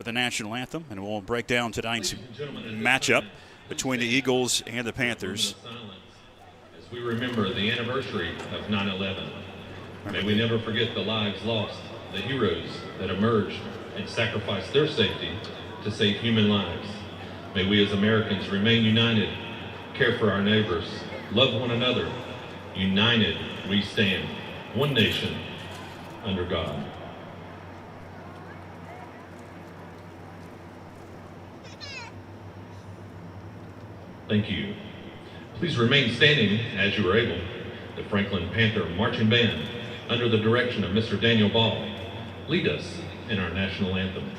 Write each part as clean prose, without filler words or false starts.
The national anthem, and we'll break down tonight's matchup between the Eagles and the Panthers. As we remember the anniversary of 9/11, may we never forget the lives lost, the heroes that emerged and sacrificed their safety to save human lives. May we as Americans remain united, care for our neighbors, love one another. United we stand, one nation under God. Thank you. Please remain standing as you are able. The Franklin Panther Marching Band, under the direction of Mr. Daniel Ball, lead us in our national anthem.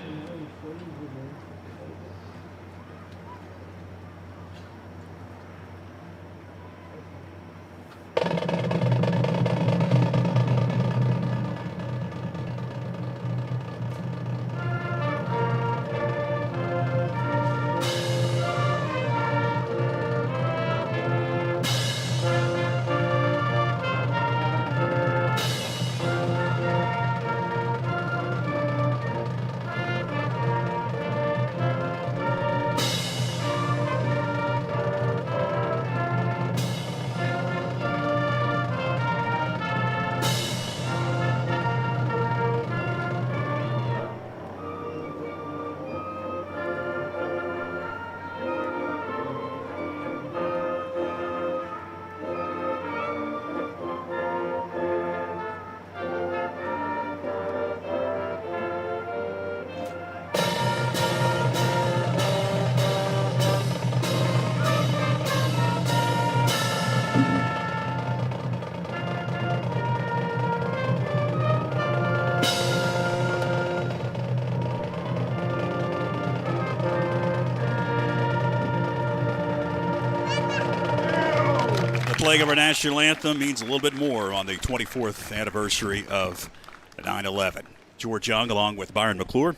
Playing of our national anthem means a little bit more on the 24th anniversary of 9/11. George Young, along with Byron McClure,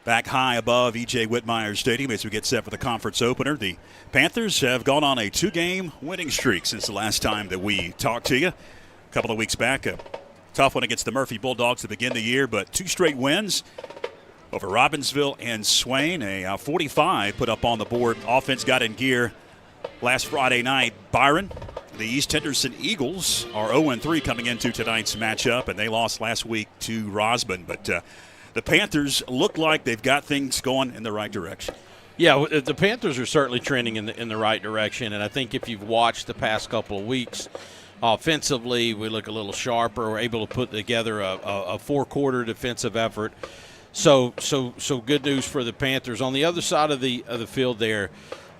back high above E.J. Whitmire Stadium as we get set for the conference opener. The Panthers have gone on a 2-game winning streak since the last time that we talked to you. A couple of weeks back, a tough one against the Murphy Bulldogs to begin the year, but 2 straight wins over Robbinsville and Swain. A 45 put up on the board. Offense got in gear last Friday night. Byron, the East Henderson Eagles are 0-3 coming into tonight's matchup, and they lost last week to Rosman. But the Panthers look like they've got things going in the right direction. Yeah, the Panthers are certainly trending in the right direction, and I think if you've watched the past couple of weeks, offensively we look a little sharper. We're able to put together a 4-quarter defensive effort. So good news for the Panthers. On the other side of the field there,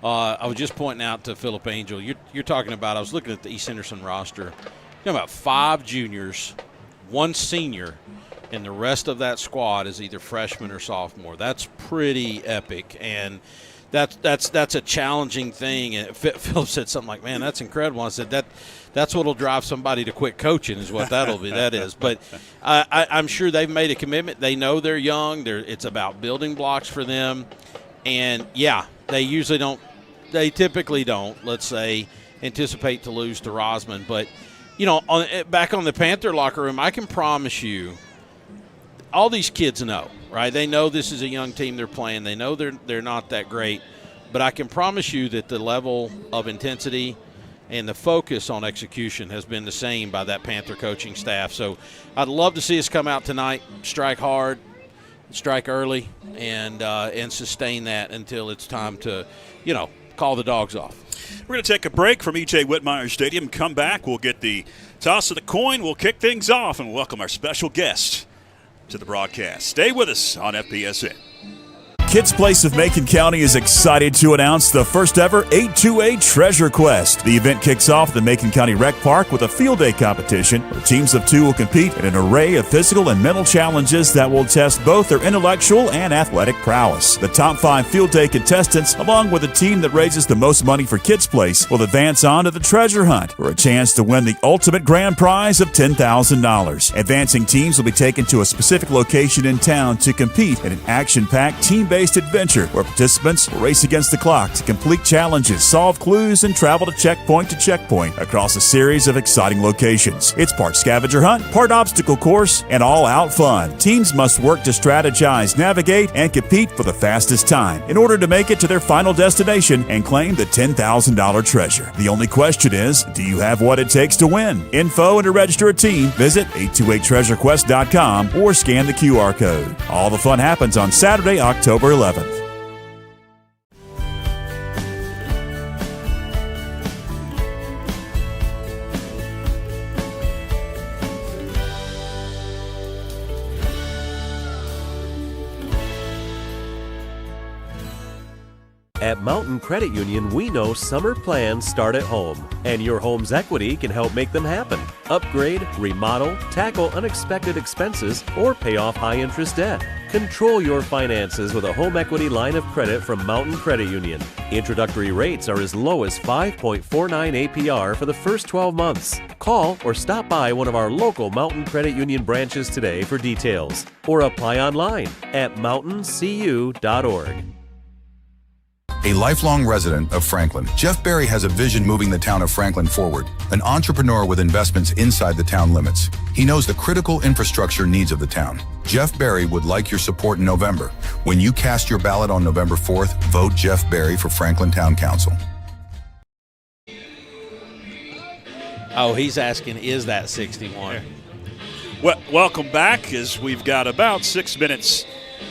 I was just pointing out to Philip Angel, you're talking about, I was looking at the East Henderson roster, you're talking about 5 juniors, 1 senior, and the rest of that squad is either freshman or sophomore. That's pretty epic, and that's a challenging thing. And Philip said something like, man, that's incredible. I said, that's what will drive somebody to quit coaching is what that'll be. That is. But I'm sure they've made a commitment. They know they're young. It's about building blocks for them. And, yeah, they typically don't, let's say, anticipate to lose to Rosman. But, back on the Panther locker room, I can promise you all these kids know, right? They know this is a young team they're playing. They know they're not that great. But I can promise you that the level of intensity and the focus on execution has been the same by that Panther coaching staff. So I'd love to see us come out tonight, strike hard, strike early, and sustain that until it's time to, call the dogs off. We're going to take a break from E.J. Whitmire Stadium. Come back, we'll get the toss of the coin. We'll kick things off and welcome our special guest to the broadcast. Stay with us on FBSN. Kids Place of Macon County is excited to announce the first ever 8-2-8 Treasure Quest. The event kicks off at the Macon County Rec Park with a field day competition where teams of 2 will compete in an array of physical and mental challenges that will test both their intellectual and athletic prowess. The top 5 field day contestants, along with the team that raises the most money for Kids Place, will advance on to the treasure hunt for a chance to win the ultimate grand prize of $10,000. Advancing teams will be taken to a specific location in town to compete in an action-packed team-based team-based adventure where participants will race against the clock to complete challenges, solve clues, and travel to checkpoint across a series of exciting locations. It's part scavenger hunt, part obstacle course, and all-out fun. Teams must work to strategize, navigate, and compete for the fastest time in order to make it to their final destination and claim the $10,000 treasure. The only question is, do you have what it takes to win? Info and to register a team, visit 828treasurequest.com or scan the QR code. All the fun happens on Saturday, October 11th. At Mountain Credit Union, we know summer plans start at home, and your home's equity can help make them happen. Upgrade, remodel, tackle unexpected expenses, or pay off high-interest debt. Control your finances with a home equity line of credit from Mountain Credit Union. Introductory rates are as low as 5.49 APR for the first 12 months. Call or stop by one of our local Mountain Credit Union branches today for details, or apply online at mountaincu.org. A lifelong resident of Franklin, Jeff Berry has a vision moving the town of Franklin forward, an entrepreneur with investments inside the town limits. He knows the critical infrastructure needs of the town. Jeff Berry would like your support in November. When you cast your ballot on November 4th, vote Jeff Berry for Franklin Town Council. Oh, he's asking, is that 61? Yeah. Well, welcome back, as we've got about 6 minutes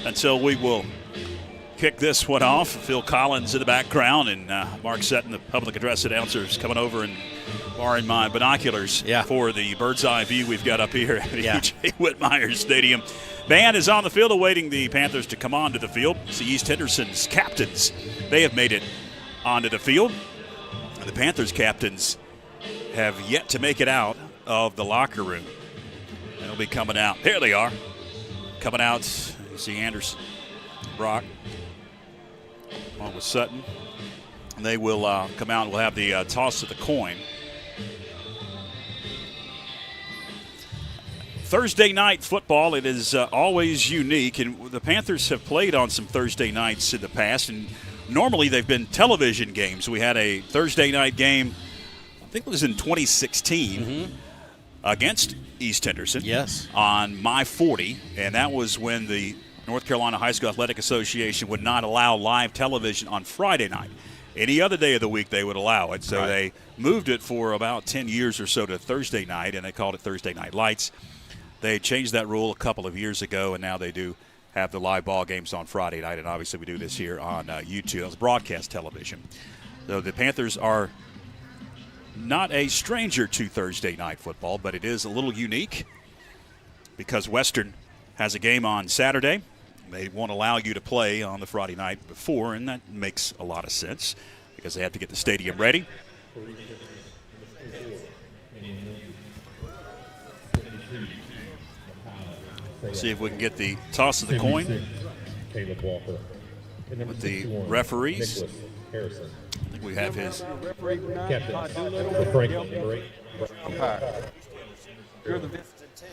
until we will kick this one off. Phil Collins in the background, and Mark Sutton, the public address announcer, is coming over and borrowing my binoculars for the bird's eye view we've got up here at E.J. Whitmire Stadium. Band is on the field awaiting the Panthers to come onto the field. It's the East Henderson's captains. They have made it onto the field. The Panthers captains have yet to make it out of the locker room. They'll be coming out. There they are. Coming out. You see Anderson, Brock, along with Sutton. And they will come out and we'll have the toss of the coin. Thursday night football, it is always unique, and the Panthers have played on some Thursday nights in the past, and normally they've been television games. We had a Thursday night game, I think it was in 2016, against East Henderson on My 40, and that was when the North Carolina High School Athletic Association would not allow live television on Friday night. Any other day of the week they would allow it, so they moved it for about 10 years or so to Thursday night, and they called it Thursday Night Lights. They changed that rule a couple of years ago, and now they do have the live ball games on Friday night, and obviously we do this here on YouTube. That's broadcast television. So the Panthers are not a stranger to Thursday night football, but it is a little unique because Western has a game on Saturday. They won't allow you to play on the Friday night before, and that makes a lot of sense because they have to get the stadium ready. See if we can get the toss of the coin with the referees. I think we have his. You're the visiting team.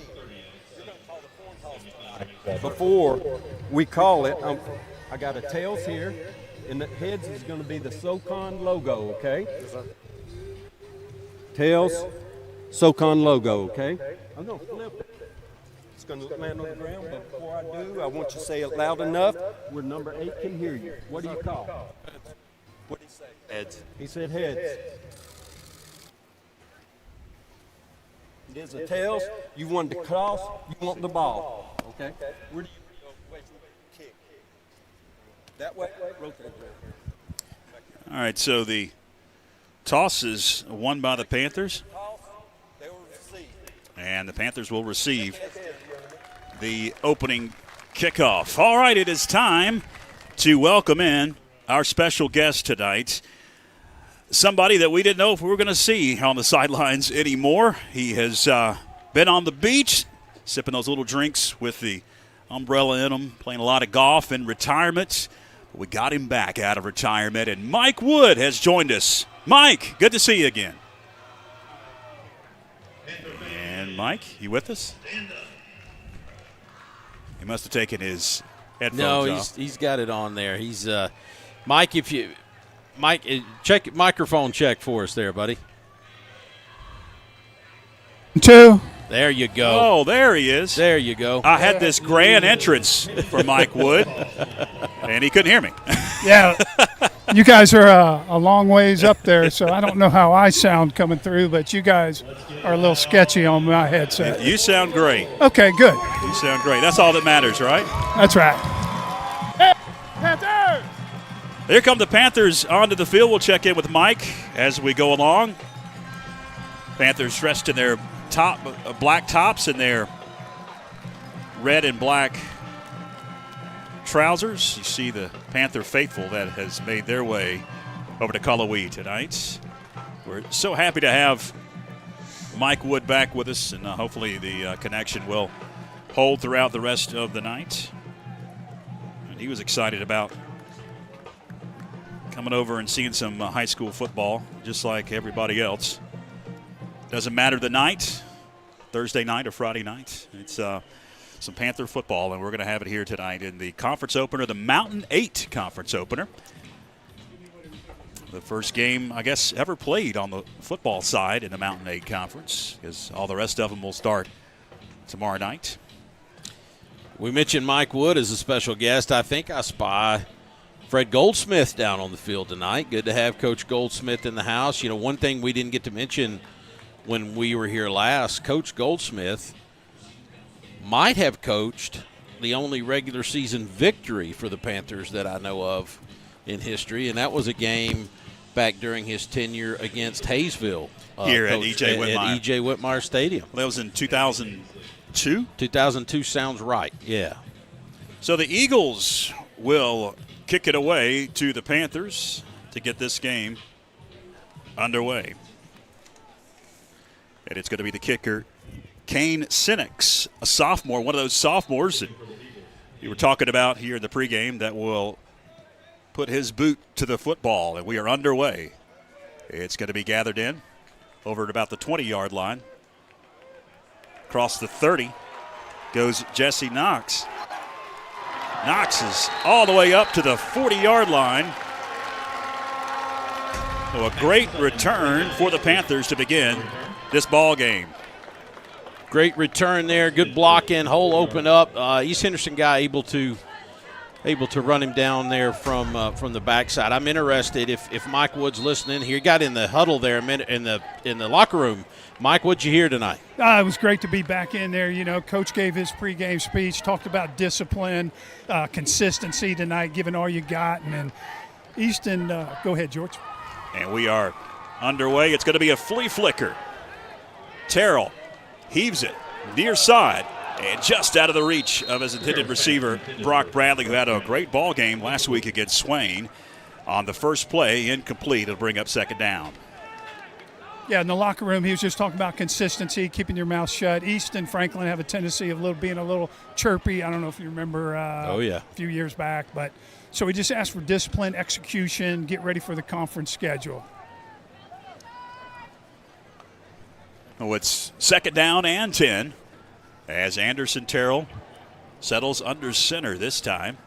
You're going to call the corn toss. Before we call it, I got a tails here, and the heads is going to be the SoCon logo, okay? Tails, SoCon logo, okay? I'm going to flip it. It's going to land on the ground, but before I do, I want you to say it loud enough where number 8 can hear you. What do you call? What did he say? Heads. He said heads. It is a tails. You want the cross, you want the ball. Okay? Where do you go away from the kick? That way? Rotate. All right, so the toss is won by the Panthers. They will receive. And the Panthers will receive the opening kickoff. All right, it is time to welcome in our special guest tonight. Somebody that we didn't know if we were going to see on the sidelines anymore. He has been on the beach, sipping those little drinks with the umbrella in them, playing a lot of golf in retirement. But we got him back out of retirement, and Mike Wood has joined us. Mike, good to see you again. And Mike, you with us? He must have taken his headphones No, off. he's got it on there. He's Mike. Check microphone check for us there, buddy. 2. There you go. Oh, there he is. There you go. I had this grand entrance for Mike Wood, and he couldn't hear me. Yeah, you guys are a long ways up there, so I don't know how I sound coming through, but you guys are a little sketchy on my headset. You sound great. Okay, good. You sound great. That's all that matters, right? That's right. Hey, Panthers! Here come the Panthers onto the field. We'll check in with Mike as we go along. Panthers dressed in their black tops and their red and black trousers. You see the Panther faithful that has made their way over to Cullowhee tonight. We're so happy to have Mike Wood back with us, and hopefully the connection will hold throughout the rest of the night. And he was excited about coming over and seeing some high school football, just like everybody else. Doesn't matter the night, Thursday night or Friday night. It's some Panther football, and we're going to have it here tonight in the conference opener, the Mountain 8 conference opener. The first game, I guess, ever played on the football side in the Mountain 8 conference, because all the rest of them will start tomorrow night. We mentioned Mike Wood as a special guest. I think I spy Fred Goldsmith down on the field tonight. Good to have Coach Goldsmith in the house. You know, one thing we didn't get to mention when we were here last, Coach Goldsmith might have coached the only regular season victory for the Panthers that I know of in history, and that was a game back during his tenure against Hayesville. Here at E.J. Whitmire. At E.J. Whitmire Stadium. That was in 2002? 2002 sounds right, yeah. So the Eagles will kick it away to the Panthers to get this game underway. And it's going to be the kicker, Kane Sinix, a sophomore, one of those sophomores that you were talking about here in the pregame that will put his boot to the football. And we are underway. It's going to be gathered in over at about the 20-yard line. Across the 30 goes Jesse Knox. Knox is all the way up to the 40-yard line. So a great return for the Panthers to begin this ball game. Great return there. Good blocking. Hole open up. East Henderson guy able to run him down there from the backside. I'm interested if Mike Wood's listening here. He got in the huddle there a minute in the locker room. Mike, what'd you hear tonight? It was great to be back in there. You know, Coach gave his pregame speech, talked about discipline, consistency tonight, giving all you got. And then Easton, go ahead, George. And we are underway. It's going to be a flea flicker. Terrell heaves it near side and just out of the reach of his intended receiver, Brock Bradley, who had a great ball game last week against Swain. On the first play, incomplete. It'll bring up second down. Yeah, in the locker room, he was just talking about consistency, keeping your mouth shut. East and Franklin have a tendency of being a little chirpy. I don't know if you remember a few years back. But so we just asked for discipline, execution, get ready for the conference schedule. Oh, it's second down and 10 as Anderson Terrell settles under center this time.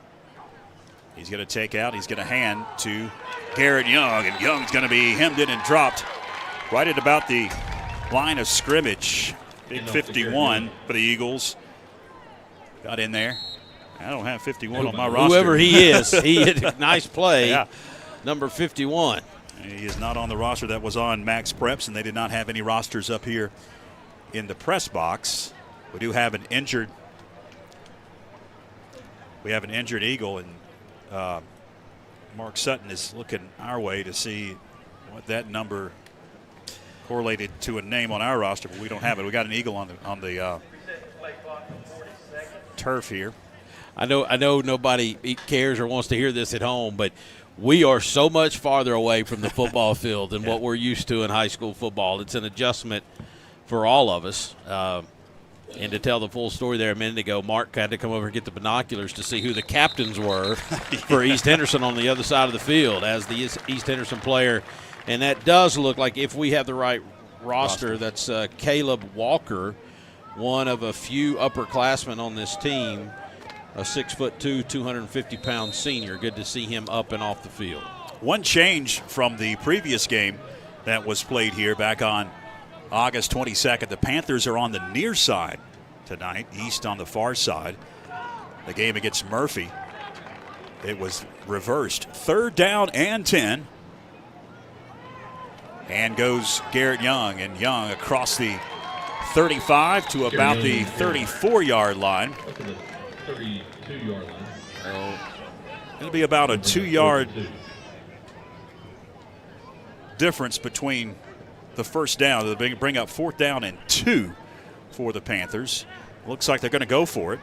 He's going to take out, he's going to hand to Garrett Young, and Young's going to be hemmed in and dropped right at about the line of scrimmage. Big 51 for the Eagles. Got in there. I don't have 51 on my roster. Whoever he is, he hit a nice play. Yeah. Number 51. He is not on the roster that was on Max Preps, and they did not have any rosters up here in the press box. We do have an injured. We have an injured Eagle, and Mark Sutton is looking our way to see what that number correlated to a name on our roster, but we don't have it. We got an Eagle on the turf here. I know nobody cares or wants to hear this at home, but we are so much farther away from the football field than what we're used to in high school football. It's an adjustment for all of us. And to tell the full story there a minute ago, Mark had to come over and get the binoculars to see who the captains were for East Henderson on the other side of the field as the East Henderson player. And that does look like, if we have the right roster, that's Caleb Walker, one of a few upperclassmen on this team. a 6'2", 250-pound senior. Good to see him up and off the field. One change from the previous game that was played here back on August 22nd. The Panthers are on the near side tonight, East on the far side. The game against Murphy, it was reversed. 3rd down and 10. And goes Garrett Young, and Young across the 35 to about the 34-yard line. 32-yard line. It'll be about a 2-yard difference between the first down. They'll bring up 4th down and 2 for the Panthers. Looks like they're going to go for it.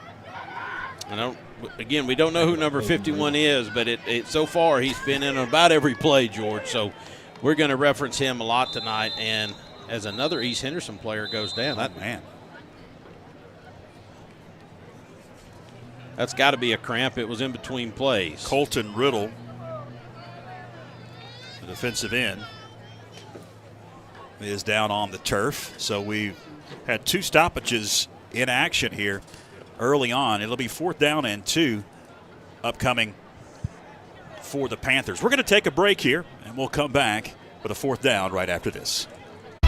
Again, we don't know who number 51 is, but so far he's been in about every play, George. So we're going to reference him a lot tonight. And as another East Henderson player goes down, that's got to be a cramp. It was in between plays. Colton Riddle, the defensive end, is down on the turf. So we had 2 stoppages in action here early on. It'll be 4th down and 2 upcoming for the Panthers. We're going to take a break here, and we'll come back with a 4th down right after this.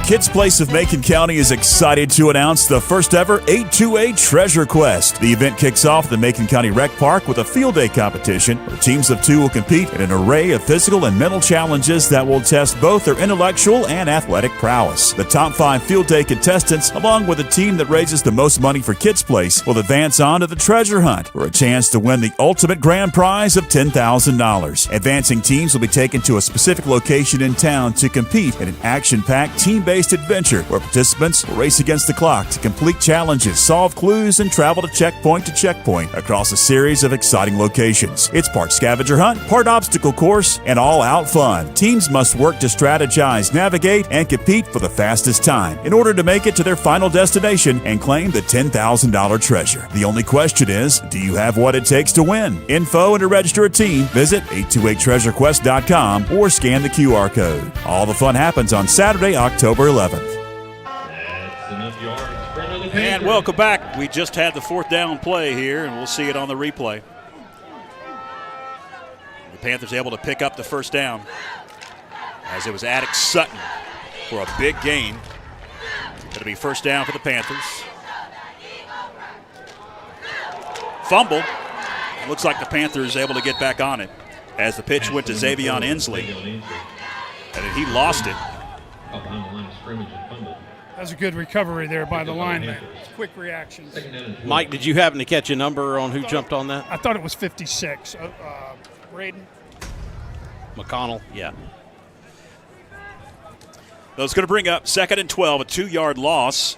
Kids Place of Macon County is excited to announce the first ever 8-2-A Treasure Quest. The event kicks off at the Macon County Rec Park with a field day competition where teams of 2 will compete in an array of physical and mental challenges that will test both their intellectual and athletic prowess. The top 5 field day contestants, along with a team that raises the most money for Kids Place, will advance on to the treasure hunt for a chance to win the ultimate grand prize of $10,000. Advancing teams will be taken to a specific location in town to compete in an action-packed team-based adventure where participants will race against the clock to complete challenges, solve clues, and travel to checkpoint across a series of exciting locations. It's part scavenger hunt, part obstacle course, and all-out fun. Teams must work to strategize, navigate, and compete for the fastest time in order to make it to their final destination and claim the $10,000 treasure. The only question is, do you have what it takes to win? Info and to register a team, visit 828treasurequest.com or scan the QR code. All the fun happens on Saturday, October 11th. That's enough yards for another And Panther. welcome back. We just had the 4th down play here, and we'll see it on the replay. The Panthers able to pick up the first down as it was Attic Sutton for a big gain. It'll be first down for the Panthers. Fumble. It looks like the Panthers able to get back on it as the pitch went to Xavion Inslee, and he lost it. Behind the line of scrimmage and fumble. That was a good recovery there by the lineman. Quick reactions. Mike, did you happen to catch a number on who jumped on that? I thought it was 56. Braden? McConnell, yeah. That's going to bring up 2nd and 12, a 2-yard loss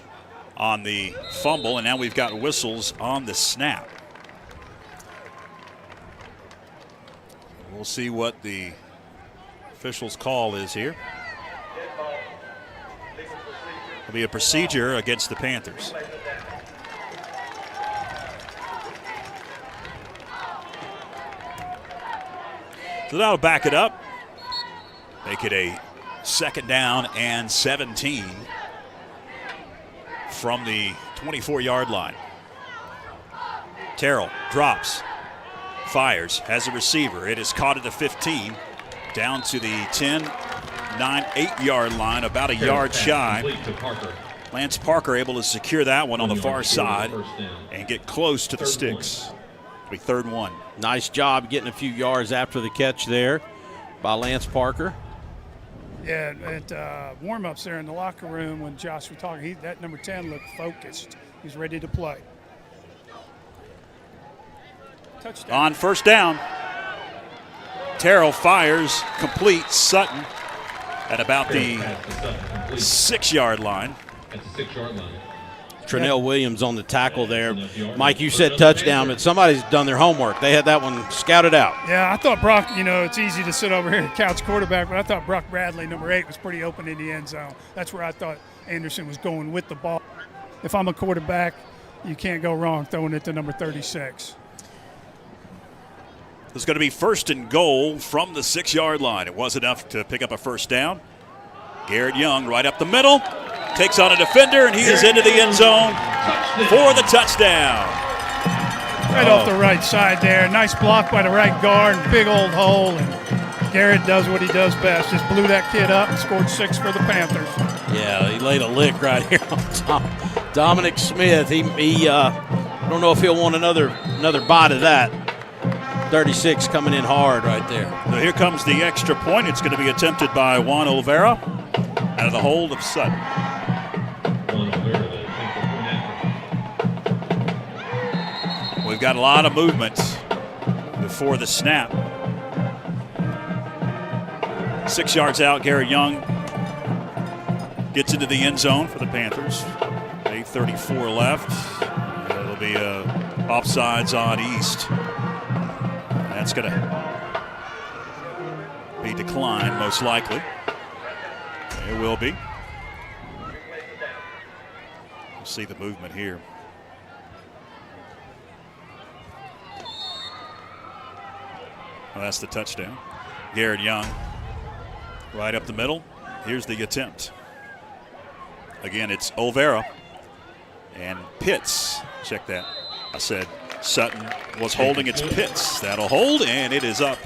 on the fumble, and now we've got whistles on the snap. We'll see what the officials' call is here. It'll be a procedure against the Panthers. So that'll back it up. Make it a 2nd down and 17 from the 24-yard line. Terrell drops, fires, has a receiver. It is caught at the 15, down to the 10, 9, 8-yard line, about a yard shy. Lance Parker able to secure that one on the far side and get close to the sticks. It'll be 3rd and 1. Nice job getting a few yards after the catch there by Lance Parker. Yeah, at warm-ups there in the locker room when Josh was talking, that number 10 looked focused. He's ready to play. Touchdown. On first down, Terrell fires, complete. Sutton at about the 6-yard line. At the 6-yard line. Trinell Williams on the tackle there. Mike, you said touchdown, but somebody's done their homework. They had that one scouted out. Yeah, I thought Brock, it's easy to sit over here and couch quarterback, but I thought Brock Bradley, number 8, was pretty open in the end zone. That's where I thought Anderson was going with the ball. If I'm a quarterback, you can't go wrong throwing it to number 36. It's going to be 1st and goal from the 6-yard line. It was enough to pick up a first down. Garrett Young right up the middle. Takes on a defender, and he is into the end zone for the touchdown. Right off the right side there. Nice block by the right guard. Big old hole. And Garrett does what he does best. Just blew that kid up and scored 6 for the Panthers. Yeah, he laid a lick right here on Dominic Smith. I don't know if he'll want another bite of that. 36 coming in hard right there. So here comes the extra point. It's going to be attempted by Juan Olvera out of the hold of Sutton. We've got a lot of movement before the snap. 6 yards out, Garrett Young gets into the end zone for the Panthers. 8:34 left. It'll be offsides on East. That's going to be declined, most likely. It will be. We'll see the movement here. Well, that's the touchdown. Garrett Young right up the middle. Here's the attempt. Again, it's Olvera and Pitts. Check that. I said Sutton was holding. Its Pitts. That'll hold, and it is up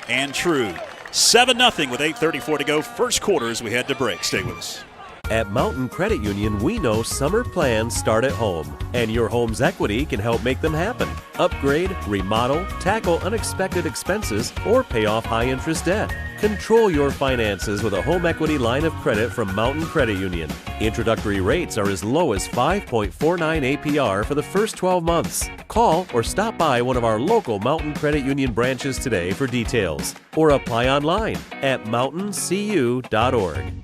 and true. 7-0 with 8:34 to go. First quarter as we head to break. Stay with us. At Mountain Credit Union, we know summer plans start at home, and your home's equity can help make them happen. Upgrade, remodel, tackle unexpected expenses, or pay off high-interest debt. Control your finances with a home equity line of credit from Mountain Credit Union. Introductory rates are as low as 5.49 APR for the first 12 months. Call or stop by one of our local Mountain Credit Union branches today for details, or apply online at mountaincu.org.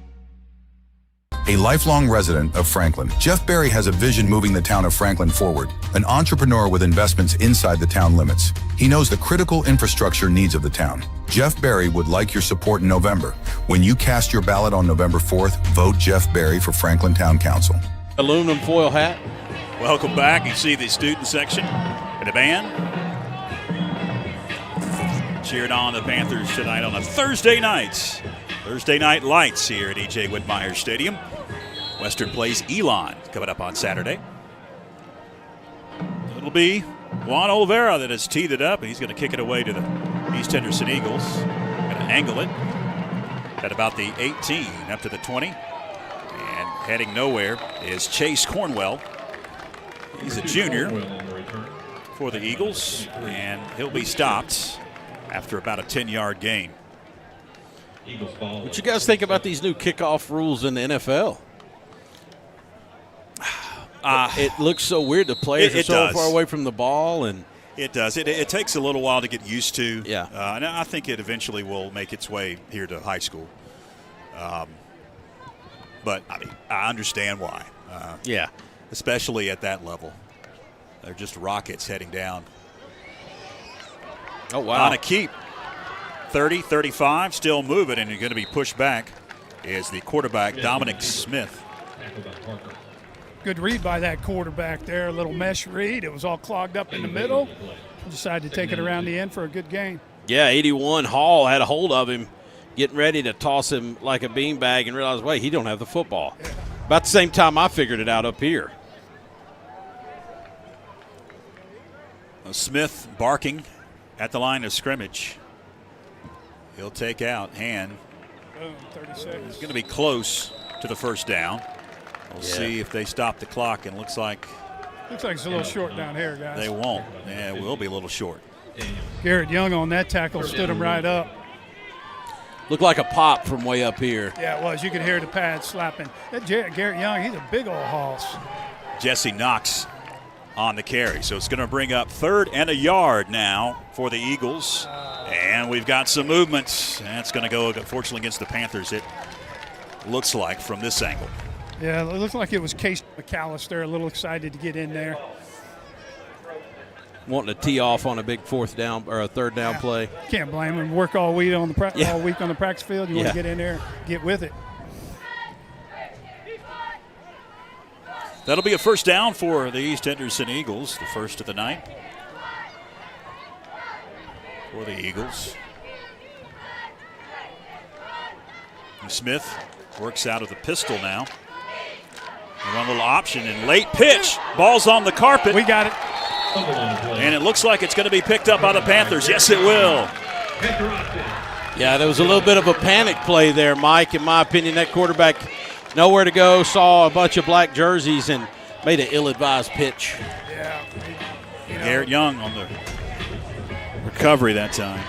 A lifelong resident of Franklin, Jeff Berry has a vision moving the town of Franklin forward, an entrepreneur with investments inside the town limits. He knows the critical infrastructure needs of the town. Jeff Berry would like your support in November. When you cast your ballot on November 4th, vote Jeff Berry for Franklin Town Council. Aluminum foil hat. Welcome back. You see the student section and the band cheered on the Panthers tonight on a Thursday night. Thursday night lights here at E.J. Whitmire Stadium. Western plays Elon coming up on Saturday. It'll be Juan Olvera that has teed it up, and he's going to kick it away to the East Henderson Eagles. Going to angle it at about the 18, up to the 20. And heading nowhere is Chase Cornwell. He's a junior for the Eagles, and he'll be stopped after about a 10-yard gain. What you guys think about these new kickoff rules in the NFL? It looks so weird. The players are so far away from the ball, and it does. It takes a little while to get used to. Yeah, and I think it eventually will make its way here to high school. But I mean, I understand why. Yeah, especially at that level, they're just rockets heading down. Oh wow! On a keep. 30, 35, still moving, and you're going to be pushed back is the quarterback, Dominic Smith. Good read by that quarterback there, a little mesh read. It was all clogged up in the middle. Decided to take it around the end for a good gain. Yeah, 81, Hall had a hold of him, getting ready to toss him like a beanbag and realized, wait, he don't have the football. Yeah. About the same time I figured it out up here. Smith barking at the line of scrimmage. He'll take out hand. Boom, 36. It's going to be close to the first down. We'll see if they stop the clock, and looks like it's a little short down here, guys. They won't. Yeah, it will be a little short. Garrett Young on that tackle stood him right up. Looked like a pop from way up here. Yeah, it was. You could hear the pad slapping. That Garrett Young, he's a big old hoss. Jesse Knox on the carry. So it's going to bring up 3rd and a yard now for the Eagles. And we've got some movement. That's going to go, unfortunately, against the Panthers, it looks like, from this angle. Yeah, it looked like it was Case McAllister, a little excited to get in there. Wanting to tee off on a big 4th down or a 3rd down play. Can't blame him. Work all week on the all week on the practice field. You want to get in there, get with it. That'll be a first down for the East Henderson Eagles, the first of the night for the Eagles. And Smith works out of the pistol now. And one little option and late pitch. Ball's on the carpet. We got it. And it looks like it's going to be picked up by the Panthers. Yes, it will. Yeah, there was a little bit of a panic play there, Mike. In my opinion, that quarterback nowhere to go, saw a bunch of black jerseys and made an ill-advised pitch. Yeah. Garrett Young on the recovery that time.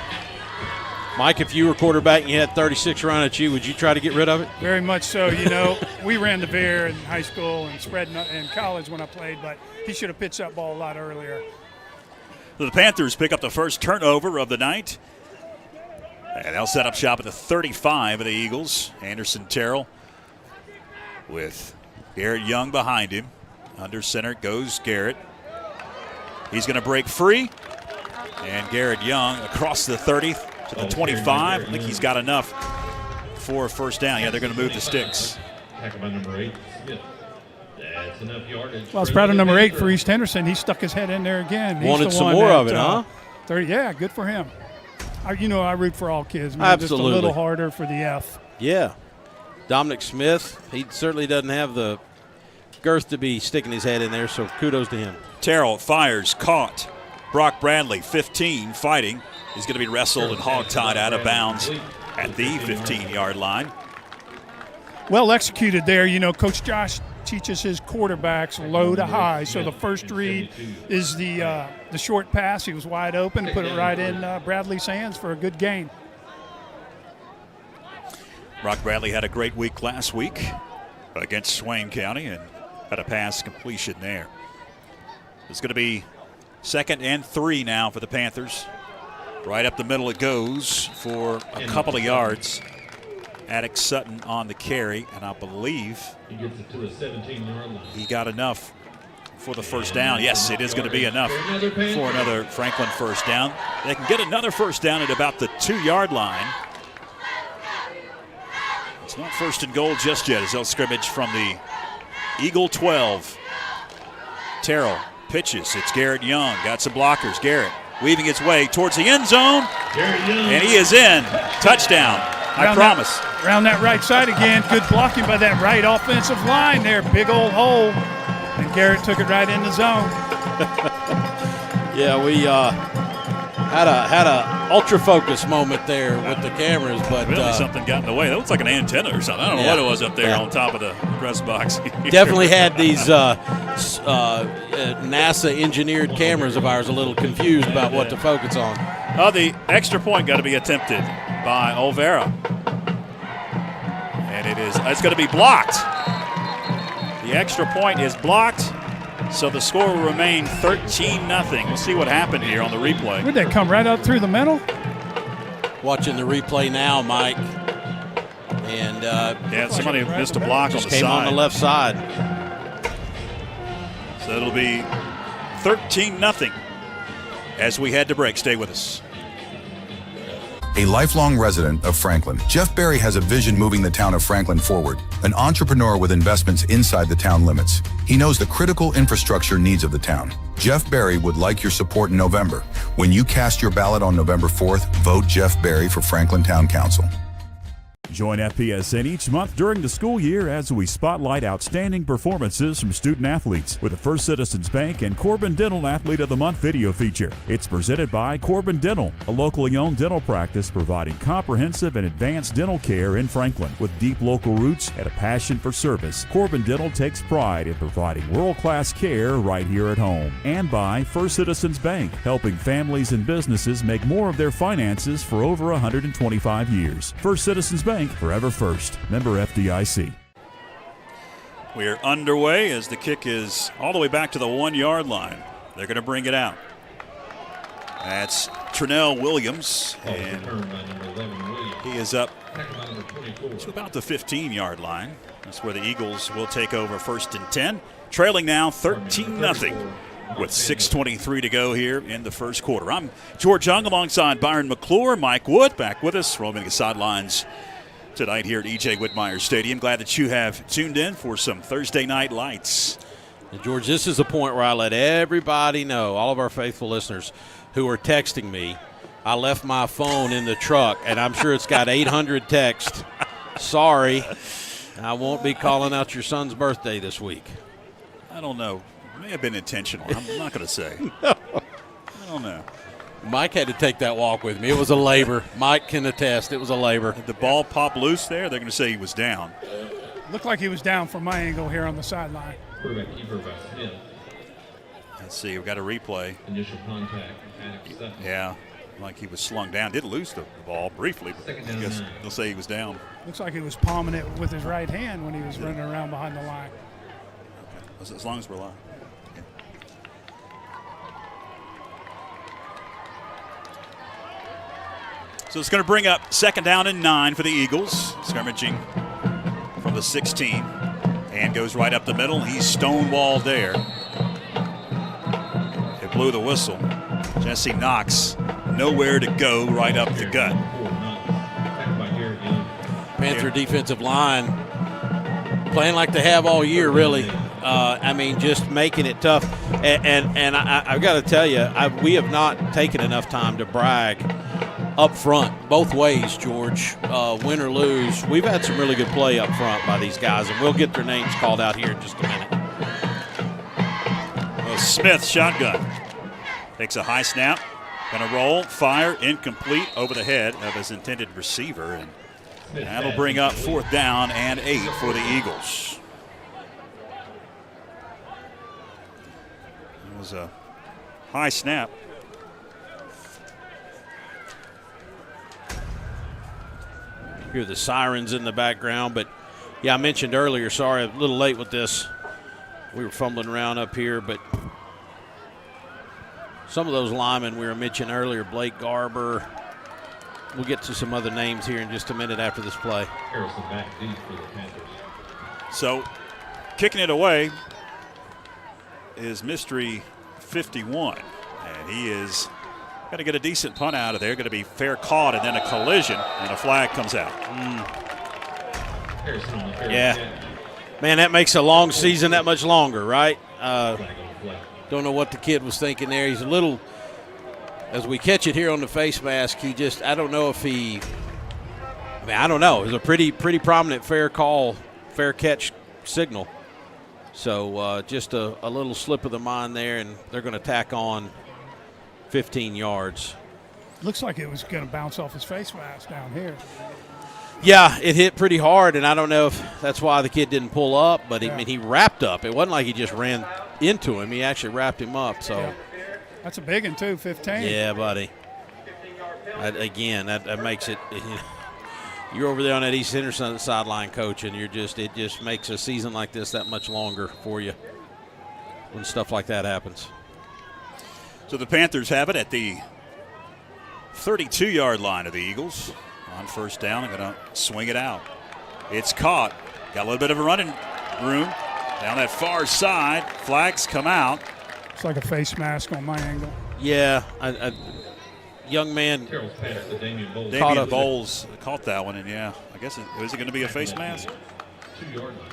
Mike, if you were quarterback and you had 36 run at you, would you try to get rid of it? Very much so. We ran the veer in high school and spread in college when I played, but he should have pitched that ball a lot earlier. The Panthers pick up the first turnover of the night. And they'll set up shop at the 35 of the Eagles. Anderson Terrell with Garrett Young behind him. Under center goes Garrett. He's going to break free. And Garrett Young across the 30 to the 25. I think he's got enough for a first down. Yeah, they're going to move the sticks. Tackle by number 8, Smith. That's enough yardage. Well, it's proud of number 8 for East Henderson. He stuck his head in there again. He's Wanted the some one more that, of it, huh? 30, yeah, good for him. I root for all kids. Man. Absolutely. Just a little harder for the F. Yeah. Dominic Smith, he certainly doesn't have the girth to be sticking his head in there, so kudos to him. Terrell fires, caught. Brock Bradley, 15, fighting. He's going to be wrestled and hogtied out of bounds at the 15-yard line. Well executed there. Coach Josh teaches his quarterbacks low to high. So the first read is the short pass. He was wide open, put it right in Bradley's hands for a good gain. Brock Bradley had a great week last week against Swain County and had a pass completion there. It's going to be 2nd and 3 now for the Panthers. Right up the middle it goes for a couple of yards. Attic Sutton on the carry, and I believe he gets it to the 17-yard line. He got enough for the first down. Yes, it is going to be enough for another Franklin first down. They can get another first down at about the 2-yard line. It's not first and goal just yet as they'll scrimmage from the Eagle 12. Terrell pitches. It's Garrett Young. Got some blockers. Garrett weaving its way towards the end zone. And he is in. Touchdown. I promise. Around that right side again. Good blocking by that right offensive line there. Big old hole. And Garrett took it right in the zone. Yeah, we had a ultra focus moment there with the cameras, but really something got in the way. That looks like an antenna or something. I don't know what it was up there on top of the press box. Definitely had these NASA engineered cameras of ours a little confused about what to focus on. Oh, the extra point got to be attempted by Olvera. And it's going to be blocked. The extra point is blocked, so the score will remain 13-0. We'll see what happened here on the replay. Would that come right up through the middle? Watching the replay now, Mike. And somebody missed a block on the came side. On the left side. So it'll be 13-0 as we head to break. Stay with us. A lifelong resident of Franklin, Jeff Berry has a vision moving the town of Franklin forward, an entrepreneur with investments inside the town limits. He knows the critical infrastructure needs of the town. Jeff Berry would like your support in November. When you cast your ballot on November 4th, vote Jeff Berry for Franklin Town Council. Join FPSN each month during the school year as we spotlight outstanding performances from student athletes with the First Citizens Bank and Corbin Dental Athlete of the Month video feature. It's presented by Corbin Dental, a locally owned dental practice providing comprehensive and advanced dental care in Franklin. With deep local roots and a passion for service, Corbin Dental takes pride in providing world-class care right here at home. And by First Citizens Bank, helping families and businesses make more of their finances for over 125 years. First Citizens Bank, forever first. Member FDIC. We are underway as the kick is all the way back to the 1-yard line. They're going to bring it out. That's Trinell Williams, and he is up to about the 15-yard line. That's where the Eagles will take over 1st and 10, trailing now 13-0. With 6:23 to go here in the first quarter. I'm George Young alongside Byron McClure. Mike Wood back with us, roaming the sidelines tonight here at E.J. Whitmire Stadium. Glad that you have tuned in for some Thursday night lights. And George, this is the point where I let everybody know, all of our faithful listeners who are texting me, I left my phone in the truck, and I'm sure it's got 800 texts. Sorry, I won't be calling out your son's birthday this week. I don't know. It may have been intentional. I'm not going to say. No. know. Mike had to take that walk with me. It was a labor. Mike can attest. It was a labor. Did the ball pop loose there? They're going to say he was down. Looked like he was down from my angle here on the sideline. Quarterback keeper by Smith. Let's see. We've got a replay. Initial contact. Alex Sutton. Yeah, like he was slung down. Did lose the ball briefly, but I guess they'll say he was down. Looks like he was palming it with his right hand when he was running around behind the line. Okay. As long as we're live. Yeah. So it's going to bring up 2nd down and 9 for the Eagles. Scrimmaging from the 16. And goes right up the middle. He's stonewalled there. It blew the whistle. Jesse Knox nowhere to go, right up the gut. Panther defensive line playing like they have all year, really. I mean, just making it tough. And I've got to tell you, we have not taken enough time to brag up front, both ways, George. Win or lose, we've had some really good play up front by these guys, and we'll get their names called out here in just a minute. Well, Smith, shotgun. Takes a high snap. Going to roll, fire, incomplete over the head of his intended receiver. And that'll bring up 4th down and 8 for the Eagles. It was a high snap. Hear the sirens in the background, but yeah, I mentioned earlier, sorry, a little late with this. We were fumbling around up here, but some of those linemen we were mentioning earlier, Blake Garber. We'll get to some other names here in just a minute after this play. Harrison back deep for the Panthers. So, kicking it away is Mystery 51, and he is going to get a decent punt out of there. Going to be fair caught, and then a collision, and a flag comes out. Yeah. Man, that makes a long season that much longer, right? Don't know what the kid was thinking there. He's a little, as we catch it here on the face mask, he just, I don't know if he, I don't know. It was a pretty prominent fair call, fair catch signal. So just a little slip of the mind there, and they're going to tack on 15 yards. Looks like it was going to bounce off his face mask down here. Yeah, it hit pretty hard, and I don't know if that's why the kid didn't pull up, but I mean, he wrapped up. It wasn't like he just ran into him. He actually wrapped him up. So yeah. That's a big one, too, 15. Yeah, buddy. That makes it you're over there on that East Henderson sideline coaching. It just makes a season like this that much longer for you when stuff like that happens. So the Panthers have it at the 32-yard line of the Eagles. On 1st down, I'm going to swing it out. It's caught. Got a little bit of a running room. Down that far side, flags come out. It's like a face mask on my angle. Yeah, a young man. Damian Bowles caught that one, and yeah, I guess is it going to be a face mask? 2-yard line.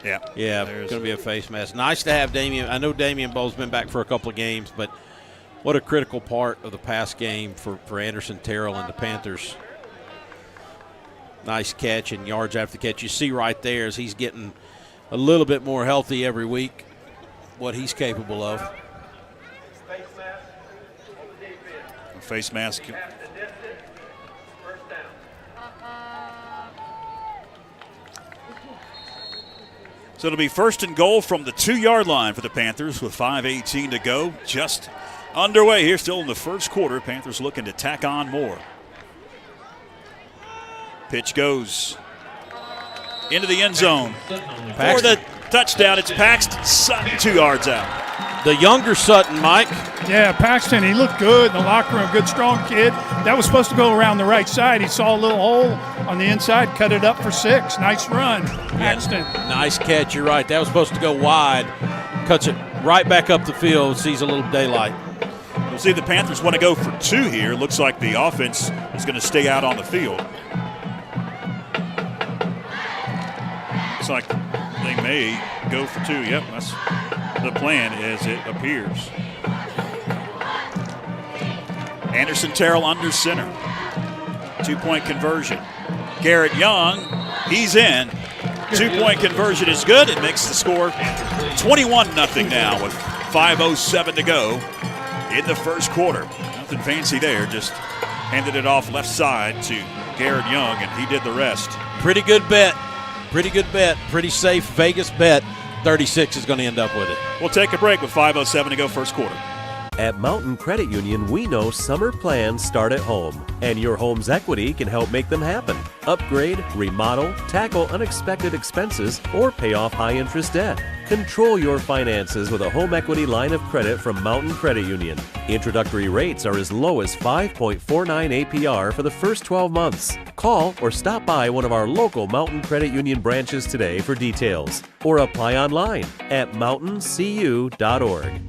Yeah, it's going to be a face mask. Nice to have Damian. I know Damian Bowles been back for a couple of games, but what a critical part of the pass game for Anderson Terrell and the Panthers. Nice catch and yards after the catch. You see right there as he's getting a little bit more healthy every week, what he's capable of. Face mask. So it'll be 1st and goal from the 2-yard line for the Panthers with 5:18 to go. Just underway here, still in the 1st quarter. Panthers looking to tack on more. Pitch goes into the end zone. For the touchdown, it's Paxton Sutton, 2 yards out. The younger Sutton, Mike. Yeah, Paxton, he looked good in the locker room. Good, strong kid. That was supposed to go around the right side. He saw a little hole on the inside, cut it up for 6. Nice run, Paxton. Yeah, nice catch, you're right. That was supposed to go wide. Cuts it right back up the field, sees a little daylight. We'll see if the Panthers want to go for 2 here. Looks like the offense is going to stay out on the field. Looks like they may go for 2. Yep, that's the plan as it appears. Anderson Terrell under center. 2-point conversion. Garrett Young, he's in. 2-point conversion is good. It makes the score 21-0 now with 5:07 to go in the first quarter. Nothing fancy there, just handed it off left side to Garrett Young, and he did the rest. Pretty good bet. Pretty safe Vegas bet. 36 is going to end up with it. We'll take a break with 5:07 to go first quarter. At Mountain Credit Union, we know summer plans start at home, and your home's equity can help make them happen. Upgrade, remodel, tackle unexpected expenses, or pay off high-interest debt. Control your finances with a home equity line of credit from Mountain Credit Union. Introductory rates are as low as 5.49 APR for the first 12 months. Call or stop by one of our local Mountain Credit Union branches today for details, or apply online at mountaincu.org.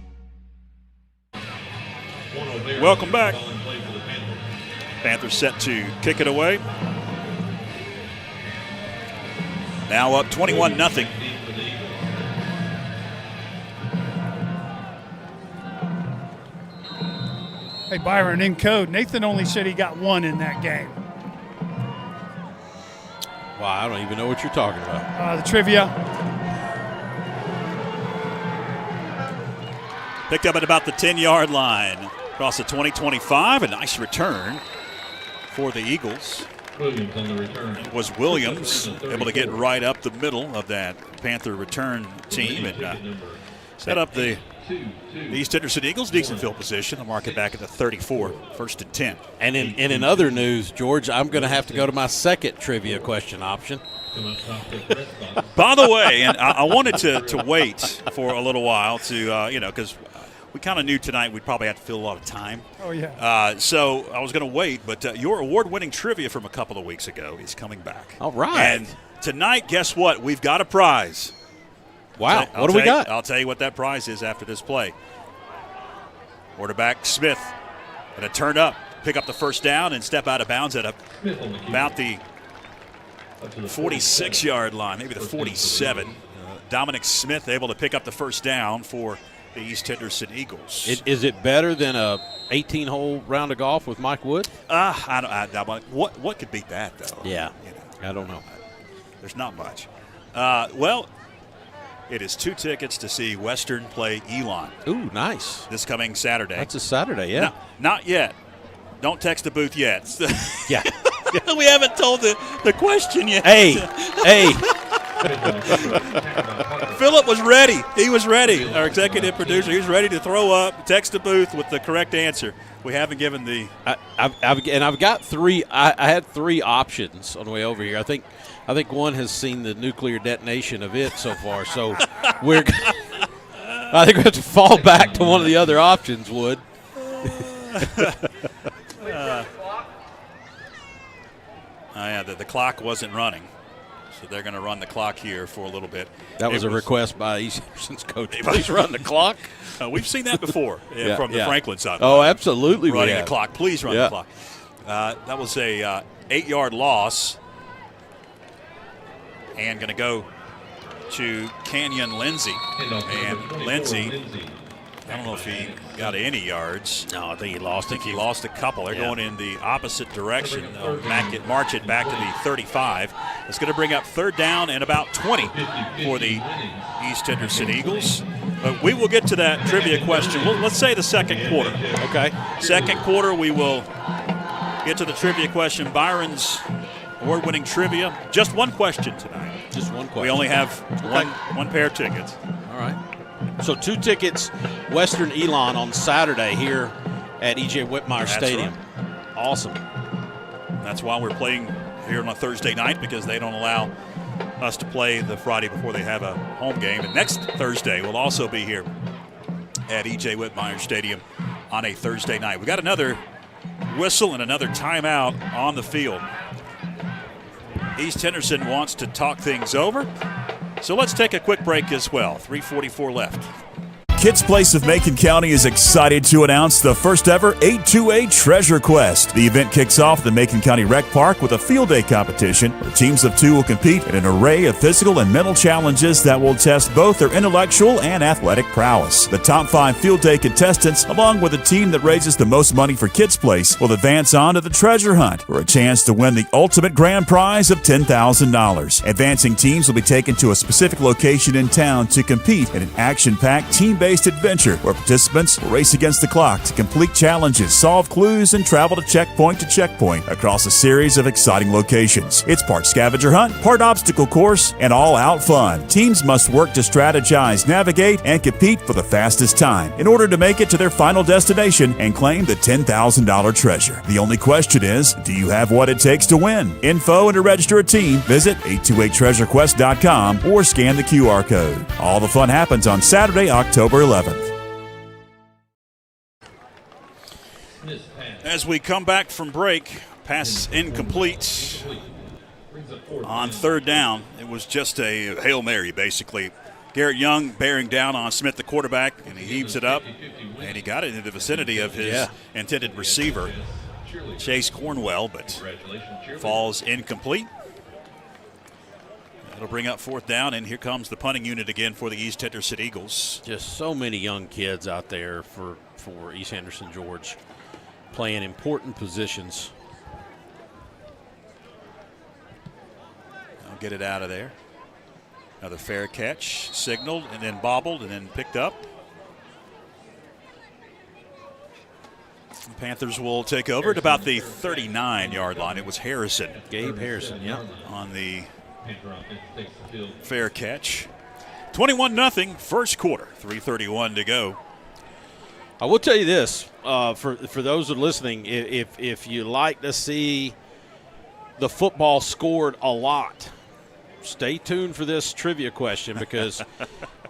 Welcome back. Panthers set to kick it away. Now up 21-0. Hey, Byron, in code, Nathan only said he got one in that game. Wow, I don't even know what you're talking about. The trivia. Picked up at about the 10-yard line. Across the 20-25, a nice return for the Eagles. Williams on the return. It was Williams able to get right up the middle of that Panther return team and set up the East Henderson Eagles. Decent field position. They'll mark it back at the 34, 1st and 10. And in other news, George, I'm going to have to go to my second trivia question option. By the way, and I wanted to wait for a little while to, because we kind of knew tonight we'd probably have to fill a lot of time. Oh, yeah. So I was going to wait, but your award-winning trivia from a couple of weeks ago is coming back. All right. And tonight, guess what? We've got a prize. Wow. What do we got? I'll tell you what that prize is after this play. Quarterback Smith going to turn up, pick up the first down, and step out of bounds at about the 46-yard line, maybe the 47. Dominic Smith able to pick up the first down for the East Henderson Eagles. Is it better than a 18-hole round of golf with Mike Wood? What could beat that, though? Yeah, I don't know. There's not much. Well, it is 2 tickets to see Western play Elon. Ooh, nice. This coming Saturday. That's a Saturday, yeah. No, not yet. Don't text the booth yet. Yeah. We haven't told the question yet. Hey. Philip was ready. He was ready. Our executive producer, he was ready to throw up, text the booth with the correct answer. We haven't given the. I've got 3. I had 3 options on the way over here. I think one has seen the nuclear detonation of it so far. So I think we have to fall back to one of the other options. Wood. The clock wasn't running. So they're going to run the clock here for a little bit. That was a request by East Henderson's coach. Please run the clock. We've seen that before from the Franklin side. Oh, absolutely. Running the clock. Please run the clock. That was a 8-yard loss. And going to go to Canyon Lindsey. And Lindsey, I don't know if he got any yards. No, I think he lost it. He lost a couple. They're going in the opposite direction. They'll march it back to the 35. It's going to bring up 3rd down and about 20 for the East Henderson Eagles. But we will get to that trivia question. Let's say the second quarter. Okay. Second quarter, we will get to the trivia question. Byron's award-winning trivia. Just one question tonight. Just one question. We only have one pair of tickets. All right. So 2 tickets, Western Elon on Saturday here at E.J. Whitmire Stadium. Right. Awesome. That's why we're playing here on a Thursday night, because they don't allow us to play the Friday before they have a home game. And next Thursday we'll also be here at E.J. Whitmire Stadium on a Thursday night. We got another whistle and another timeout on the field. East Henderson wants to talk things over. So let's take a quick break as well. 3:44 left. Kids Place of Macon County is excited to announce the first ever 828 Treasure Quest. The event kicks off at the Macon County Rec Park with a field day competition where teams of 2 will compete in an array of physical and mental challenges that will test both their intellectual and athletic prowess. The top 5 field day contestants, along with a team that raises the most money for Kids Place, will advance on to the treasure hunt for a chance to win the ultimate grand prize of $10,000. Advancing teams will be taken to a specific location in town to compete in an action-packed team-based adventure-based adventure where participants will race against the clock to complete challenges, solve clues, and travel to checkpoint across a series of exciting locations. It's part scavenger hunt, part obstacle course, and all-out fun. Teams must work to strategize, navigate, and compete for the fastest time in order to make it to their final destination and claim the $10,000 treasure. The only question is, do you have what it takes to win? Info and to register a team, visit 828treasurequest.com or scan the QR code. All the fun happens on Saturday, October 11th. As we come back from break, pass incomplete on third down. It was just a Hail Mary, basically. Garrett Young bearing down on Smith, the quarterback, and he heaves it up, and he got it into the vicinity of his intended receiver, Chase Cornwell, but falls incomplete. It'll bring up fourth down, and here comes the punting unit again for the East Henderson Eagles. Just so many young kids out there for East Henderson George playing important positions. I'll get it out of there. Another fair catch, signaled, and then bobbled, and then picked up. The Panthers will take over at about the 39-yard line. It was Harrison. Gabe Harrison, on the fair catch. 21-0, first quarter, 3:31 to go. I will tell you this, for those that are listening, if you like to see the football scored a lot, stay tuned for this trivia question because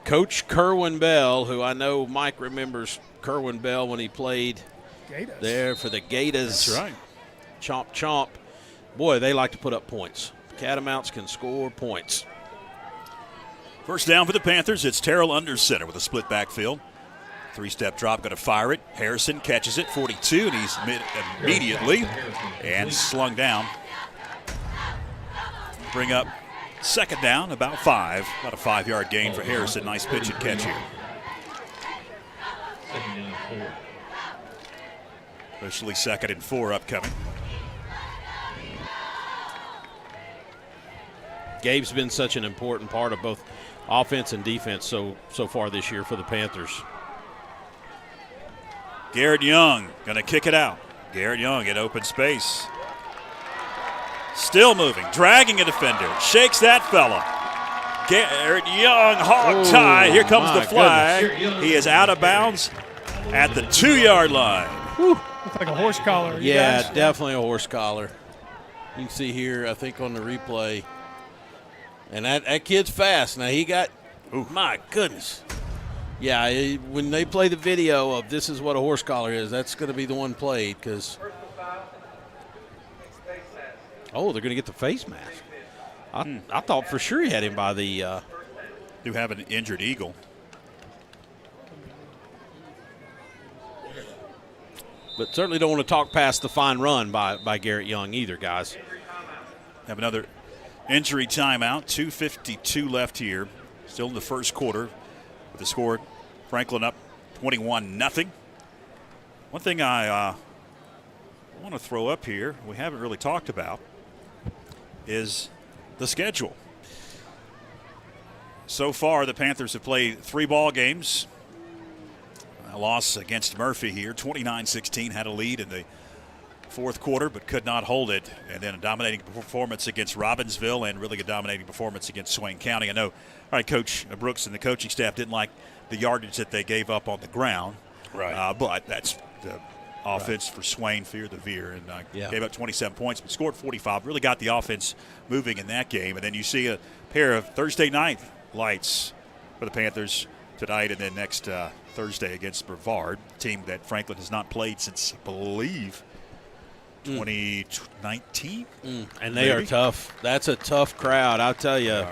Coach Kerwin Bell, who I know Mike remembers Kerwin Bell when he played there for the Gators. That's right. Chomp, chomp. Boy, they like to put up points. Catamounts can score points. First down for the Panthers. It's Terrell under center with a split backfield. Three-step drop, going to fire it. Harrison catches it, 42, and he's immediately and slung down. Bring up second down, about 5. About a 5-yard gain for Harrison. Nice pitch and catch here. Officially 2nd and 4 upcoming. Gabe's been such an important part of both offense and defense so far this year for the Panthers. Garrett Young going to kick it out. Garrett Young in open space. Still moving, dragging a defender. Shakes that fella. Garrett Young, hog tie. Here comes the flag. Goodness. He is out of bounds at the 2-yard line. Whew. Looks like a horse collar. Yeah, guys. definitely a horse collar. You can see here, I think, on the replay. And that kid's fast. Now, he got, my goodness. Yeah, when they play the video of this is what a horse collar is, that's going to be the one played because. Oh, they're going to get the face mask. I thought for sure he had him by the. Do have an injured Eagle. But certainly don't want to talk past the fine run by Garrett Young either, guys. Have another injury timeout. 2:52 left here. Still in the first quarter. With the score, Franklin up 21-0. One thing I want to throw up here, we haven't really talked about, is the schedule. So far, the Panthers have played 3 ball games. A loss against Murphy here, 29-16, had a lead in the fourth quarter, but could not hold it. And then a dominating performance against Robbinsville and really a dominating performance against Swain County. I know, all right, Coach Brooks and the coaching staff didn't like the yardage that they gave up on the ground. Right. But that's the offense for Swain, fear the veer, and gave up 27 points, but scored 45. Really got the offense moving in that game. And then you see a pair of Thursday night lights for the Panthers tonight and then next Thursday against Brevard, a team that Franklin has not played since, I believe, 2019. And they are tough. That's a tough crowd, I'll tell you.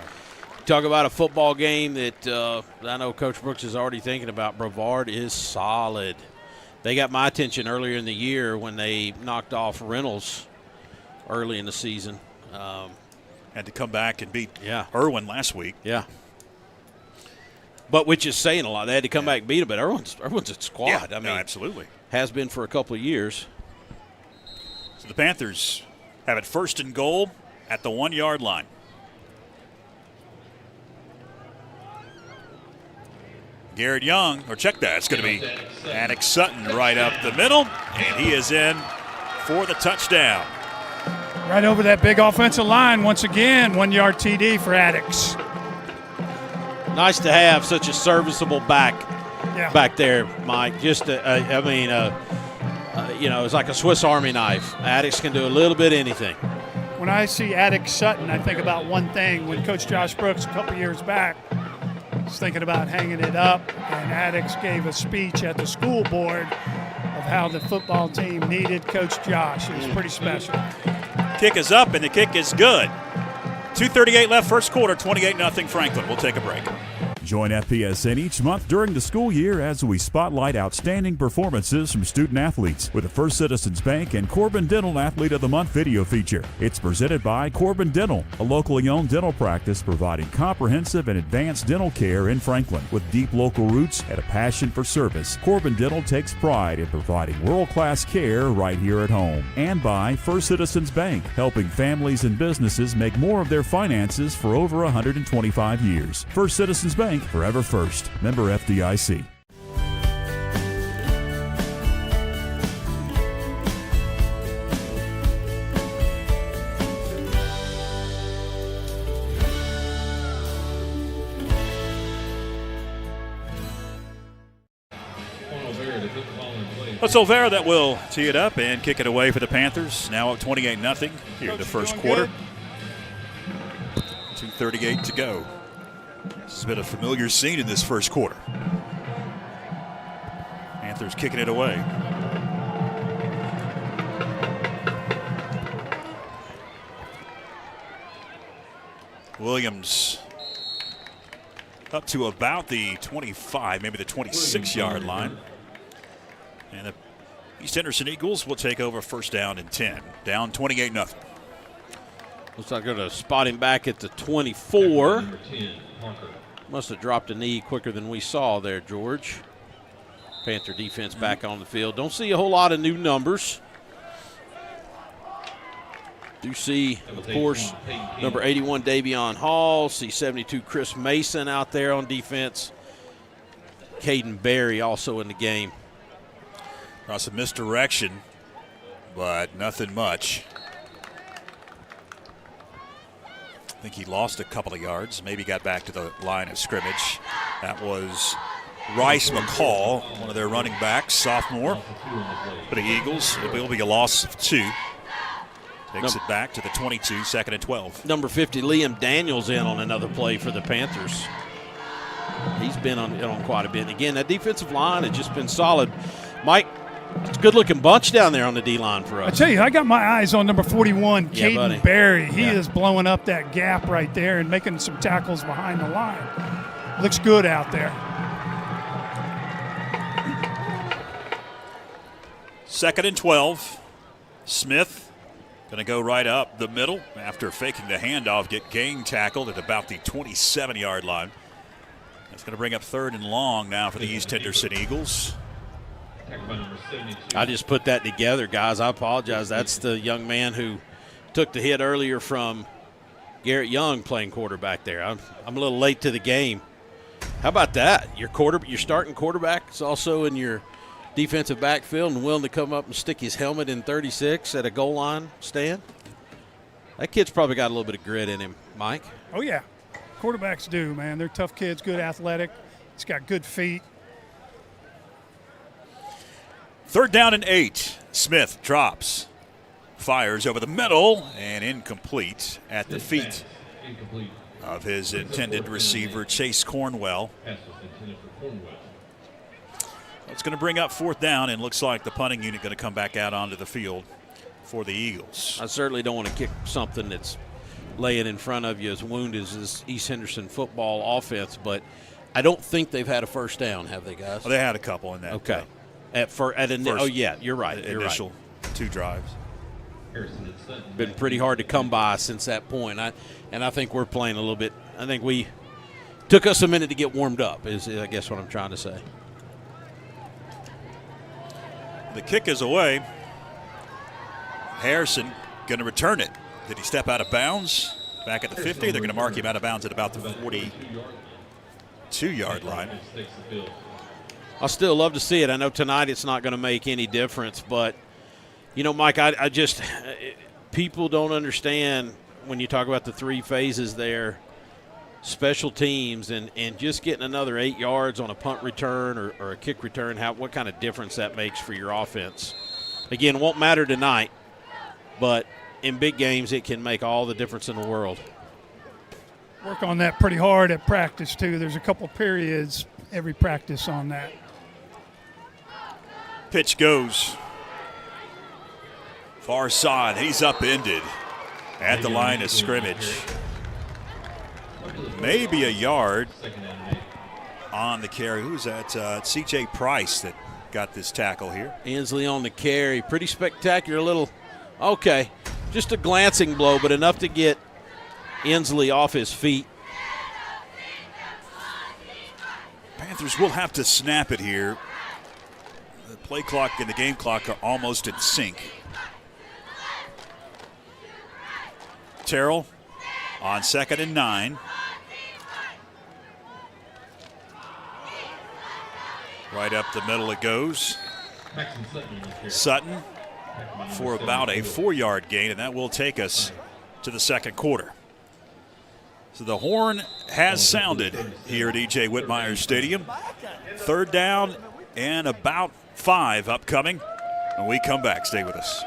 Talk about a football game that I know Coach Brooks is already thinking about. Brevard is solid. They got my attention earlier in the year when they knocked off Reynolds early in the season. Had to come back and beat Irwin last week. Yeah. But which is saying a lot. They had to come back and beat him, but Irwin's a squad. Yeah, I mean, absolutely. Has been for a couple of years. So the Panthers have it 1st and goal at the 1-yard line. Garrett Young, or check that, it's going to be Attic Sutton right up the middle, and he is in for the touchdown. Right over that big offensive line once again, 1 yard TD for Addicts. Nice to have such a serviceable back there, Mike. Just, it's like a Swiss Army knife. Addicts can do a little bit of anything. When I see Attic Sutton, I think about one thing. When Coach Josh Brooks a couple years back was thinking about hanging it up, and Addicts gave a speech at the school board of how the football team needed Coach Josh. It was pretty special. Kick is up, and the kick is good. 2:38 left first quarter, 28-0 Franklin. We'll take a break. Join FPSN each month during the school year as we spotlight outstanding performances from student athletes with the First Citizens Bank and Corbin Dental Athlete of the Month video feature. It's presented by Corbin Dental, a locally owned dental practice providing comprehensive and advanced dental care in Franklin. With deep local roots and a passion for service, Corbin Dental takes pride in providing world-class care right here at home. And by First Citizens Bank, helping families and businesses make more of their finances for over 125 years. First Citizens Bank, forever first. Member FDIC. It's Olvera that will tee it up and kick it away for the Panthers. Now up 28-0 here in the first quarter. 2:38 to go. This has been a familiar scene in this first quarter. Panthers kicking it away. Williams up to about the 25, maybe the 26-yard line. And the East Henderson Eagles will take over first down and 10. Down 28-0. Looks like they're going to spot him back at the 24. Must have dropped a knee quicker than we saw there, George. Panther defense back on the field. Don't see a whole lot of new numbers. Do see, of course, number 81, Davion Hall. See 72, Chris Mason out there on defense. Caden Berry also in the game. Some misdirection, but nothing much. I think he lost a couple of yards, maybe got back to the line of scrimmage. That was Rice McCall, one of their running backs, sophomore for the Eagles. It will be a loss of 2. Takes it back to the 22, 2nd and 12. Number 50, Liam Daniels in on another play for the Panthers. He's been on quite a bit. Again, that defensive line has just been solid. Mike, it's a good-looking bunch down there on the D-line for us. I tell you, I got my eyes on number 41, Caden Berry. He is blowing up that gap right there and making some tackles behind the line. Looks good out there. 2nd and 12. Smith going to go right up the middle after faking the handoff, get gang tackled at about the 27-yard line. That's going to bring up 3rd and long now for the East Henderson Eagles. I just put that together, guys. I apologize. That's the young man who took the hit earlier from Garrett Young playing quarterback there. I'm a little late to the game. How about that? Your starting quarterback is also in your defensive backfield and willing to come up and stick his helmet in 36 at a goal line stand. That kid's probably got a little bit of grit in him, Mike. Oh, yeah. Quarterbacks do, man. They're tough kids, good athletic. He's got good feet. 3rd down and 8. Smith drops, fires over the middle, and incomplete at the feet of his intended receiver, Chase Cornwell. It's going to bring up 4th down, and looks like the punting unit going to come back out onto the field for the Eagles. I certainly don't want to kick something that's laying in front of you as wounded as this East Henderson football offense, but I don't think they've had a first down, have they, guys? Well, they had a couple in that. Okay. You're right. Initial 2 drives. Been pretty hard to come by since that point. I think we're playing a little bit. I think we took us a minute to get warmed up, is I guess what I'm trying to say. The kick is away. Harrison going to return it. Did he step out of bounds? Back at the 50. They're going to mark him out of bounds at about the 42 2-yard line. I still love to see it. I know tonight it's not going to make any difference, but, Mike, I just people don't understand when you talk about the 3 phases there, special teams and just getting another 8 yards on a punt return or a kick return, what kind of difference that makes for your offense. Again, it won't matter tonight, but in big games it can make all the difference in the world. Work on that pretty hard at practice, too. There's a couple periods every practice on that. Pitch goes. Far side. He's upended at the line of scrimmage. Maybe a yard on the carry. Who's that? C.J. Price that got this tackle here. Inslee on the carry. Pretty spectacular little, okay, just a glancing blow, but enough to get Inslee off his feet. Panthers will have to snap it here. The play clock and the game clock are almost in sync. Terrell on 2nd and 9. Right up the middle it goes. Sutton for about a 4-yard gain, and that will take us to the second quarter. So the horn has sounded here at E.J. Whitmire Stadium. 3rd down and about 5 upcoming. When we come back, stay with us.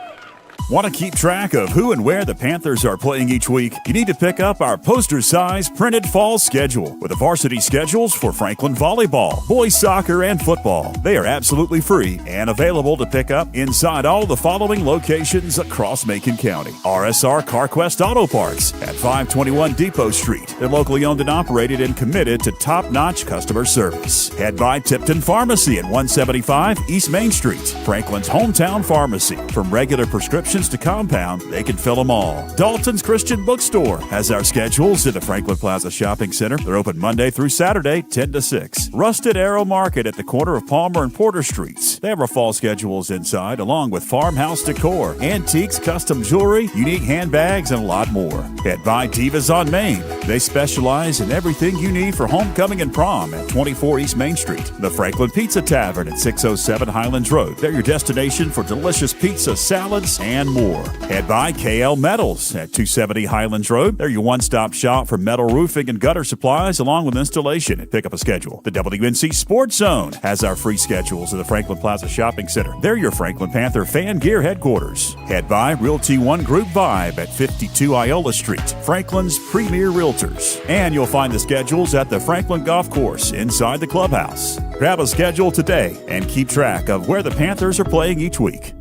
Want to keep track of who and where the Panthers are playing each week? You need to pick up our poster-size printed fall schedule with the varsity schedules for Franklin volleyball, boys soccer, and football. They are absolutely free and available to pick up inside all the following locations across Macon County. RSR CarQuest Auto Parts at 521 Depot Street. They're locally owned and operated and committed to top-notch customer service. Head by Tipton Pharmacy at 175 East Main Street. Franklin's hometown pharmacy. From regular prescriptions to compound, they can fill them all. Dalton's Christian Bookstore has our schedules in the Franklin Plaza Shopping Center. They're open Monday through Saturday, 10 to 6. Rusted Arrow Market at the corner of Palmer and Porter Streets. They have our fall schedules inside, along with farmhouse decor, antiques, custom jewelry, unique handbags, and a lot more. Head by Divas on Main. They specialize in everything you need for homecoming and prom at 24 East Main Street. The Franklin Pizza Tavern at 607 Highlands Road. They're your destination for delicious pizza, salads, and more. Head by KL Metals at 270 Highlands Road. They're your one-stop shop for metal roofing and gutter supplies along with installation and pick up a schedule. The WNC Sports Zone has our free schedules at the Franklin Plaza Shopping Center. They're your Franklin Panther fan gear headquarters. Head by Realty One Group Vibe at 52 Iola Street, Franklin's premier realtors. And you'll find the schedules at the Franklin Golf Course inside the clubhouse. Grab a schedule today and keep track of where the Panthers are playing each week.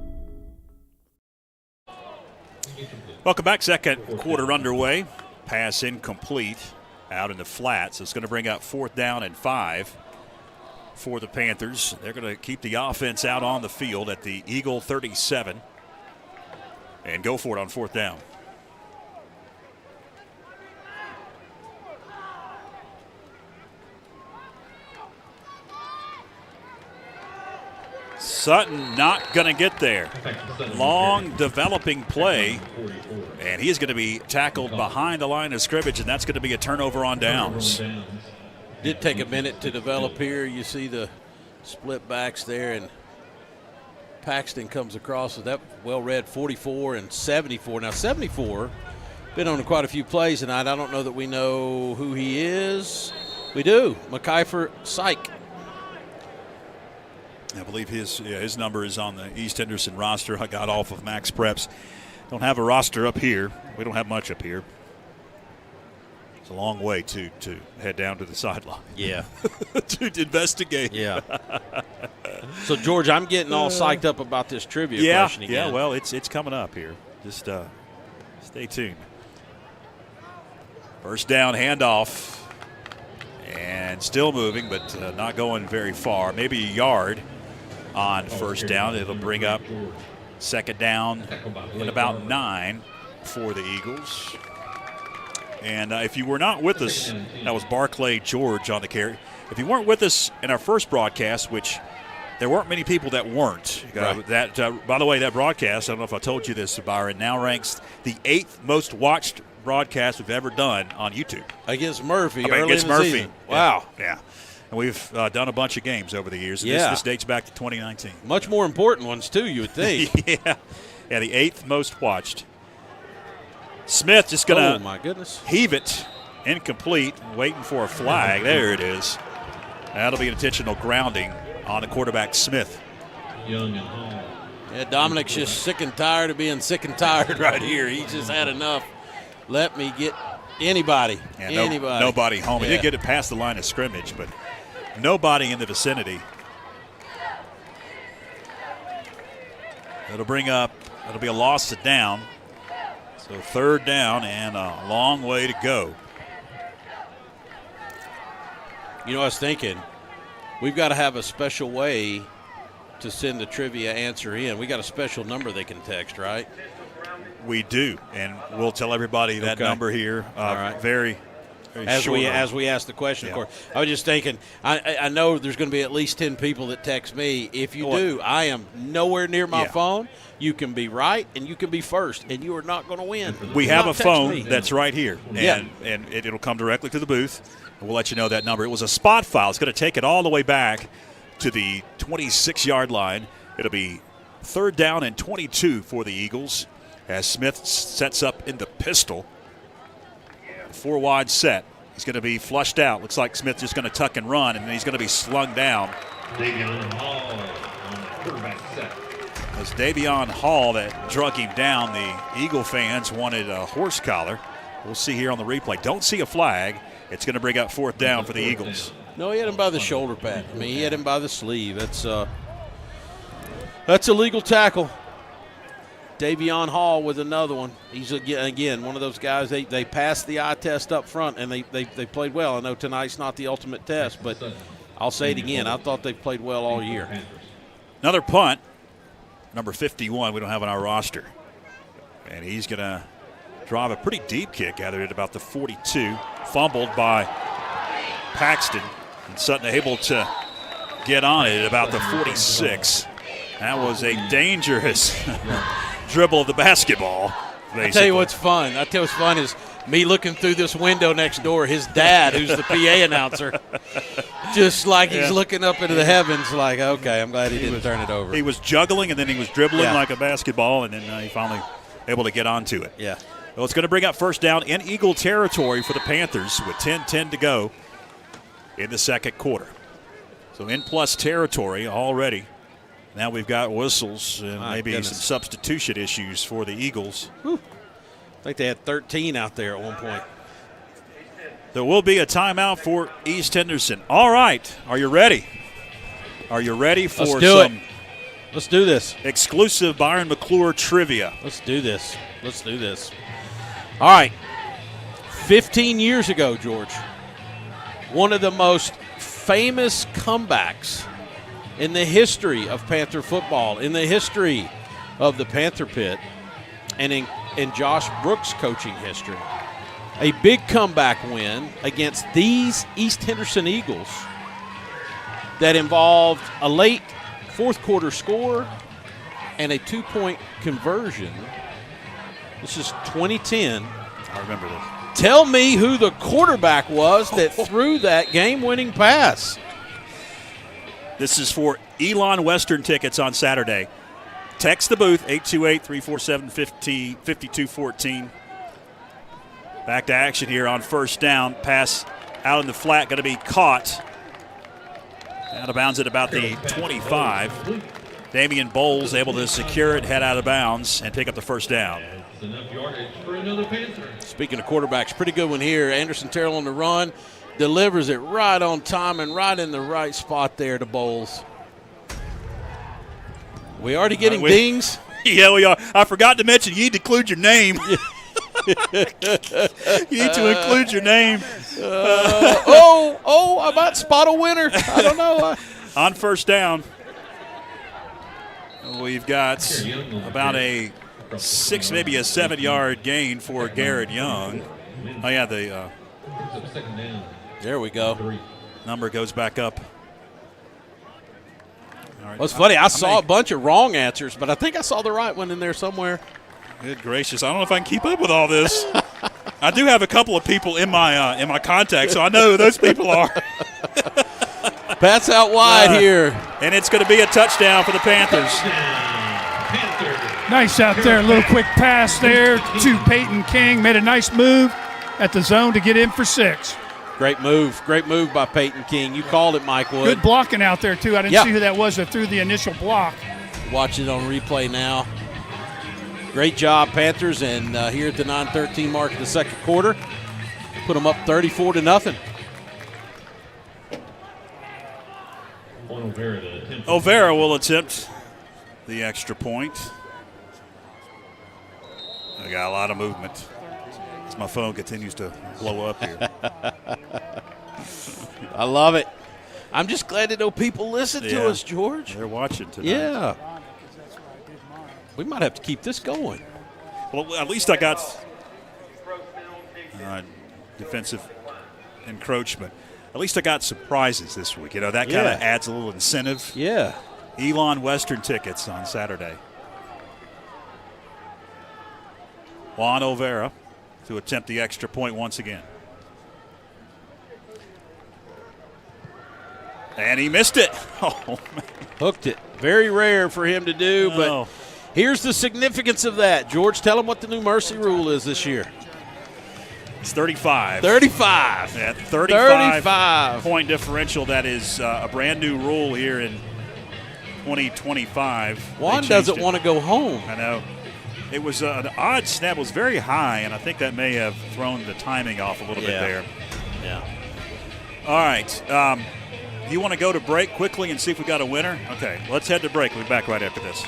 Welcome back. Second quarter underway. Pass incomplete out in the flat. So it's going to bring up 4th down and 5 for the Panthers. They're going to keep the offense out on the field at the Eagle 37 and go for it on 4th down. Sutton not going to get there. Long developing play, and he is going to be tackled behind the line of scrimmage, and that's going to be a turnover on downs. Did take a minute to develop here. You see the split backs there, and Paxton comes across with that well-read 44 and 74. Now 74 been on quite a few plays tonight. I don't know that we know who he is. We do. McIver Syke. I believe his number is on the East Henderson roster. I got off of Max Preps. Don't have a roster up here. We don't have much up here. It's a long way to head down to the sideline. Yeah. To investigate. Yeah. So, George, I'm getting all psyched up about this trivia question again. Yeah, well, it's coming up here. Just stay tuned. First down handoff. And still moving, but not going very far. Maybe a yard on first down. It'll bring up 2nd down and about 9 for the Eagles. And if you were not with us, that was Barclay George on the carry. If you weren't with us in our first broadcast, which there weren't many people that weren't. Right. By the way, that broadcast, I don't know if I told you this, Byron, now ranks the 8th most watched broadcast we've ever done on YouTube. Against Murphy. Against Murphy. Season. Wow. Yeah. And we've done a bunch of games over the years. And this dates back to 2019. Much more important ones, too, you would think. Yeah, the 8th most watched. Smith just going to heave it. Incomplete. Waiting for a flag. There it is. That'll be an intentional grounding on the quarterback, Smith. Young and Hall. Yeah, Dominic's just sick and tired of being sick and tired right here. He just had enough. Let me get anybody. Nobody home. He did get it past the line of scrimmage, but nobody in the vicinity. It'll be a loss to down. So 3rd down and a long way to go. You know, I was thinking, we've got to have a special way to send the trivia answer in. We got a special number they can text, right? We do, and we'll tell everybody that number here. All right. Very as we ask the question, of course. I was just thinking, I know there's going to be at least 10 people that text me. If you do, I am nowhere near my phone. You can be right and you can be first, and you are not going to win. We have a phone that's right here, and it'll come directly to the booth, and we'll let you know that number. It was a spot foul. It's going to take it all the way back to the 26-yard line. It'll be 3rd down and 22 for the Eagles as Smith sets up in the pistol. 4-wide set. He's going to be flushed out. Looks like Smith just going to tuck and run, and then he's going to be slung down. Davion Hall on the quarterback set. It was Davion Hall that drug him down. The Eagle fans wanted a horse collar. We'll see here on the replay. Don't see a flag. It's going to bring up 4th down for the Eagles. No, he had him by the shoulder pad. I mean, he had him by the sleeve. That's a legal tackle. Davion Hall with another one. He's, again, one of those guys, they passed the eye test up front, and they played well. I know tonight's not the ultimate test, but I'll say it again. I thought they played well all year. Another punt, number 51, we don't have on our roster. And he's going to drive a pretty deep kick, gathered at about the 42. Fumbled by Paxton. And Sutton able to get on it at about the 46. That was a dangerous dribble of the basketball, basically. I tell you what's fun is me looking through this window next door, his dad, who's the PA announcer, just like he's looking up into the heavens like, okay, I'm glad he didn't turn it over. He was juggling, and then he was dribbling like a basketball, and then he finally able to get onto it. Yeah. Well, it's going to bring up 1st down in Eagle territory for the Panthers with 10:10 to go in the 2nd quarter. So in plus territory already. Now we've got whistles and maybe some substitution issues for the Eagles. Whew. I think they had 13 out there at one point. There will be a timeout for East Henderson. All right. Are you ready? Are you ready for some Let's do this. Exclusive Byron McClure trivia. Let's do this. All right. 15 years ago, George, one of the most famous comebacks in the history of Panther football, in the history of the Panther Pit, and in Josh Brooks' coaching history. A big comeback win against these East Henderson Eagles that involved a late 4th quarter score and a 2-point conversion. This is 2010. I remember this. Tell me who the quarterback was that threw that game-winning pass. This is for Elon Western tickets on Saturday. Text the booth, 828-347-5214. Back to action here on 1st down. Pass out in the flat, going to be caught. Out of bounds at about the 25. Damian Bowles able to secure it, head out of bounds, and pick up the 1st down. Enough yardage for another Panther. Speaking of quarterbacks, pretty good one here. Anderson Terrell on the run. Delivers it right on time and right in the right spot there to Bowles. We already getting dings? Yeah, we are. I forgot to mention you need to include your name. You need to include your name. I might spot a winner. I don't know. On 1st down, we've got about a 6, maybe a 7-yard gain for Garrett Young. Oh, yeah, the there we go. Number goes back up. All right. Well, it's funny. I saw a bunch of wrong answers, but I think I saw the right one in there somewhere. Good gracious. I don't know if I can keep up with all this. I do have a couple of people in my contacts, so I know who those people are. Pat's out wide here. And it's going to be a touchdown for the Panthers. Nice out there. A little quick pass there to Peyton King. Made a nice move at the zone to get in for 6. Great move. Great move by Peyton King. You called it, Mike Wood. Good blocking out there, too. I didn't see who that was that threw the initial block. Watch it on replay now. Great job, Panthers. And here at the 9:13 mark of the second quarter, put them up 34-0. O'Vara will attempt the extra point. I got a lot of movement as my phone continues to blow up here. I love it. I'm just glad to know people listen to us, George. They're watching tonight. Yeah. We might have to keep this going. Well, at least I got defensive encroachment. At least I got surprises this week. You know, that kind of adds a little incentive. Yeah. Elon Western tickets on Saturday. Juan O'Vara to attempt the extra point once again. And he missed it. Oh, man. Hooked it. Very rare for him to do, but here's the significance of that. George, tell him what the new mercy rule is this year. It's 35. 35. Yeah, 35 point differential. That is a brand new rule here in 2025. Juan doesn't want to go home. I know. It was an odd snap. It was very high, and I think that may have thrown the timing off a little bit there. Yeah. All right. You want to go to break quickly and see if we got a winner? Okay, let's head to break. We'll be back right after this.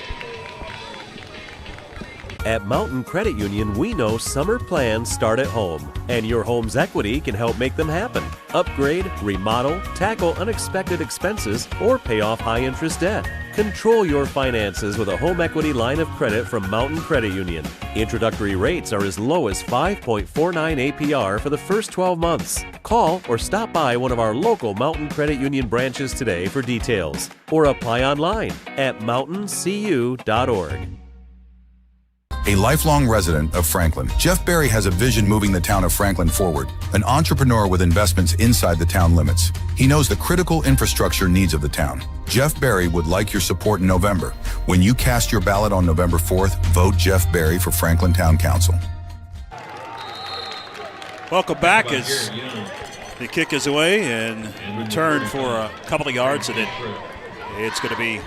At Mountain Credit Union, we know summer plans start at home, and your home's equity can help make them happen. Upgrade, remodel, tackle unexpected expenses, or pay off high-interest debt. Control your finances with a home equity line of credit from Mountain Credit Union. Introductory rates are as low as 5.49 APR for the first 12 months. Call or stop by one of our local Mountain Credit Union branches today for details, or apply online at mountaincu.org. A lifelong resident of Franklin, Jeff Berry has a vision moving the town of Franklin forward, an entrepreneur with investments inside the town limits. He knows the critical infrastructure needs of the town. Jeff Berry would like your support in November. When you cast your ballot on November 4th, vote Jeff Berry for Franklin Town Council. Welcome back as the kick is away and return for a couple of yards, and it's going to be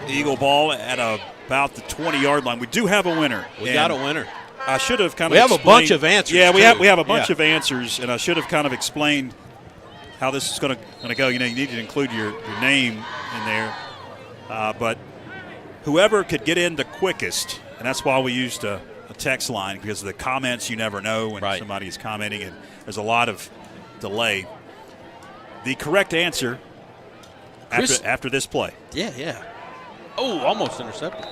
Eagle ball at about the 20-yard line. We do have a winner. We got a winner. I should have kind of We have a bunch of answers. Yeah, we have a bunch of answers, and I should have kind of explained how this is going to go. You know, you need to include your name in there. But whoever could get in the quickest, and that's why we used a text line, because of the comments, you never know when somebody is commenting, and there's a lot of delay. The correct answer after this play. Yeah. Oh, almost intercepted.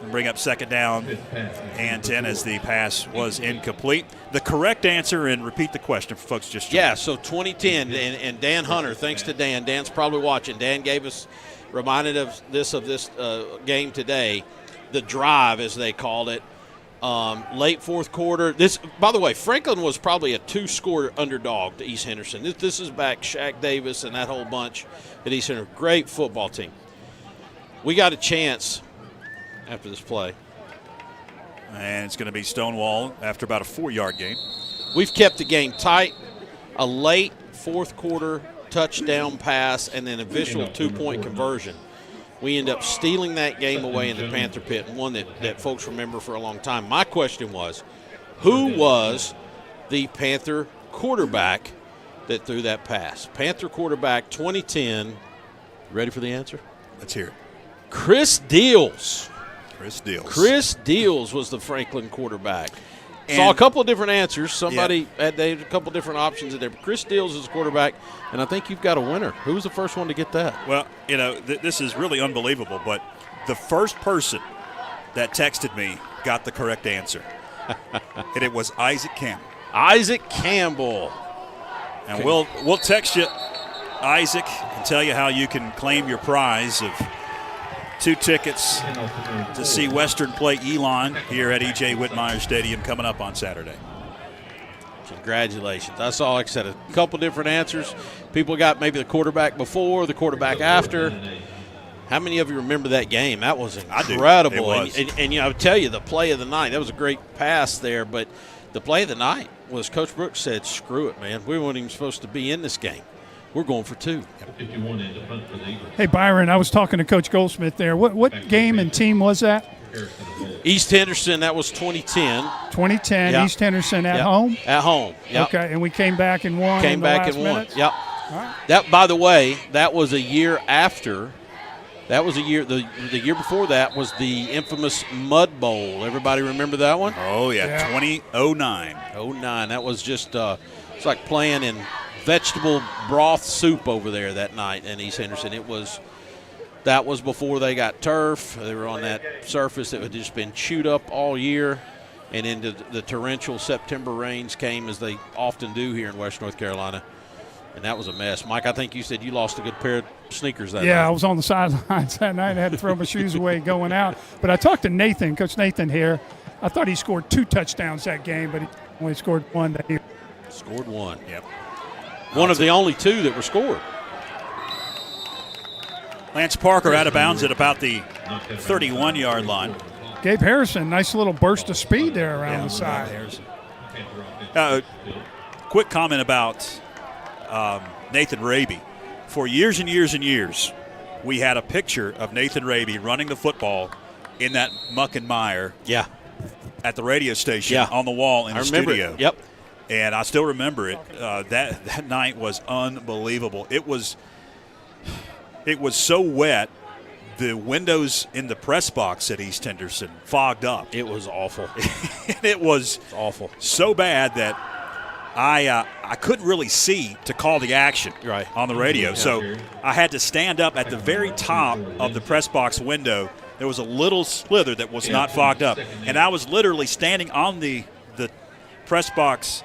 And bring up second down and 10 as the pass was incomplete. The correct answer, and repeat the question for folks just joined. Yeah, so 2010, and Dan Hunter, thanks to Dan. Dan's probably watching. Dan reminded us of this game today, the drive, as they called it. Late fourth quarter. This, by the way, Franklin was probably a 2-score underdog to East Henderson. This is back Shaq Davis and that whole bunch at East Henderson. Great football team. We got a chance after this play. And it's going to be Stonewall after about a 4-yard gain. We've kept the game tight. A late fourth quarter touchdown pass and then a visual 2-point conversion. We end up stealing that game away in the Panther pit, one that folks remember for a long time. My question was, who was the Panther quarterback that threw that pass? Panther quarterback, 2010. Ready for the answer? Let's hear it. Chris Deals. Chris Deals was the Franklin quarterback. Saw a couple of different answers. Somebody had a couple different options in there. But Chris Deals is the quarterback, and I think you've got a winner. Who was the first one to get that? Well, you know, this is really unbelievable, but the first person that texted me got the correct answer. And it was Isaac Campbell. Isaac Campbell. And we'll text you, Isaac, and tell you how you can claim your prize of 2 tickets to see Western play Elon here at E.J. Whitmire Stadium coming up on Saturday. Congratulations. I saw, like I said, a couple different answers. People got maybe the quarterback before, the quarterback after. How many of you remember that game? That was incredible. It was. And I would tell you, the play of the night, that was a great pass there, but the play of the night was Coach Brooks said, screw it, man. We weren't even supposed to be in this game. We're going for 2. Hey, Byron, I was talking to Coach Goldsmith there. What game and team was that? East Henderson, that was 2010. 2010, Yep. East Henderson at Yep. home? At home, yep. Okay, and we came back and won Came in the back last and won, minutes? yep. All right. That, by the way, that was a year after. That was a year. The year before that was the infamous Mud Bowl. Everybody remember that one? Oh, yeah. 2009. 09. That was just it's like playing in vegetable broth soup over there that night in East Henderson. That was before they got turf. They were on that surface that had just been chewed up all year, and into the torrential September rains came, as they often do here in West North Carolina, and that was a mess. Mike, I think you said you lost a good pair of sneakers that night. Yeah, I was on the sidelines that night. I had to throw my shoes away going out. But I talked to Nathan, Coach Nathan here. I thought he scored 2 touchdowns that game, but he only scored 1 that year. Scored 1. Yep. One of the only 2 that were scored. Lance Parker out of bounds at about the 31-yard line. Gabe Harrison, nice little burst of speed there around the side. Quick comment about Nathan Raby. For years and years and years, we had a picture of Nathan Raby running the football in that muck and mire at the radio station on the wall in the studio. It. Yep. And I still remember it. That night was unbelievable. It was so wet, the windows in the press box at East Henderson fogged up. It was awful. It was awful. So bad that I couldn't really see to call the action on the radio. So I had to stand up at the very top of the press box window. There was a little slither that was not fogged up. And I was literally standing on the press box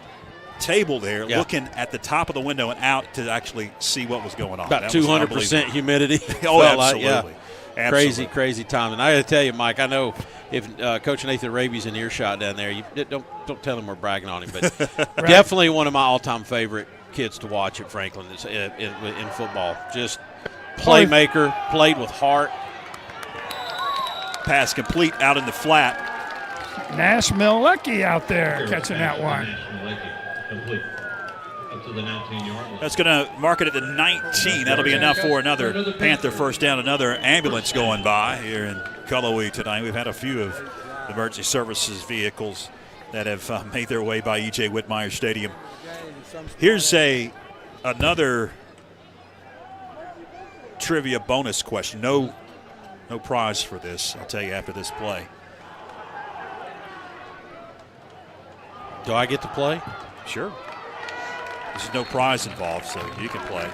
table there looking at the top of the window and out to actually see what was going on. About 200% humidity. Oh, absolutely. Absolutely. Crazy time. And I got to tell you, Mike, I know if Coach Nathan Raby's in earshot down there, you don't tell him we're bragging on him, but definitely one of my all-time favorite kids to watch at Franklin in football. Just playmaker, played with heart. Pass complete out in the flat. Nash Milecki out there catching that one. That's going to mark it at the 19. That'll be enough for another Panther first down. Another ambulance going by here in Cullowhee tonight. We've had a few of the emergency services vehicles that have made their way by E.J. Whitmire Stadium. Here's another trivia bonus question. No prize for this. I'll tell you after this play. Do I get to play? Sure. There's no prize involved, so you can play.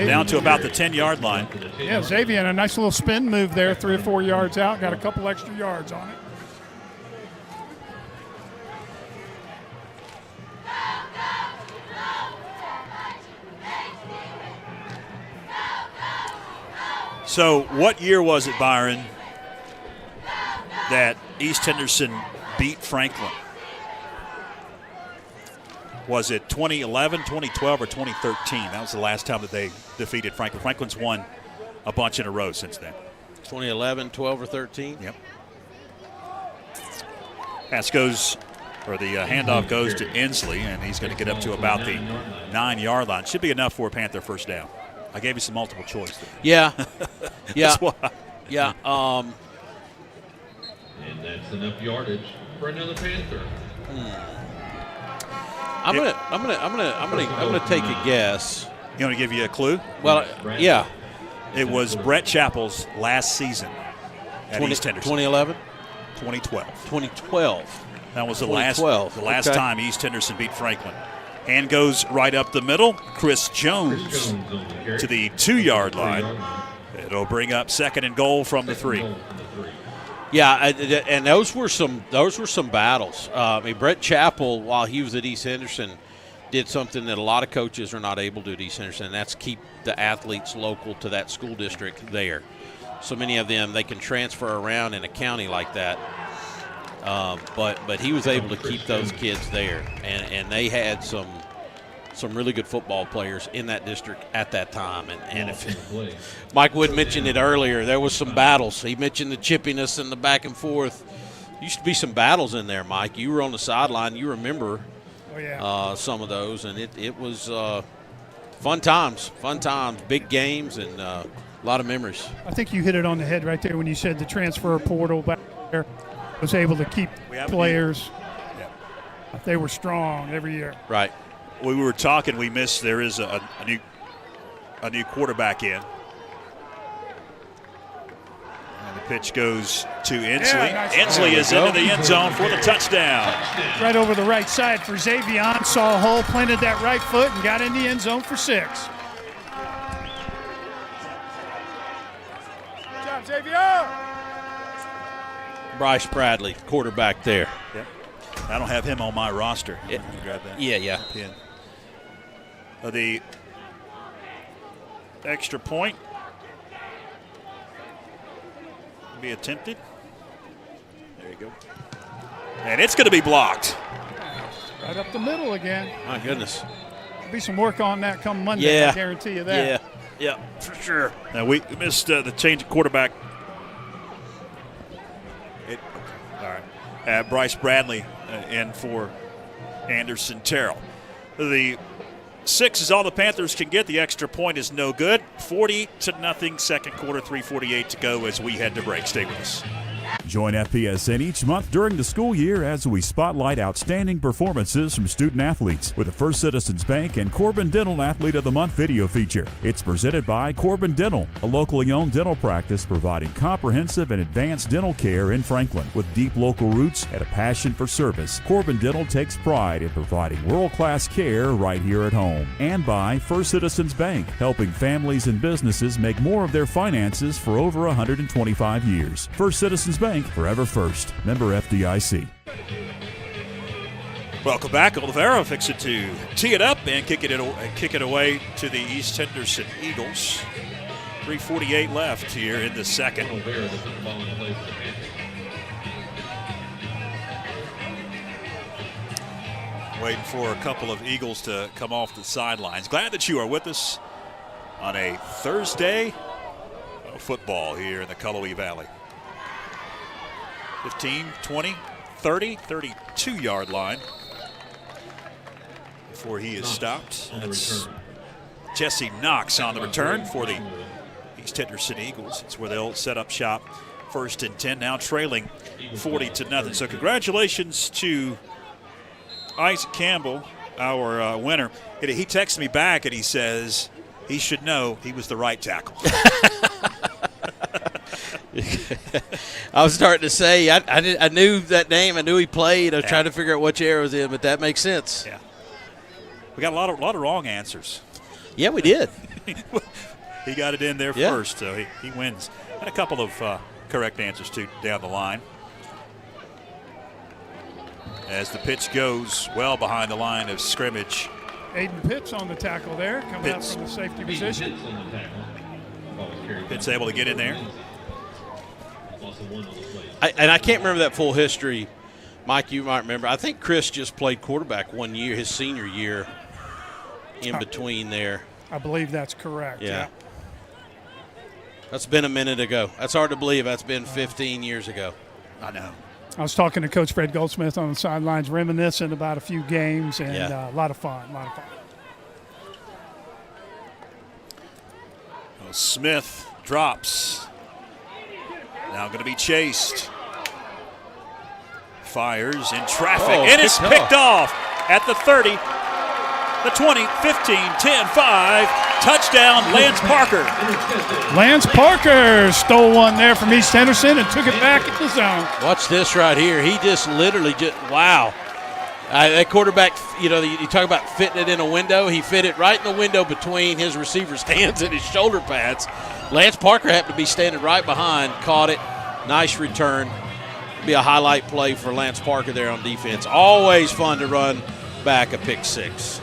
Down to about the 10-yard line. Yeah, Xavier, a nice little spin move there, 3 or 4 yards out. Got a couple extra yards on it. So what year was it, Byron, that East Henderson beat Franklin? Was it 2011, 2012, or 2013? That was the last time that they defeated Franklin. Franklin's won a bunch in a row since then. 2011, 12, or 13? Yep. Pass goes, or the handoff goes to Inslee, and he's going to get up to about the 9-yard line. Should be enough for a Panther first down. I gave you some multiple choice there. Yeah. That's why. Yeah. And that's enough yardage for another Panther. I'm gonna take a guess. You want to give you a clue? Well, yeah. It was Brett Chappell's last season at East Henderson. 2011? 2012. 2012. That was the last time East Henderson beat Franklin. Hand goes right up the middle. Chris Jones to the 2-yard line. It'll bring up 2nd and goal from the 3. Yeah, and those were some battles. Brett Chappell, while he was at East Henderson, did something that a lot of coaches are not able to do at East Henderson, and that's keep the athletes local to that school district there. so many of them, they can transfer around in a county like that. But he was able to keep those kids there, and they had some really good football players in that district at that time. And if Mike Wood mentioned it earlier, there was some battles. He mentioned the chippiness and the back and forth. Used to be some battles in there, Mike. You were on the sideline. You remember some of those, and it was fun times, big games, and a lot of memories. I think you hit it on the head right there when you said the transfer portal back there was able to keep players. Yeah. They were strong every year. Right. We were talking. We missed. There is a new quarterback in. And the pitch goes to Inslee. Yeah, nice. Inslee is into the end zone for the touchdown. Right over the right side for Xavier. Saw a hole, planted that right foot, and got in the end zone for 6. Good job, Xavier. Bryce Bradley, quarterback there. Yep. I don't have him on my roster. Grab that. Yeah. Pin. The extra point be attempted. There you go. And it's going to be blocked. Right up the middle again. My goodness. There'll be some work on that come Monday, I guarantee you that. Yeah, for sure. Now we missed the change of quarterback. All right. Bryce Bradley in for Anderson Terrell. The 6 is all the Panthers can get. The extra point is no good. 40-0, second quarter, 3:48 to go as we head to break. Stay with us. Join FPSN each month during the school year as we spotlight outstanding performances from student athletes with the First Citizens Bank and Corbin Dental Athlete of the Month video feature. It's presented by Corbin Dental, a locally owned dental practice providing comprehensive and advanced dental care in Franklin. With deep local roots and a passion for service, Corbin Dental takes pride in providing world-class care right here at home. And by First Citizens Bank, helping families and businesses make more of their finances for over 125 years. First Citizens Bank, forever first. Member FDIC. Welcome back. Oliveira fixing to tee it up and kick it away to the East Henderson Eagles. 3:48 left here in the second. Waiting for a couple of Eagles to come off the sidelines. Glad that you are with us on a Thursday of football here in the Cullowhee Valley. 15, 20, 30, 32-yard line before he is stopped. That's Jesse Knox on the return for the East Henderson Eagles. It's where they'll set up shop. 1st and 10, now trailing 40-0. So congratulations to Isaac Campbell, our winner. He texted me back and he says he should know he was the right tackle. I was starting to say I knew that name. I knew he played. I was trying to figure out which era it was in, but that makes sense. Yeah, we got a lot of wrong answers. Yeah, we did. He got it in there first, so he wins. And a couple of correct answers too down the line. As the pitch goes well behind the line of scrimmage. Aiden Pitts on the tackle there, coming out from the safety position. Pitts able to get in there. I can't remember that full history. Mike, you might remember. I think Chris just played quarterback one year, his senior year, in between there. I believe that's correct. Yeah. That's been a minute ago. That's hard to believe. That's been 15 years ago. I know. I was talking to Coach Fred Goldsmith on the sidelines, reminiscing about a few games, and a lot of fun. Smith drops. Now going to be chased. Fires in traffic. And it's picked off at the 30, the 20, 15, 10, 5. Touchdown, Lance Parker. Lance Parker stole one there from East Henderson and took it back at the zone. Watch this right here. He just literally wow. That quarterback, you talk about fitting it in a window. He fit it right in the window between his receiver's hands and his shoulder pads. Lance Parker happened to be standing right behind, caught it. Nice return. Be a highlight play for Lance Parker there on defense. Always fun to run back a pick six.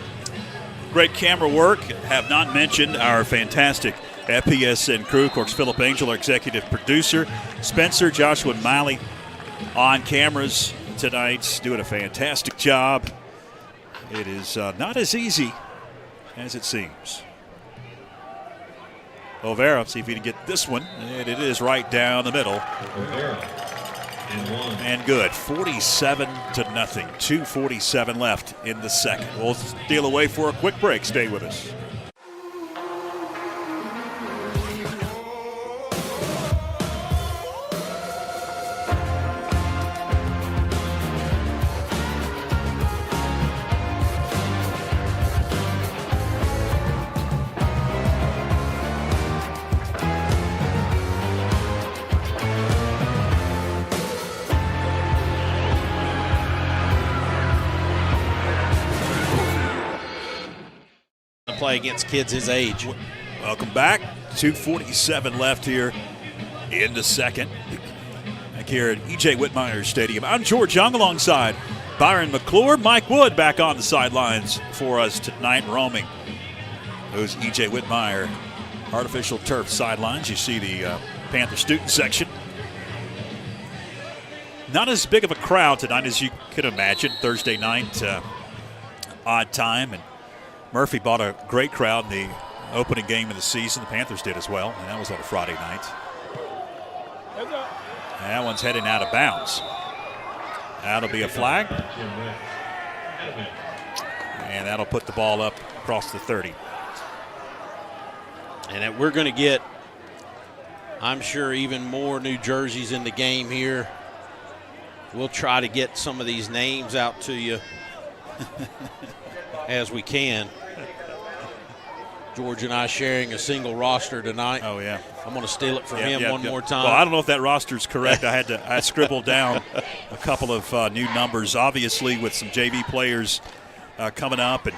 Great camera work. Have not mentioned our fantastic FPSN crew. Of course, Philip Angel, our executive producer. Spencer, Joshua, and Miley on cameras tonight, doing a fantastic job. It is not as easy as it seems. O'Vara, see if he can get this one. And it is right down the middle. And good. 47-0. 2:47 left in the second. We'll steal away for a quick break. Stay with us. Play against kids his age. Welcome back. 2:47 left here in the second. Back here at E.J. Whitmire Stadium. I'm George Young alongside Byron McClure. Mike Wood back on the sidelines for us tonight, roaming those E.J. Whitmire artificial turf sidelines. You see the Panther student section. Not as big of a crowd tonight as you could imagine. Thursday night, odd time, and Murphy bought a great crowd in the opening game of the season. The Panthers did as well, and that was on a Friday night. And that one's heading out of bounds. That'll be a flag. And that'll put the ball up across the 30. And we're going to get, I'm sure, even more New Jerseys in the game here. We'll try to get some of these names out to you as we can. George and I sharing a single roster tonight. Oh, yeah. I'm going to steal it from him one more time. Well, I don't know if that roster's correct. I scribbled down a couple of new numbers, obviously with some JV players coming up, and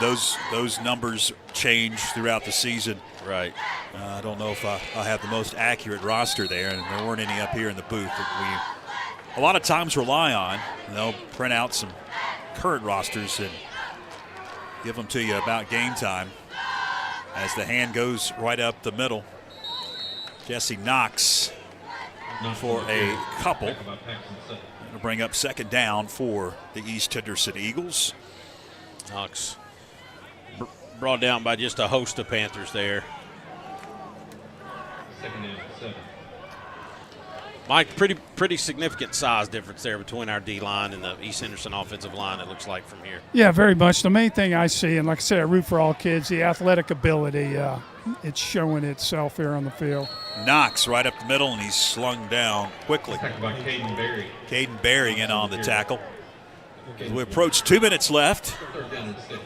those numbers change throughout the season. Right. I don't know if I have the most accurate roster there, and there weren't any up here in the booth that we a lot of times rely on. They'll print out some current rosters and give them to you about game time as the hand goes right up the middle. Jesse Knox for a couple. It'll bring up second down for the East Henderson Eagles. Knox brought down by just a host of Panthers there. Second down, 7. Mike, pretty significant size difference there between our D-line and the East Henderson offensive line, it looks like, from here. Yeah, very much. The main thing I see, and like I said, I root for all kids, the athletic ability, it's showing itself here on the field. Knox right up the middle, and he's slung down quickly. Tackled by Caden Berry. Caden Berry in on the tackle. As we approach 2 minutes left. Third down and 6.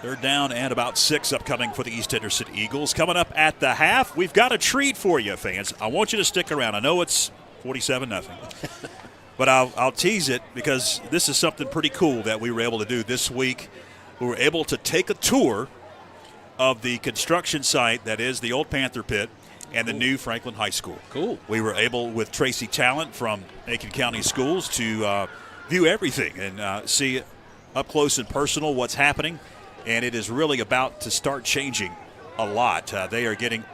Third down and about 6 upcoming for the East Henderson Eagles. Coming up at the half, we've got a treat for you, fans. I want you to stick around. I know it's 47-0. But I'll tease it because this is something pretty cool that we were able to do this week. We were able to take a tour of the construction site that is the old Panther Pit and the new Franklin High School. Cool. We were able, with Tracy Talent from Macon County Schools, to view everything and see up close and personal what's happening. And it is really about to start changing a lot. They are getting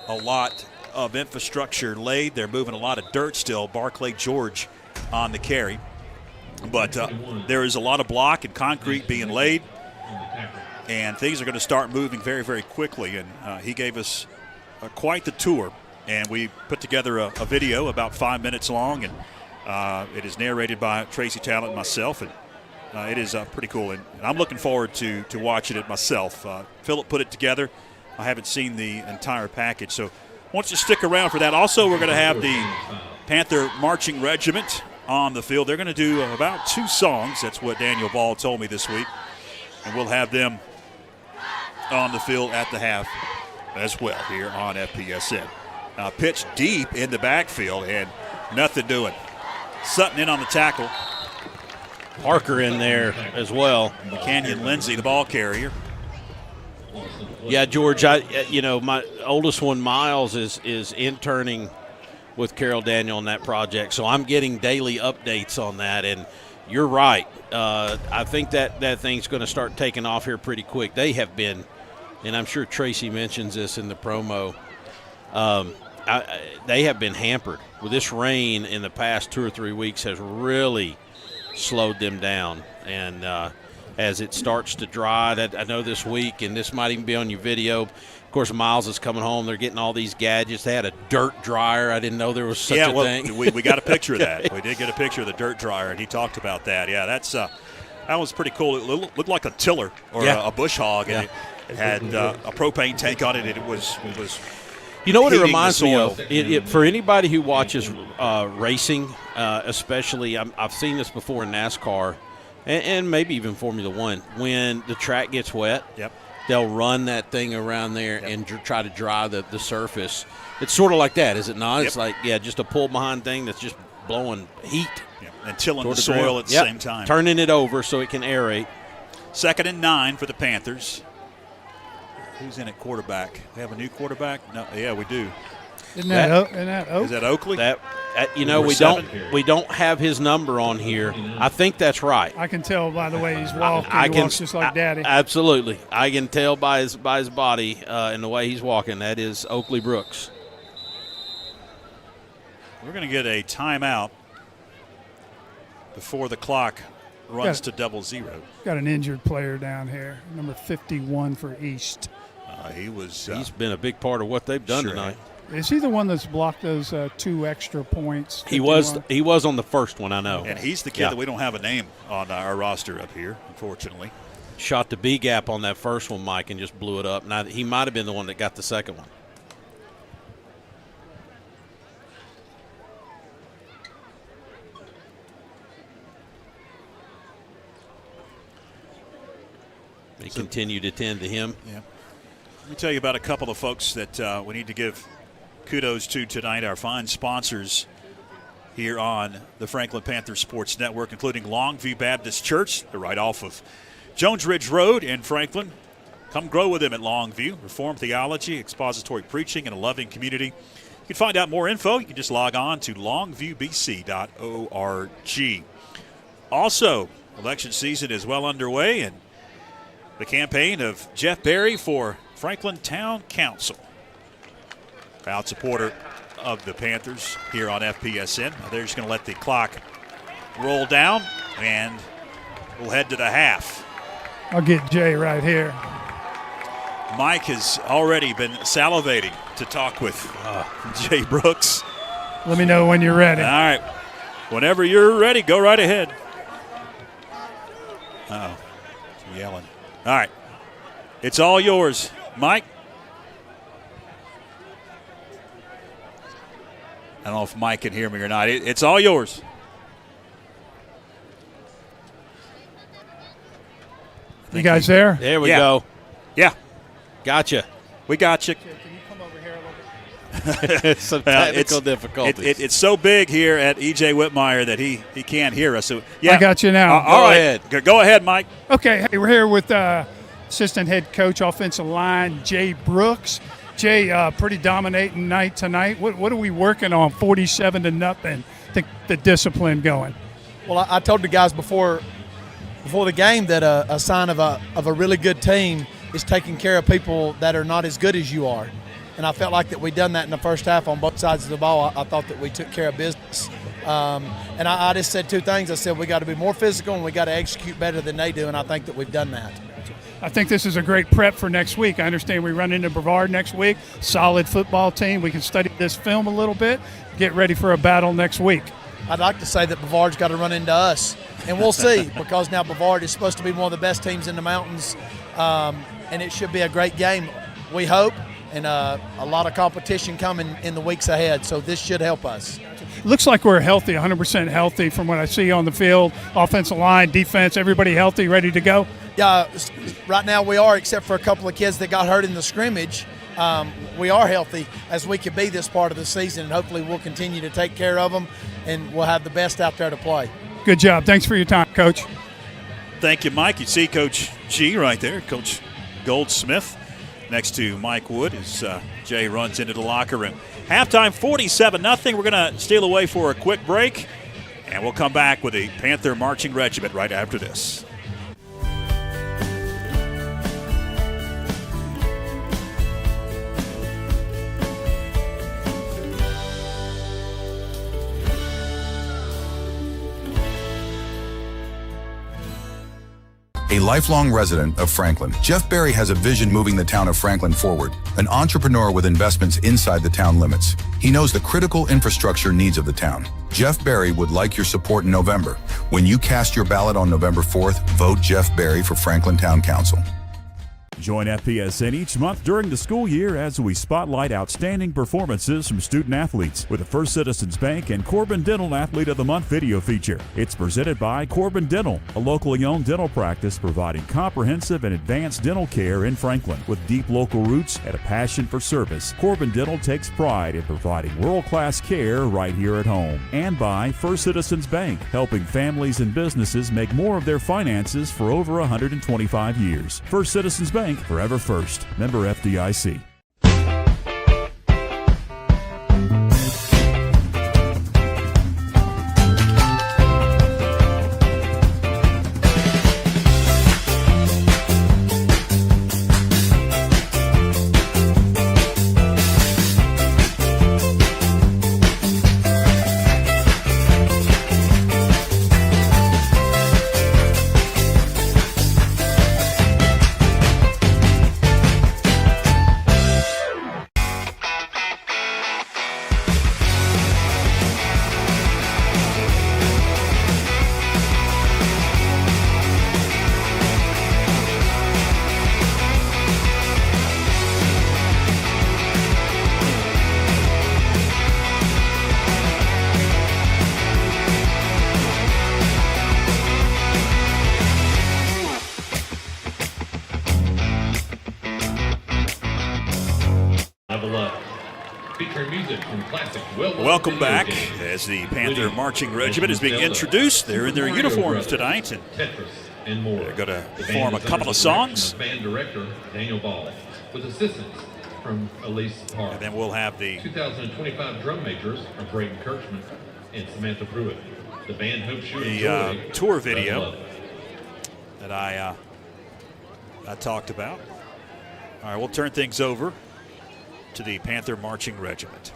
a lot of infrastructure laid. They're moving a lot of dirt still. Barclay George on the carry. But there is a lot of block and concrete being laid. And things are going to start moving very, very quickly. And he gave us quite the tour. And we put together a video about 5 minutes long. And it is narrated by Tracy Talent and myself. And it is pretty cool, and I'm looking forward to watching it myself. Philip put it together. I haven't seen the entire package, so I want you to stick around for that. Also, we're going to have the Panther Marching Regiment on the field. They're going to do about 2 songs. That's what Daniel Ball told me this week, and we'll have them on the field at the half as well here on FPSN. Pitch deep in the backfield, and nothing doing. Sutton in on the tackle. Parker in there as well. Canyon Lindsay, the ball carrier. Yeah, George, my oldest one, Miles, is interning with Carol Daniel on that project, so I'm getting daily updates on that, and you're right. I think that thing's going to start taking off here pretty quick. They have been and I'm sure Tracy mentions this in the promo, they have been hampered. With this rain in the past 2 or 3 weeks has really slowed them down. And as it starts to dry, I know this week, and this might even be on your video, of course, Miles is coming home. They're getting all these gadgets. They had a dirt dryer. I didn't know there was such a thing. we got a picture of that. We did get a picture of the dirt dryer, and he talked about that. Yeah, that was pretty cool. It looked like a tiller or a bush hog, and it had a propane tank on it. It was you know what it reminds me of? For anybody who watches racing, especially, I've seen this before in NASCAR, and maybe even Formula One. When the track gets wet, they'll run that thing around there and try to dry the surface. It's sort of like that, is it not? It's like, just a pull-behind thing that's just blowing heat. And tilling the soil at the same time. Turning it over so it can aerate. 2nd and 9 for the Panthers. Who's in at quarterback? We have a new quarterback? No, yeah, we do. Isn't that Oak? Is that Oakley? We don't have his number on here. I think that's right. I can tell by the way he's walking. He walks just like Daddy. Absolutely. I can tell by his body and the way he's walking. That is Oakley Brooks. We're going to get a timeout before the clock runs to 00. Got an injured player down here, number 51 for East. He's been a big part of what they've done tonight. Is he the one that's blocked those 2 extra points? 51? He was on the first one, I know. And he's the kid that we don't have a name on our roster up here, unfortunately. Shot the B gap on that first one, Mike, and just blew it up. Now, he might have been the one that got the second one. They continue to tend to him. Yeah. Let me tell you about a couple of folks that we need to give kudos to tonight, our fine sponsors here on the Franklin Panthers Sports Network, including Longview Baptist Church. They're right off of Jones Ridge Road in Franklin. Come grow with them at Longview. Reformed theology, expository preaching, and a loving community. You can find out more info. You can just log on to longviewbc.org. Also, election season is well underway, and the campaign of Jeff Berry for Franklin Town Council. Proud supporter of the Panthers here on FPSN. Now they're just going to let the clock roll down, and we'll head to the half. I'll get Jay right here. Mike has already been salivating to talk with Jay Brooks. Let me know when you're ready. All right. Whenever you're ready, go right ahead. Uh-oh. Some yelling. All right. It's all yours, Mike. I don't know if Mike can hear me or not. It's all yours. You guys there? There we go. Yeah. Gotcha. We got you. Can you come over here a little bit? Some technical difficulties. It's so big here at E.J. Whitmire that he can't hear us. So, yeah. I got you now. All right. Go ahead, Mike. Okay, hey, we're here with assistant head coach, offensive line, Jay Brooks. Jay, pretty dominating night tonight. What are we working on? 47-0. The discipline going. Well, I told the guys before the game that a sign of a really good team is taking care of people that are not as good as you are. And I felt like that we done that in the first half on both sides of the ball. I thought that we took care of business. And I just said 2 things. I said we got to be more physical and we got to execute better than they do, and I think that we've done that. I think this is a great prep for next week. I understand we run into Brevard next week. Solid football team. We can study this film a little bit, get ready for a battle next week. I'd like to say that Brevard's got to run into us, and we'll see, because now Brevard is supposed to be one of the best teams in the mountains, and it should be a great game, we hope, and a lot of competition coming in the weeks ahead, so this should help us. Looks like we're healthy, 100% healthy from what I see on the field. Offensive line, defense, everybody healthy, ready to go? Yeah, right now we are, except for a couple of kids that got hurt in the scrimmage. We are healthy as we could be this part of the season, and hopefully we'll continue to take care of them, and we'll have the best out there to play. Good job. Thanks for your time, Coach. Thank you, Mike. You see Coach G right there, Coach Goldsmith, next to Mike Wood as Jay runs into the locker room. Halftime, 47-0. We're going to steal away for a quick break, and we'll come back with the Panther Marching Regiment right after this. lifelong resident of Franklin, Jeff Berry has a vision moving the town of Franklin forward, an entrepreneur with investments inside the town limits. He knows the critical infrastructure needs of the town. Jeff Berry would like your support in November. When you cast your ballot on November 4th, vote Jeff Berry for Franklin Town Council. Join FPSN each month during the school year as we spotlight outstanding performances from student athletes with the First Citizens Bank and Corbin Dental Athlete of the Month video feature. It's presented by Corbin Dental, a locally owned dental practice providing comprehensive and advanced dental care in Franklin. With deep local roots and a passion for service, Corbin Dental takes pride in providing world-class care right here at home. And by First Citizens Bank, helping families and businesses make more of their finances for over 125 years. First Citizens Bank, forever first. Member FDIC. Welcome back as the Panther Marching Regiment is being introduced. They're in their uniforms tonight, and they're going to perform a couple of songs. Band director Daniel Ball, with assistance from Elise Park. And then we'll have the 2025 drum majors are Braden Kirchman and Samantha Pruitt. The band hopes you enjoy the tour video that I talked about. All right, we'll turn things over to the Panther Marching Regiment.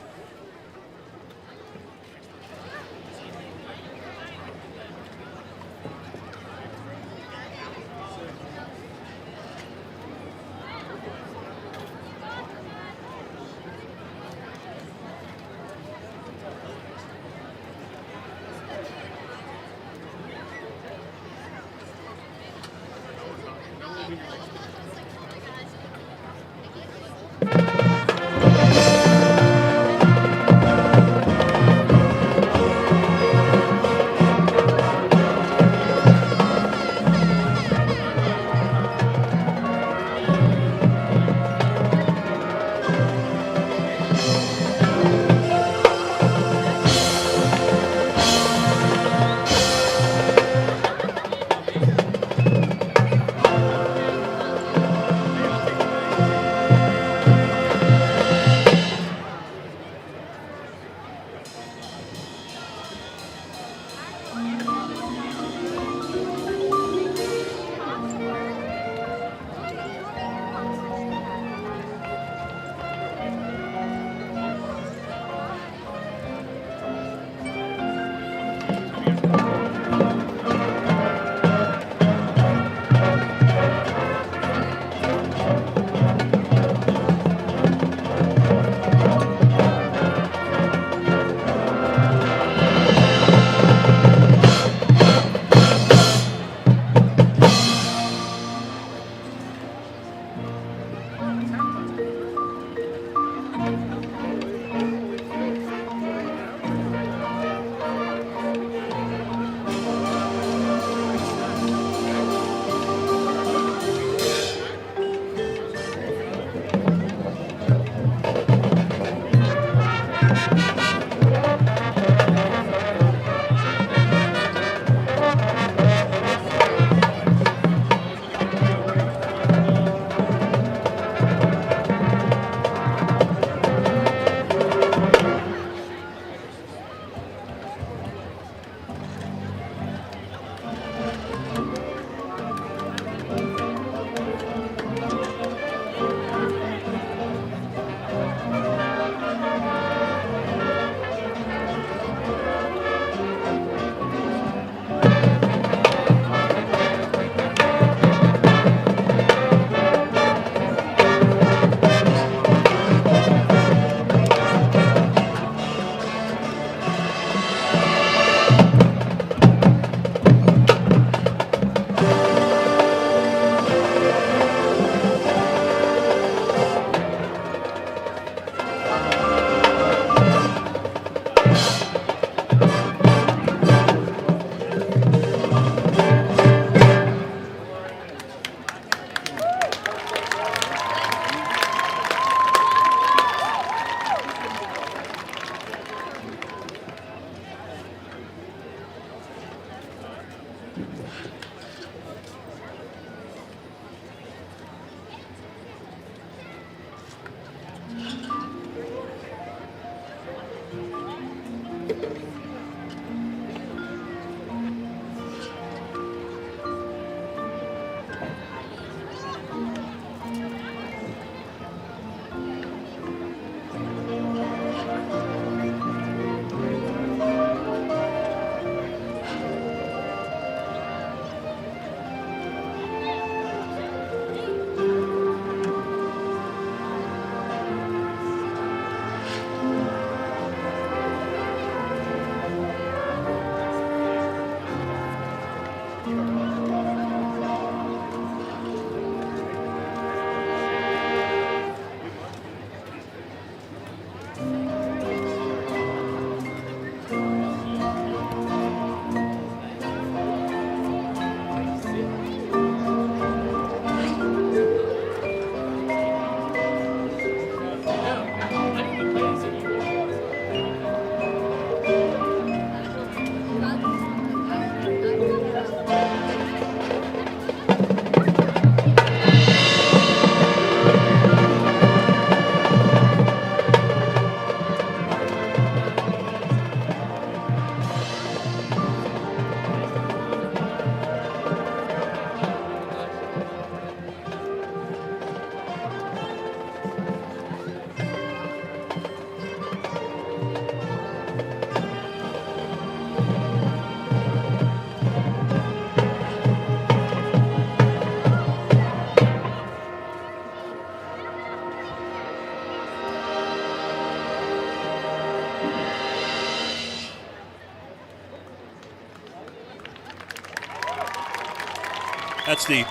That's the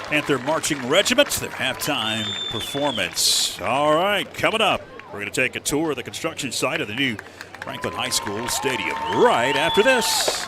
Panther Marching Regiment, their halftime performance. All right, coming up, we're going to take a tour of the construction site of the new Franklin High School Stadium right after this.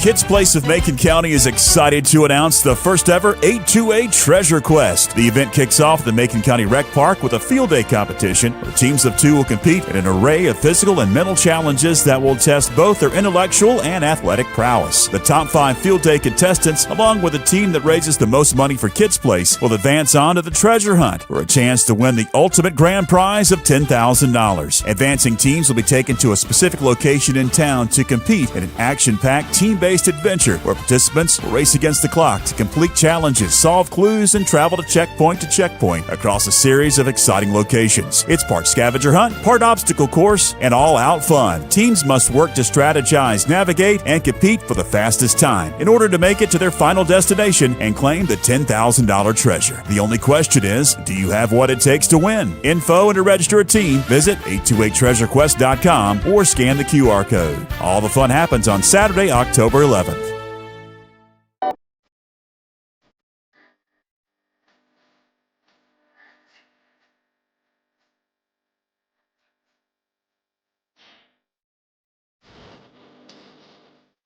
Kids Place of Macon County is excited to announce the first ever 8-2-A Treasure Quest. The event kicks off at the Macon County Rec Park with a field day competition where teams of 2 will compete in an array of physical and mental challenges that will test both their intellectual and athletic prowess. The top 5 field day contestants, along with the team that raises the most money for Kids Place, will advance on to the treasure hunt for a chance to win the ultimate grand prize of $10,000. Advancing teams will be taken to a specific location in town to compete in an action-packed team-based adventure where participants will race against the clock to complete challenges, solve clues, and travel to checkpoint across a series of exciting locations. It's part scavenger hunt, part obstacle course, and all-out fun. Teams must work to strategize, navigate, and compete for the fastest time in order to make it to their final destination and claim the $10,000 treasure. The only question is, do you have what it takes to win? Info and to register a team, visit 828treasurequest.com or scan the QR code. All the fun happens on Saturday, October 11th.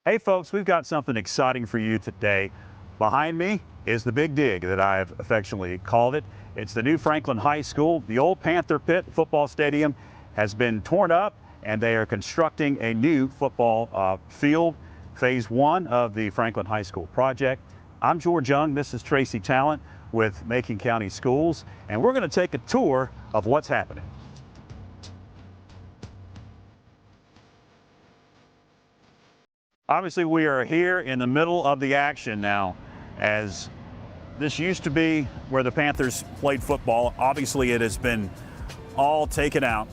Hey folks, we've got something exciting for you today. Behind me is the Big Dig that I've affectionately called it. It's the new Franklin High School. The old Panther Pit football stadium has been torn up and they are constructing a new football field. Phase 1 of the Franklin High School project. I'm George Young, this is Tracy Talent with Macon County Schools, and we're going to take a tour of what's happening. Obviously we are here in the middle of the action now, as this used to be where the Panthers played football. Obviously it has been all taken out.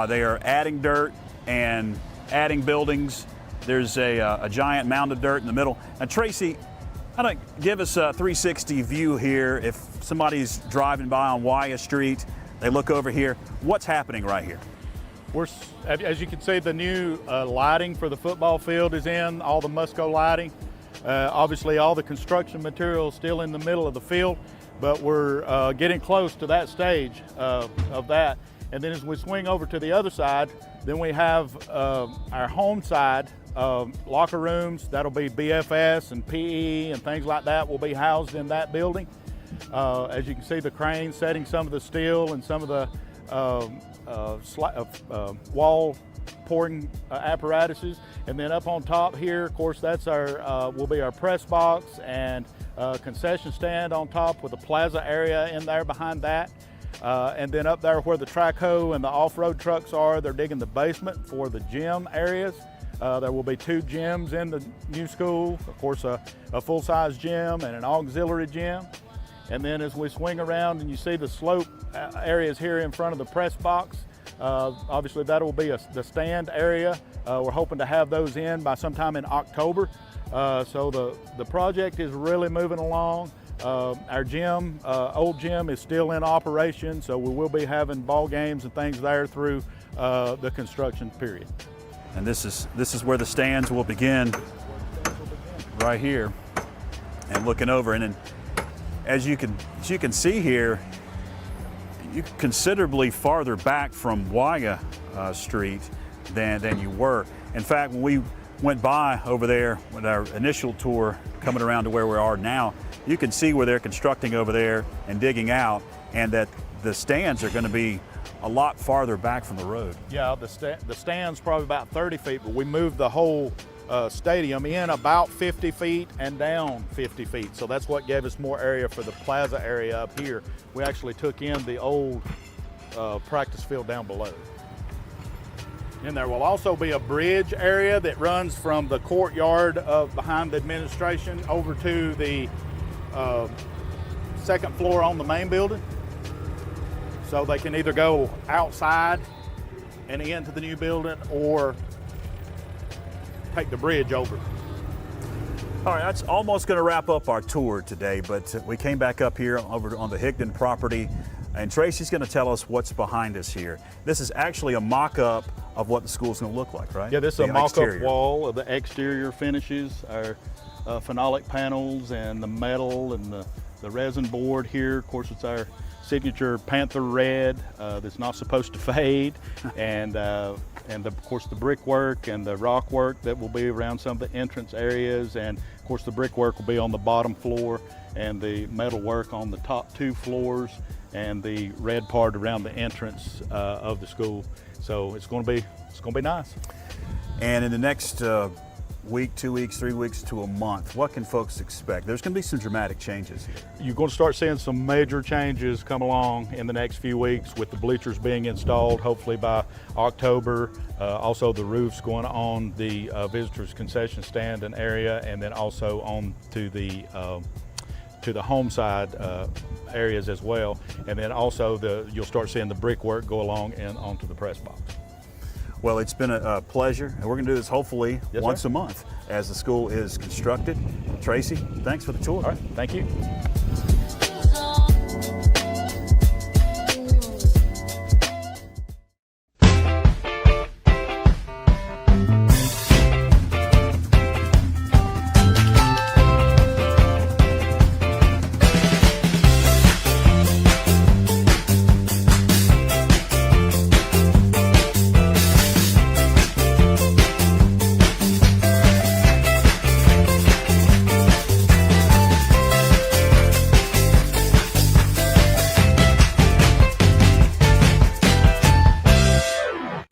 They are adding dirt and adding buildings. There's a giant mound of dirt in the middle. And Tracy, give us a 360 view here. If somebody's driving by on Wyeth Street, they look over here, what's happening right here? As you can see, the new lighting for the football field is in, all the Musco lighting. Obviously all the construction material is still in the middle of the field, but we're getting close to that stage of that. And then as we swing over to the other side, then we have our home side, locker rooms. That'll be BFS and PE and things like that will be housed in that building. As you can see, the crane setting some of the steel and some of the wall pouring apparatuses. And then up on top here, of course, that's our will be our press box and concession stand on top with a plaza area in there behind that. And then up there where the track hoe and the off-road trucks are, they're digging the basement for the gym areas. There will be 2 gyms in the new school, of course a full-size gym and an auxiliary gym. And then as we swing around and you see the slope areas here in front of the press box, obviously that will be the stand area. We're hoping to have those in by sometime in October. So the project is really moving along. Our gym, old gym, is still in operation, so we will be having ball games and things there through the construction period. And this is where the stands will begin, right here, and looking over. And then, as you can see here, you're considerably farther back from Waiga Street than you were. In fact, when we went by over there with our initial tour, coming around to where we are now, you can see where they're constructing over there and digging out, and that the stands are going to be a lot farther back from the road. Yeah, the stand's probably about 30 feet, but we moved the whole stadium in about 50 feet and down 50 feet. So that's what gave us more area for the plaza area up here. We actually took in the old practice field down below. And there will also be a bridge area that runs from the courtyard of behind the administration over to the second floor on the main building. So they can either go outside and into the new building or take the bridge over. All right, that's almost going to wrap up our tour today, but we came back up here over on the Higdon property, and Tracy's going to tell us what's behind us here. This is actually a mock-up of what the school's going to look like, right? Yeah, this is a mock-up wall of the exterior finishes, our phenolic panels and the metal and the resin board here. Of course, it's our signature Panther red that's not supposed to fade, and of course the brickwork and the rock work that will be around some of the entrance areas, and of course the brickwork will be on the bottom floor, and the metal work on the top 2 floors, and the red part around the entrance of the school. So it's going to be nice. And in the next week, 2 weeks, 3 weeks to a month, what can folks expect? There's going to be some dramatic changes here. You're going to start seeing some major changes come along in the next few weeks, with the bleachers being installed hopefully by October. Also the roofs going on the visitors concession stand and area, and then also on to the home side areas as well. And then also you'll start seeing the brickwork go along and onto the press box. Well, it's been a pleasure, and we're going to do this hopefully once a month as the school is constructed. Tracy, thanks for the tour. All right, thank you.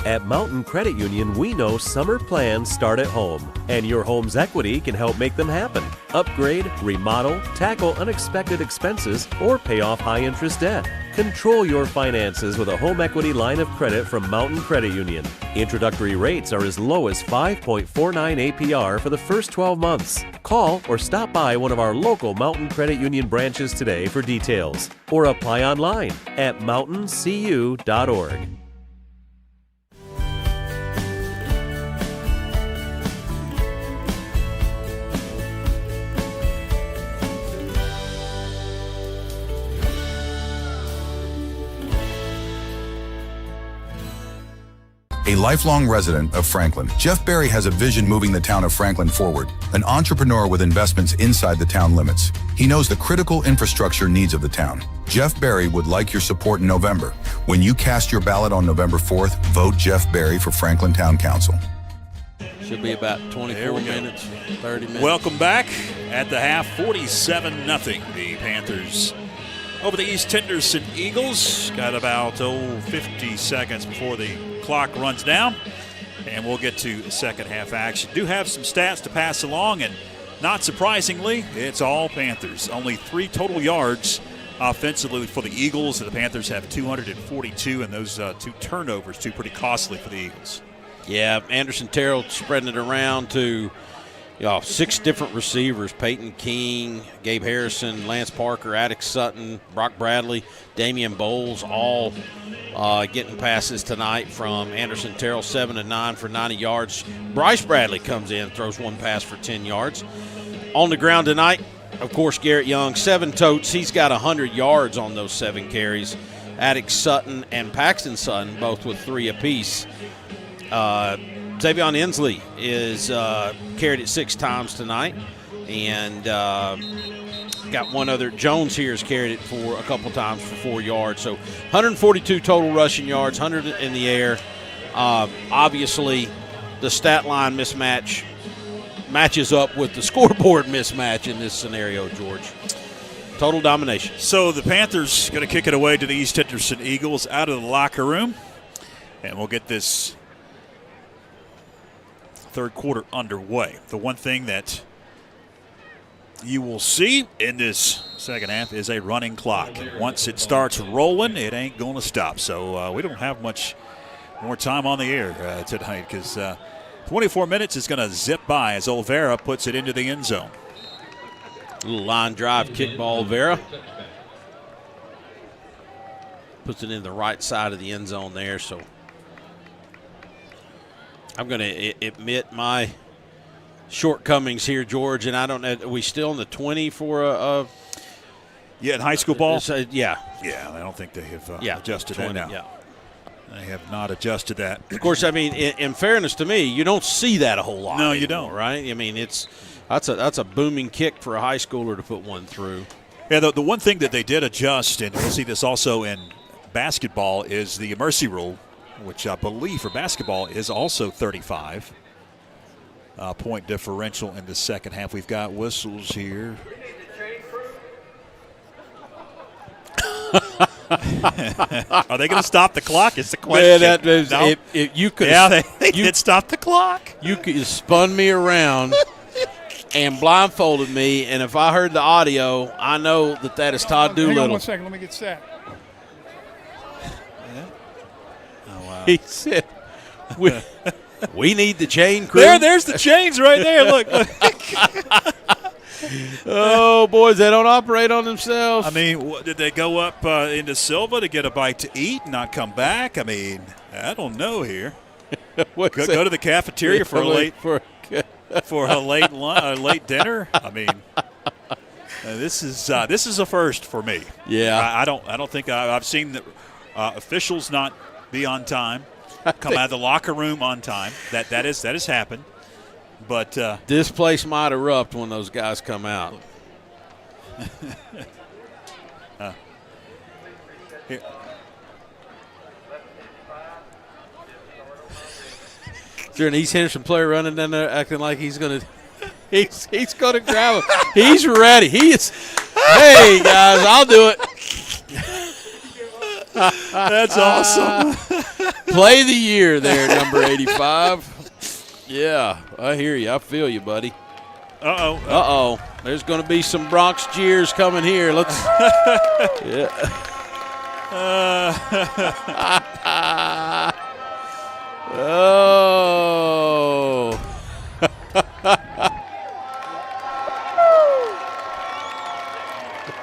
At Mountain Credit Union, we know summer plans start at home, and your home's equity can help make them happen. Upgrade, remodel, tackle unexpected expenses, or pay off high-interest debt. Control your finances with a home equity line of credit from Mountain Credit Union. Introductory rates are as low as 5.49 APR for the first 12 months. Call or stop by one of our local Mountain Credit Union branches today for details, or apply online at mountaincu.org. A lifelong resident of Franklin, Jeff Berry has a vision moving the town of Franklin forward, an entrepreneur with investments inside the town limits. He knows the critical infrastructure needs of the town. Jeff Berry would like your support in November. When you cast your ballot on November 4th, vote Jeff Berry for Franklin Town Council. Should be about 24 minutes, 30 minutes. Welcome back at the half, 47-0. The Panthers over the East Henderson Eagles. Got about 50 seconds before the clock runs down, and we'll get to second half action. Do have some stats to pass along, and not surprisingly, it's all Panthers. Only 3 total yards offensively for the Eagles. The Panthers have 242, and those 2 turnovers, pretty costly for the Eagles. Yeah, Anderson Terrell spreading it around to 6 different receivers: Peyton King, Gabe Harrison, Lance Parker, Attic Sutton, Brock Bradley, Damian Bowles, all getting passes tonight from Anderson Terrell, 7 of 9 for 90 yards. Bryce Bradley comes in, throws 1 pass for 10 yards. On the ground tonight, of course, Garrett Young, 7 totes. He's got 100 yards on those 7 carries. Attic Sutton and Paxton Sutton both with 3 apiece. Zavion Inslee is carried it 6 times tonight, and got one other. Jones here has carried it for a couple times for 4 yards. So 142 total rushing yards, 100 in the air. Obviously, the stat line mismatch matches up with the scoreboard mismatch in this scenario, George. Total domination. So the Panthers going to kick it away to the East Henderson Eagles out of the locker room, and we'll get this third quarter underway. The one thing that you will see in this second half is a running clock. Once it starts rolling, it ain't going to stop. So we don't have much more time on the air tonight, because 24 minutes is going to zip by as Olvera puts it into the end zone. Little line drive kickball, Olvera. Puts it in the right side of the end zone there. So I'm going to admit my shortcomings here, George, and I don't know. Are we still in the 20 for a in high school ball? Yeah. Yeah, I don't think they have adjusted 20, that now. Yeah. They have not adjusted that. Of course, I mean, in fairness to me, you don't see that a whole lot. No, anymore, you don't. Right? I mean, that's a booming kick for a high schooler to put one through. Yeah, the one thing that they did adjust, and we'll see this also in basketball, is the mercy rule, which I believe for basketball is also 35 point differential in the second half. We've got whistles here. Are they going to stop the clock? Is the question. Man, you could. Yeah, they did stop the clock. You could have spun me around and blindfolded me, and if I heard the audio, I know that is Todd Doolittle. Hang on 1 second. Let me get set. Oh, wow. He said, we need the chain crew. There's the chains right there. Look. Oh, boys, they don't operate on themselves. I mean, did they go up into Silva to get a bite to eat and not come back? I mean, I don't know here. Go to the cafeteria for a late late dinner. I mean, this is a first for me. Yeah, I don't think I've seen the officials not be on time, come out of the locker room on time. That has happened. But this place might erupt when those guys come out. Here. Is there an East Henderson player running down there acting like he's gonna he's gonna grab him? He's ready. He is. Hey guys, I'll do it. That's awesome. Play the year there, number 85. Yeah, I hear you. I feel you, buddy. Uh-oh. There's going to be some Bronx jeers coming here. Let's. Yeah. Oh.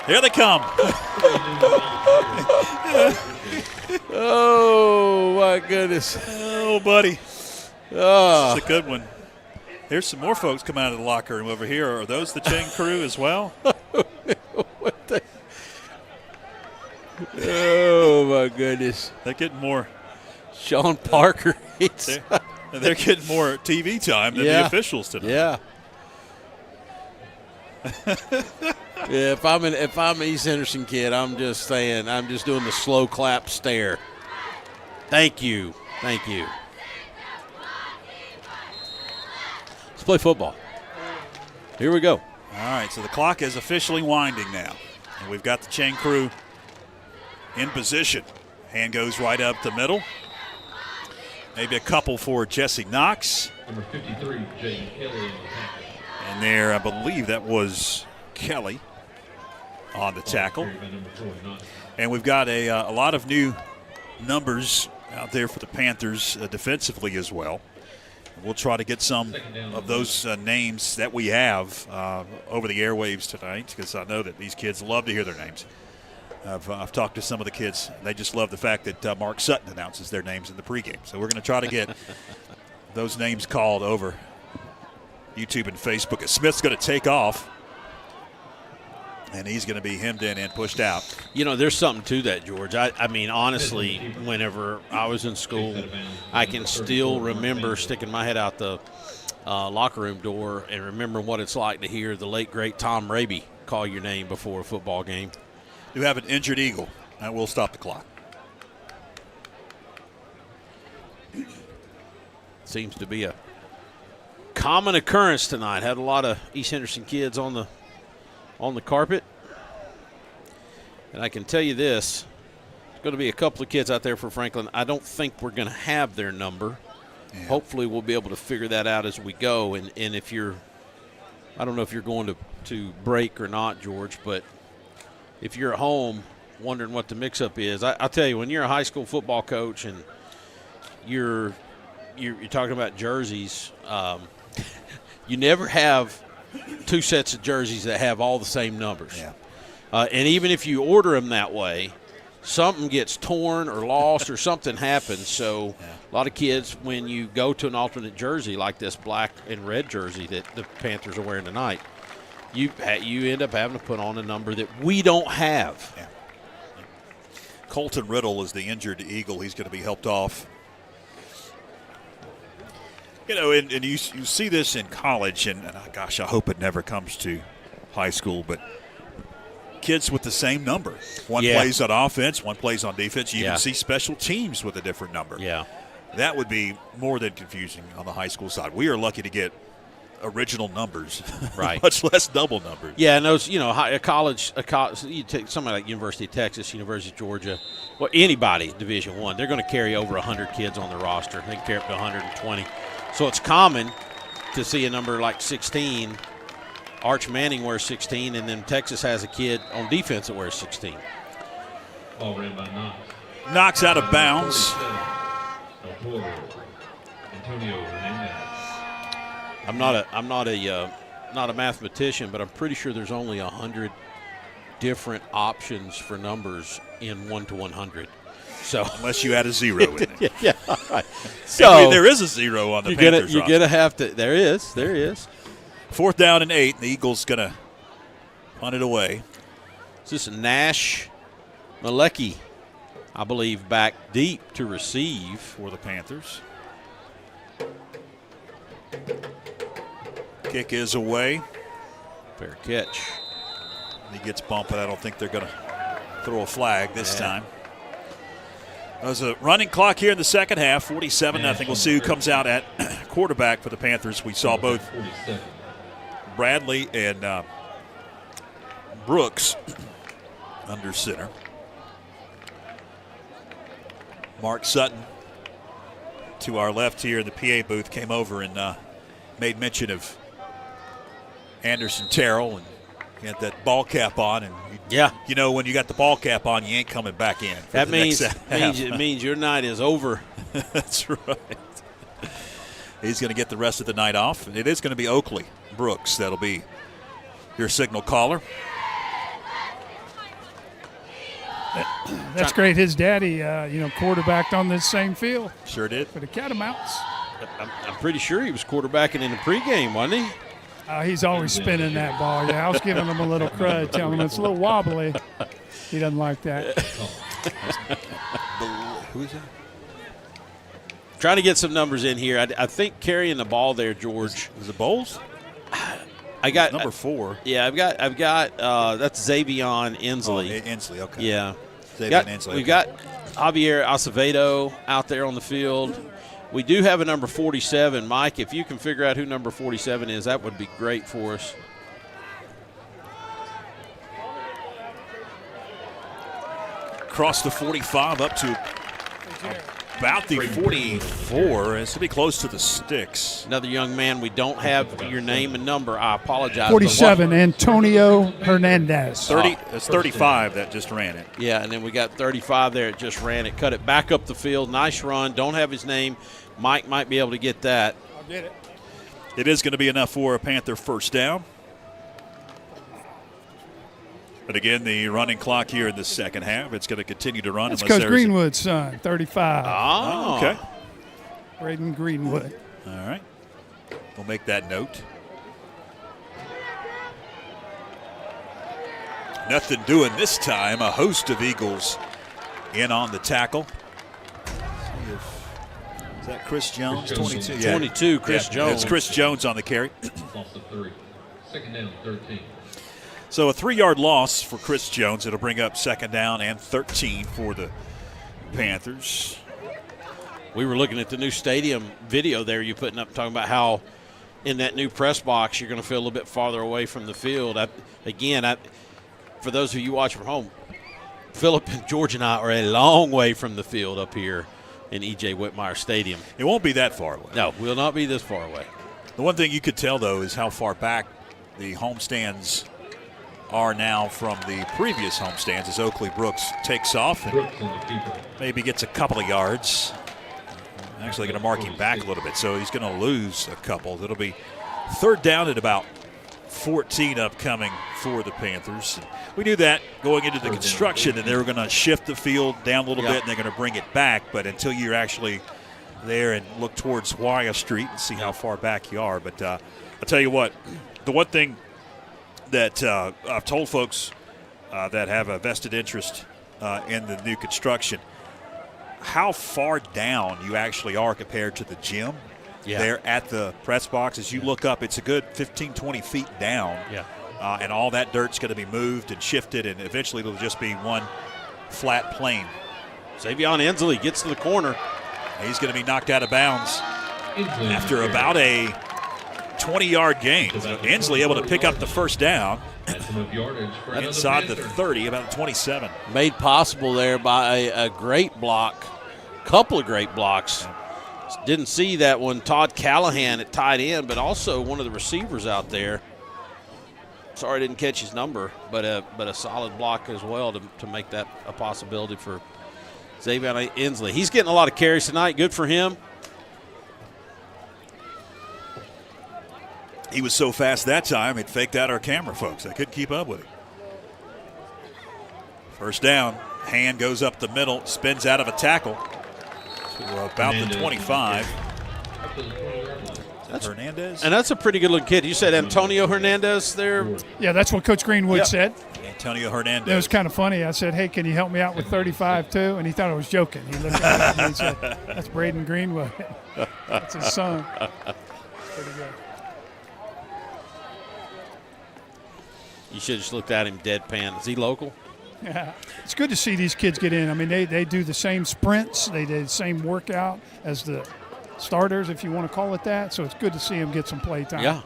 Here they come. Oh, my goodness. Oh, buddy. This is a good one. There's some more folks coming out of the locker room over here. Are those the chain crew as well? Oh, my goodness. They're getting more. Sean Parker. They're getting more TV time than the officials today. Yeah. Yeah, if I'm an East Henderson kid, I'm just saying, I'm just doing the slow clap stare. Thank you. Let's play football. Here we go. All right, so the clock is officially winding now. And we've got the chain crew in position. Hand goes right up the middle. Maybe a couple for Jesse Knox. Number 53, Jay Kelly. And there, I believe that was Kelly. on the tackle. And we've got a lot of new numbers out there for the Panthers defensively as well. We'll try to get some of those names that we have over the airwaves tonight, because I know that these kids love to hear their names. I've talked to some of the kids. They just love the fact that Mark Sutton announces their names in the pregame. So we're going to try to get those names called over YouTube and Facebook. Smith's going to take off, and he's going to be hemmed in and pushed out. You know, there's something to that, George. I mean, honestly, whenever I was in school, I can still remember sticking my head out the locker room door and remember what it's like to hear the late, great Tom Raby call your name before a football game. You have an injured Eagle. That will stop the clock. Seems to be a common occurrence tonight. Had a lot of East Henderson kids on the carpet. And I can tell you this, there's going to be a couple of kids out there for Franklin. I don't think we're going to have their number. Yeah. Hopefully we'll be able to figure that out as we go. And if you're, I don't know if you're going to break or not, George, but if you're at home wondering what the mix-up is, I'll tell you, when you're a high school football coach and you're talking about jerseys, you never have two sets of jerseys that have all the same numbers. Yeah. And even if you order them that way, something gets torn or lost or something happens. So a lot of kids, when you go to an alternate jersey like this black and red jersey that the Panthers are wearing tonight, you end up having to put on a number that we don't have. Yeah. Colton Riddle is the injured Eagle. He's going to be helped off. You know, and you see this in college, and gosh, I hope it never comes to high school, but kids with the same number. One plays on offense, one plays on defense. You even see special teams with a different number. Yeah. That would be more than confusing on the high school side. We are lucky to get original numbers, right? Much less double numbers. Yeah, and those, you know, a college, you take somebody like University of Texas, University of Georgia, well, anybody Division I, they're going to carry over 100 kids on the roster. They can carry up to 120. So it's common to see a number like 16. Arch Manning wears 16, and then Texas has a kid on defense that wears 16. Ball ran by Knox. Knox out of bounds. Antonio Hernandez. I'm not a mathematician, but I'm pretty sure there's only 100 different options for numbers in 1 to 100. So unless you add a zero in it. Yeah. Right. So there is a zero on the Panthers roster. You're gonna have to. There is. 4th down and 8. The Eagles gonna punt it away. It's just Nash Malecki, I believe, back deep to receive for the Panthers. Kick is away. Fair catch. He gets bumped, but I don't think they're going to throw a flag this time. There's a running clock here in the second half, 47-0. We'll see who comes out at quarterback for the Panthers. We saw both Bradley and Brooks under center. Mark Sutton to our left here in the PA booth came over and made mention of Anderson Terrell, and he had that ball cap on, and you know when you got the ball cap on, you ain't coming back in. That means your night is over. That's right. He's going to get the rest of the night off, and it is going to be Oakley Brooks that'll be your signal caller. That's great. His daddy, quarterbacked on this same field. Sure did. For the Catamounts. I'm pretty sure he was quarterbacking in the pregame, wasn't he? He's always spinning that ball. Yeah, I was giving him a little crud, telling him it's a little wobbly. He doesn't like that. Who is that? Trying to get some numbers in here. I think carrying the ball there, George. Was it Bowles? I got number 4. Yeah, I've got that's Xavion Inslee. Oh, Inslee, okay. Yeah. Xavion Inslee. We've got Javier Acevedo out there on the field. We do have a number 47. Mike, if you can figure out who number 47 is, that would be great for us. Across the 45 up to about the 44. It's to be close to the sticks. Another young man, we don't have your name and number. I apologize. 47, Antonio Hernandez. 30. It's 35 that just ran it. Yeah, and then we got 35 there. It just ran it. Cut it back up the field. Nice run. Don't have his name. Mike might be able to get that. I'll get it. It is going to be enough for a Panther first down. But again, the running clock here in the second half, it's going to continue to run. That's Coach Greenwood's son, 35. Oh, okay. Braden Greenwood. All right. We'll make that note. Nothing doing this time. A host of Eagles in on the tackle. Is that Chris Jones? 22. Yeah. 22, Chris Jones. It's Chris Jones on the carry. Loss of 3. Second down, 13. So a 3-yard loss for Chris Jones. It'll bring up second down and 13 for the Panthers. We were looking at the new stadium video there you putting up, talking about how in that new press box you're going to feel a little bit farther away from the field. For those of you watching from home, Philip and George and I are a long way from the field up here in E.J. Whitmire Stadium. It won't be that far away. No, we'll not be this far away. The one thing you could tell, though, is how far back the homestands are now from the previous homestands as Oakley Brooks takes off and maybe gets a couple of yards. Actually going to mark him back a little bit, so he's going to lose a couple. It'll be third down at about 14 upcoming for the Panthers. And we knew that going into the construction, that they were going to shift the field down a little bit and they're going to bring it back, but until you're actually there and look towards Wyatt Street and see how far back you are. But I'll tell you what, the one thing that I've told folks that have a vested interest in the new construction, how far down you actually are compared to the gym. There at the press box. As you look up, it's a good 15, 20 feet down. And all that dirt's going to be moved and shifted, and eventually it'll just be one flat plane. Xavion Ensley gets to the corner. He's going to be knocked out of bounds after about a 20-yard gain. So Ensley able to pick up the first down inside the 30, about the 27. Made possible there by a great block, couple of great blocks. Didn't see that one. Todd Callahan at tight end, but also one of the receivers out there. Sorry I didn't catch his number, but a solid block as well to make that a possibility for Xavion Ensley. He's getting a lot of carries tonight. Good for him. He was so fast that time, it faked out our camera folks. They couldn't keep up with him. First down. Hand goes up the middle, spins out of a tackle to about the 25. That's Hernandez. And that's a pretty good looking kid. You said Antonio Hernandez there? Yeah, that's what Coach Greenwood said. Antonio Hernandez. It was kind of funny. I said, hey, can you help me out with 35 too? And he thought I was joking. He looked at me and said, that's Braden Greenwood. That's his son. Pretty good. You should have just looked at him deadpan. Is he local? Yeah. It's good to see these kids get in. I mean, they do the same sprints. They do the same workout as the starters, if you want to call it that. So it's good to see them get some play time. Yeah.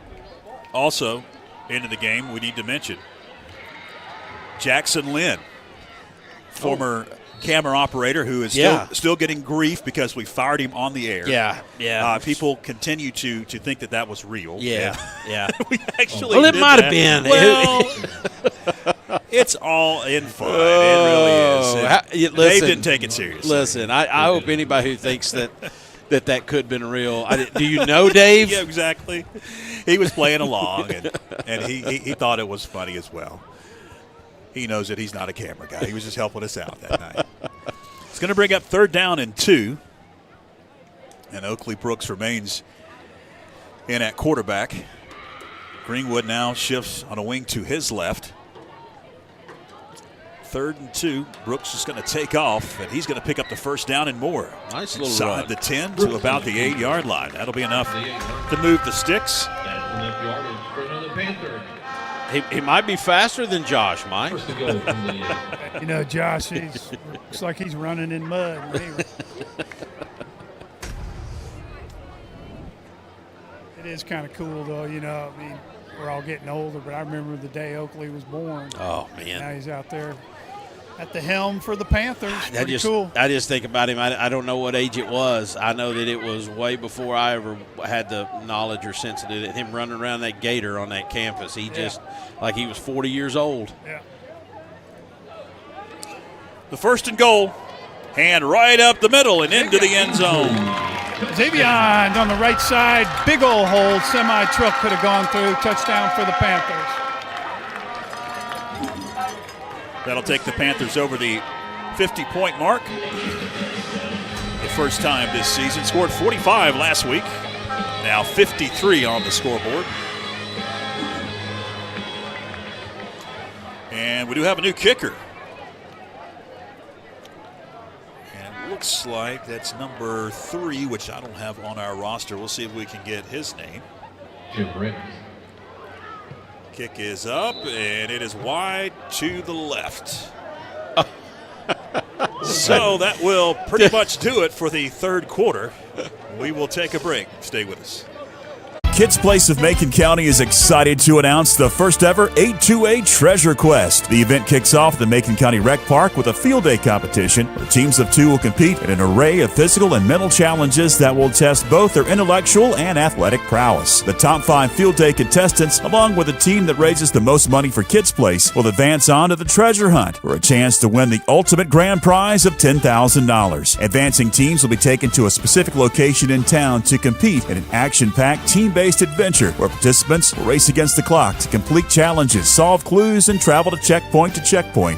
Also, into the game, we need to mention Jackson Lynn, former camera operator who is still getting grief because we fired him on the air. Yeah. People continue to think that was real. Yeah. We actually it might have been. Well, it's all in fun. It really is. Dave didn't take it seriously. Listen, I hope anybody who thinks that could have been real. Do you know Dave? Yeah, exactly. He was playing along, and he thought it was funny as well. He knows that he's not a camera guy. He was just helping us out that night. It's going to bring up third down and 2. And Oakley Brooks remains in at quarterback. Greenwood now shifts on a wing to his left. 3rd and 2. Brooks is going to take off, and he's going to pick up the first down and more. Nice little inside run. the 10 to about the 8-yard line. That'll be enough to move the sticks. That's enough yardage for another Panther. He might be faster than Josh, Mike. First to go from the You know, Josh, looks like he's running in mud. It is kind of cool, though. You know, I mean, we're all getting older, but I remember the day Oakley was born. Oh, man. Now he's out there at the helm for the Panthers. Pretty cool. I just think about him. I don't know what age it was. I know that it was way before I ever had the knowledge or sense of it. Him running around that gator on that campus. He just, like he was 40 years old. Yeah. The first and goal. Hand right up the middle and into the end zone. Xavion on the right side. Big old hold. Semi-truck could have gone through. Touchdown for the Panthers. That'll take the Panthers over the 50-point mark. The first time this season. Scored 45 last week. Now 53 on the scoreboard. And we do have a new kicker. And it looks like that's number 3, which I don't have on our roster. We'll see if we can get his name. Jim Brent. Kick is up, and it is wide to the left. So that will pretty much do it for the third quarter. We will take a break. Stay with us. Kids Place of Macon County is excited to announce the first ever 8-2-8 Treasure Quest. The event kicks off at the Macon County Rec Park with a field day competition where teams of 2 will compete in an array of physical and mental challenges that will test both their intellectual and athletic prowess. The top 5 field day contestants, along with a team that raises the most money for Kids Place, will advance on to the treasure hunt for a chance to win the ultimate grand prize of $10,000. Advancing teams will be taken to a specific location in town to compete in an action-packed team-based adventure where participants will race against the clock to complete challenges, solve clues, and travel to checkpoint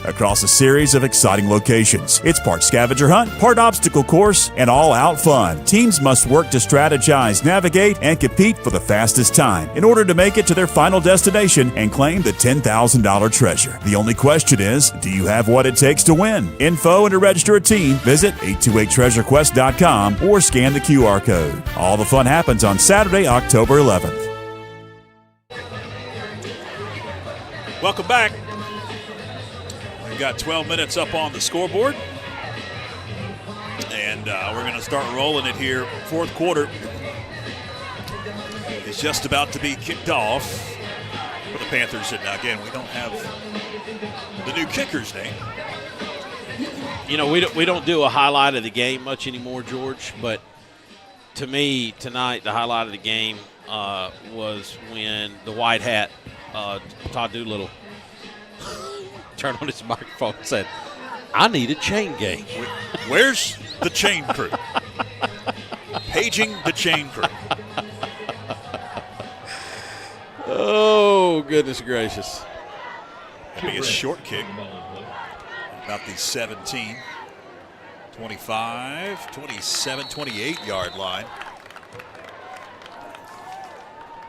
across a series of exciting locations. It's part scavenger hunt, part obstacle course, and all-out fun. Teams must work to strategize, navigate, and compete for the fastest time in order to make it to their final destination and claim the $10,000 treasure. The only question is, do you have what it takes to win? Info and to register a team, visit 828treasurequest.com or scan the QR code. All the fun happens on Saturday, October 11th. Welcome back. We've got 12 minutes up on the scoreboard. And we're going to start rolling it here. Fourth quarter is just about to be kicked off for the Panthers. And again, we don't have the new kicker's name. You know, we don't do a highlight of the game much anymore, George. But to me, tonight, the highlight of the game was when the white hat, Todd Doolittle, turned on his microphone and said, "I need a chain gang." Where's the chain crew? Paging the chain crew. Oh, goodness gracious. That'd be a short kick. About the 17, 25, 27, 28-yard line.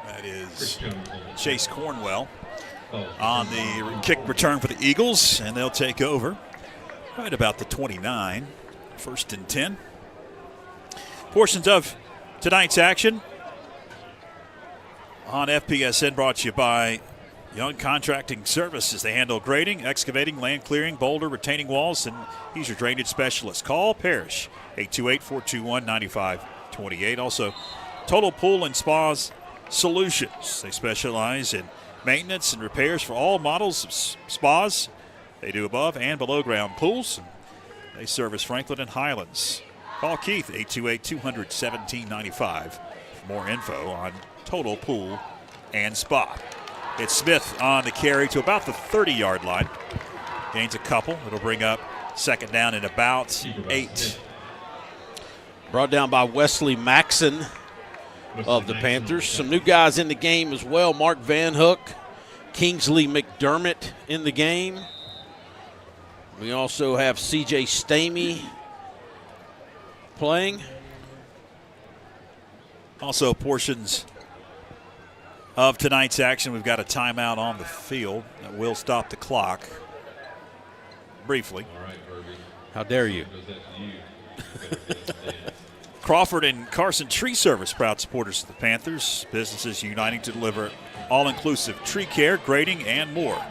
That is Chase Cornwell on the kick return for the Eagles, and they'll take over right about the 29, 1st and 10. Portions of tonight's action on FPSN brought to you by Young Contracting Services. They handle grading, excavating, land clearing, boulder, retaining walls, and he's your drainage specialist. Call Parrish, 828-421-9528. Also, Total Pool and Spas Solutions. They specialize in maintenance and repairs for all models of spas. They do above and below ground pools. They service Franklin and Highlands. Call Keith, 828-200-1795 for more info on Total Pool and Spa. It's Smith on the carry to about the 30-yard line. Gains a couple. It'll bring up second down and about 8. Brought down by Wesley Maxson of the Panthers. Some new guys in the game as well. Mark Van Hook, Kingsley McDermott in the game. We also have C.J. Stamey playing. Also portions of tonight's action. We've got a timeout on the field that will stop the clock briefly. How dare you? Crawford and Carson Tree Service, proud supporters of the Panthers. Businesses uniting to deliver all-inclusive tree care, grading, and more.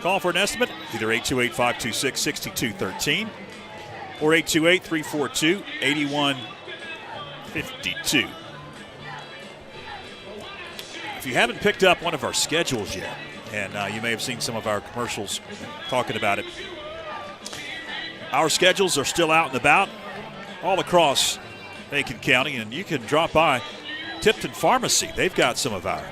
Call for an estimate, either 828-526-6213 or 828-342-8152. If you haven't picked up one of our schedules yet, and you may have seen some of our commercials talking about it, Our schedules are still out and about all across Macon County, and you can drop by Tipton Pharmacy. They've got some of our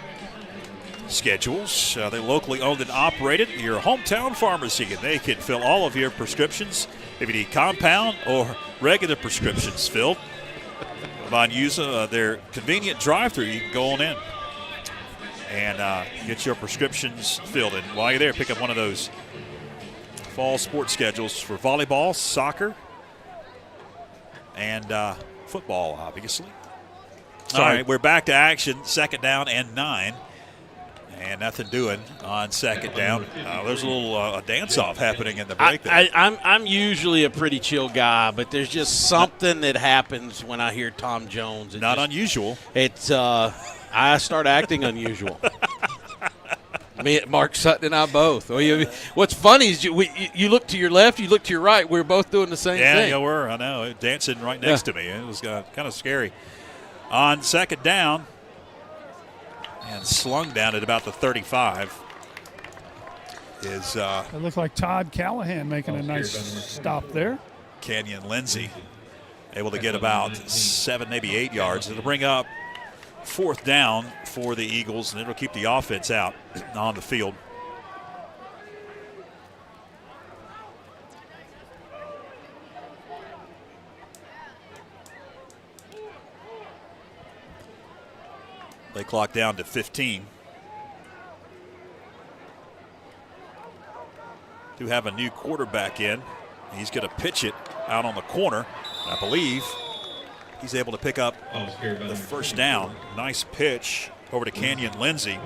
schedules. They're locally owned and operated, your hometown pharmacy, and they can fill all of your prescriptions. If you need compound or regular prescriptions filled, by using their convenient drive-thru, you can go on in and get your prescriptions filled. And while you're there, pick up one of those fall sports schedules for volleyball, soccer, and football, obviously. All right, we're back to action. 2nd down and 9. And nothing doing on 2nd down. There's a little dance-off happening in the break there. I'm usually a pretty chill guy, but there's just something that happens when I hear Tom Jones. Not unusual. It's I start acting unusual. Mark Sutton and I both. What's funny is you look to your left, you look to your right. We're both doing the same thing. Yeah, we were. I know. Dancing right next to me. It was kind of scary. On 2nd down, and slung down at about the 35 is it looked like Todd Callahan making a nice stop there. Kenyon Lindsey able to get about 7, maybe 8 yards. It'll bring up 4th down for the Eagles, and it'll keep the offense out on the field. They clock down to 15. Do have a new quarterback in. He's going to pitch it out on the corner. I believe he's able to pick up the 1st down. Nice pitch over to Kenyon Lindsey,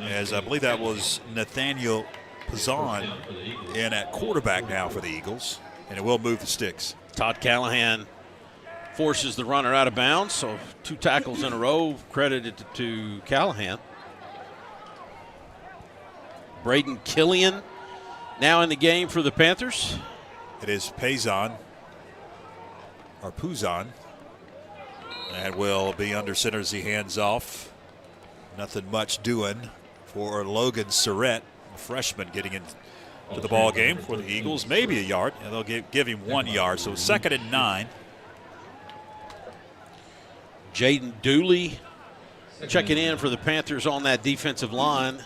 as I believe that was Nathaniel Pizzon in at quarterback now for the Eagles, and it will move the sticks. Todd Callahan forces the runner out of bounds, so 2 tackles in a row credited to Callahan. Braden Killian now in the game for the Panthers. It is Puzon, and will be under center as he hands off. Nothing much doing for Logan Surratt, a freshman, getting into the ball game for the Eagles. Maybe a yard, and they'll give him 1 yard. So 2nd and 9. Jaden Dooley checking in for the Panthers on that defensive line.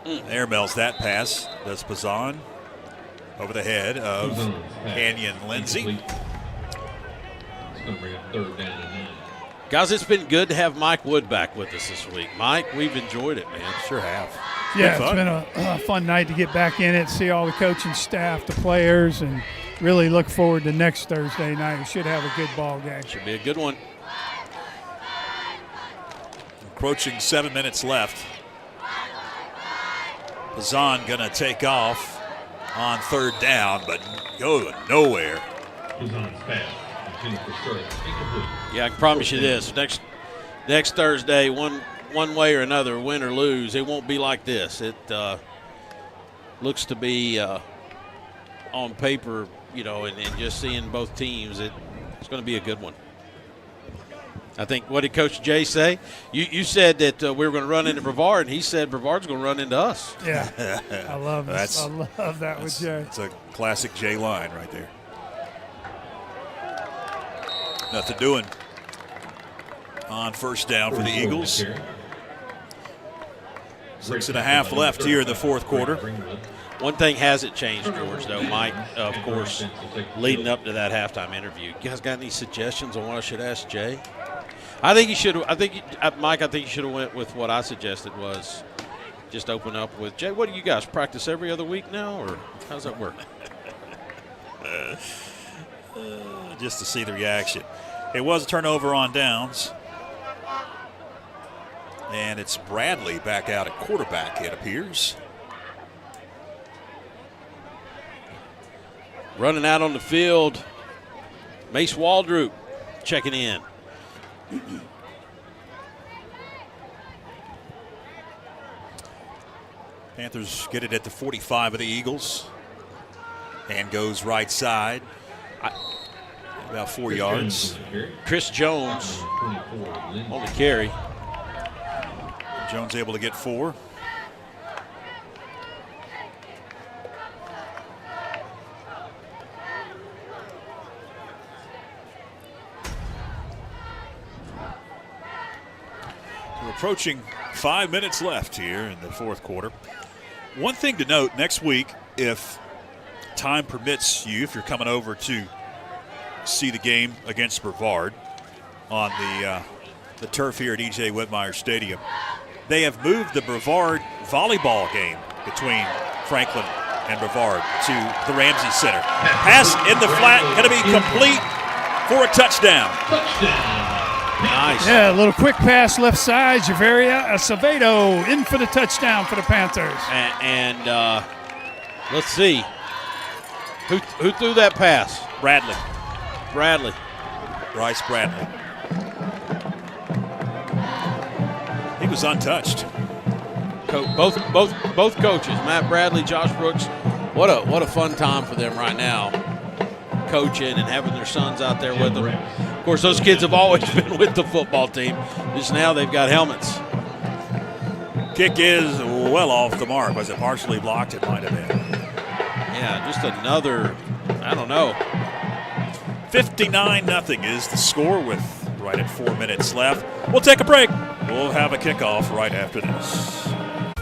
Airmails that pass. Does Pizzon over the head of Kenyon Lindsey. It's going to bring up 3rd down and 9. Guys, it's been good to have Mike Wood back with us this week. Mike, we've enjoyed it, man. Sure have. Yeah, it's been a fun night to get back in it, see all the coaching staff, the players, and really look forward to next Thursday night. We should have a good ball game. Should be a good one. Approaching 7 minutes left. Pizzon going to take off on 3rd down, but go nowhere. Pizzon's pass. Yeah, I can promise you this. Next Thursday, one way or another, win or lose, it won't be like this. It looks to be on paper, and just seeing both teams, it's going to be a good one. I think, what did Coach Jay say? You said that we were going to run into Brevard, and he said Brevard's going to run into us. Yeah, I love this. I love that with Jay. It's a classic Jay line right there. Nothing doing on 1st down for the Eagles. 6.5 left here in the 4th quarter. One thing hasn't changed, George, though, Mike, of course, leading up to that halftime interview. You guys got any suggestions on what I should ask Jay? I think you should. Mike, I think you should have went with what I suggested, was just open up with Jay. What do you guys practice every other week now, or how's that work? Just to see the reaction. It was a turnover on downs. And it's Bradley back out at quarterback, it appears. Running out on the field, Mace Waldrop checking in. Panthers get it at the 45 of the Eagles. And goes right side. about 4 yards. Chris Jones on the carry. Jones able to get 4. We're approaching 5 minutes left here in the fourth quarter. One thing to note, next week, if time permits you, if you're coming over to see the game against Brevard on the turf here at E.J. Whitmire Stadium, they have moved the Brevard volleyball game between Franklin and Brevard to the Ramsey Center. Pass in the flat, going to be complete for a touchdown. Nice. Yeah, a little quick pass left side. Javeria Acevedo in for the touchdown for the Panthers. And let's see. Who threw that pass? Bradley. Bryce Bradley. He was untouched. Both coaches, Matt Bradley, Josh Brooks. What a fun time for them right now, coaching and having their sons out there with them. Of course, those kids have always been with the football team. Just now they've got helmets. Kick is well off the mark. Was it partially blocked? It might have been. Yeah, just another, I don't know. 59-0 is the score with right at 4 minutes left. We'll take a break. We'll have a kickoff right after this.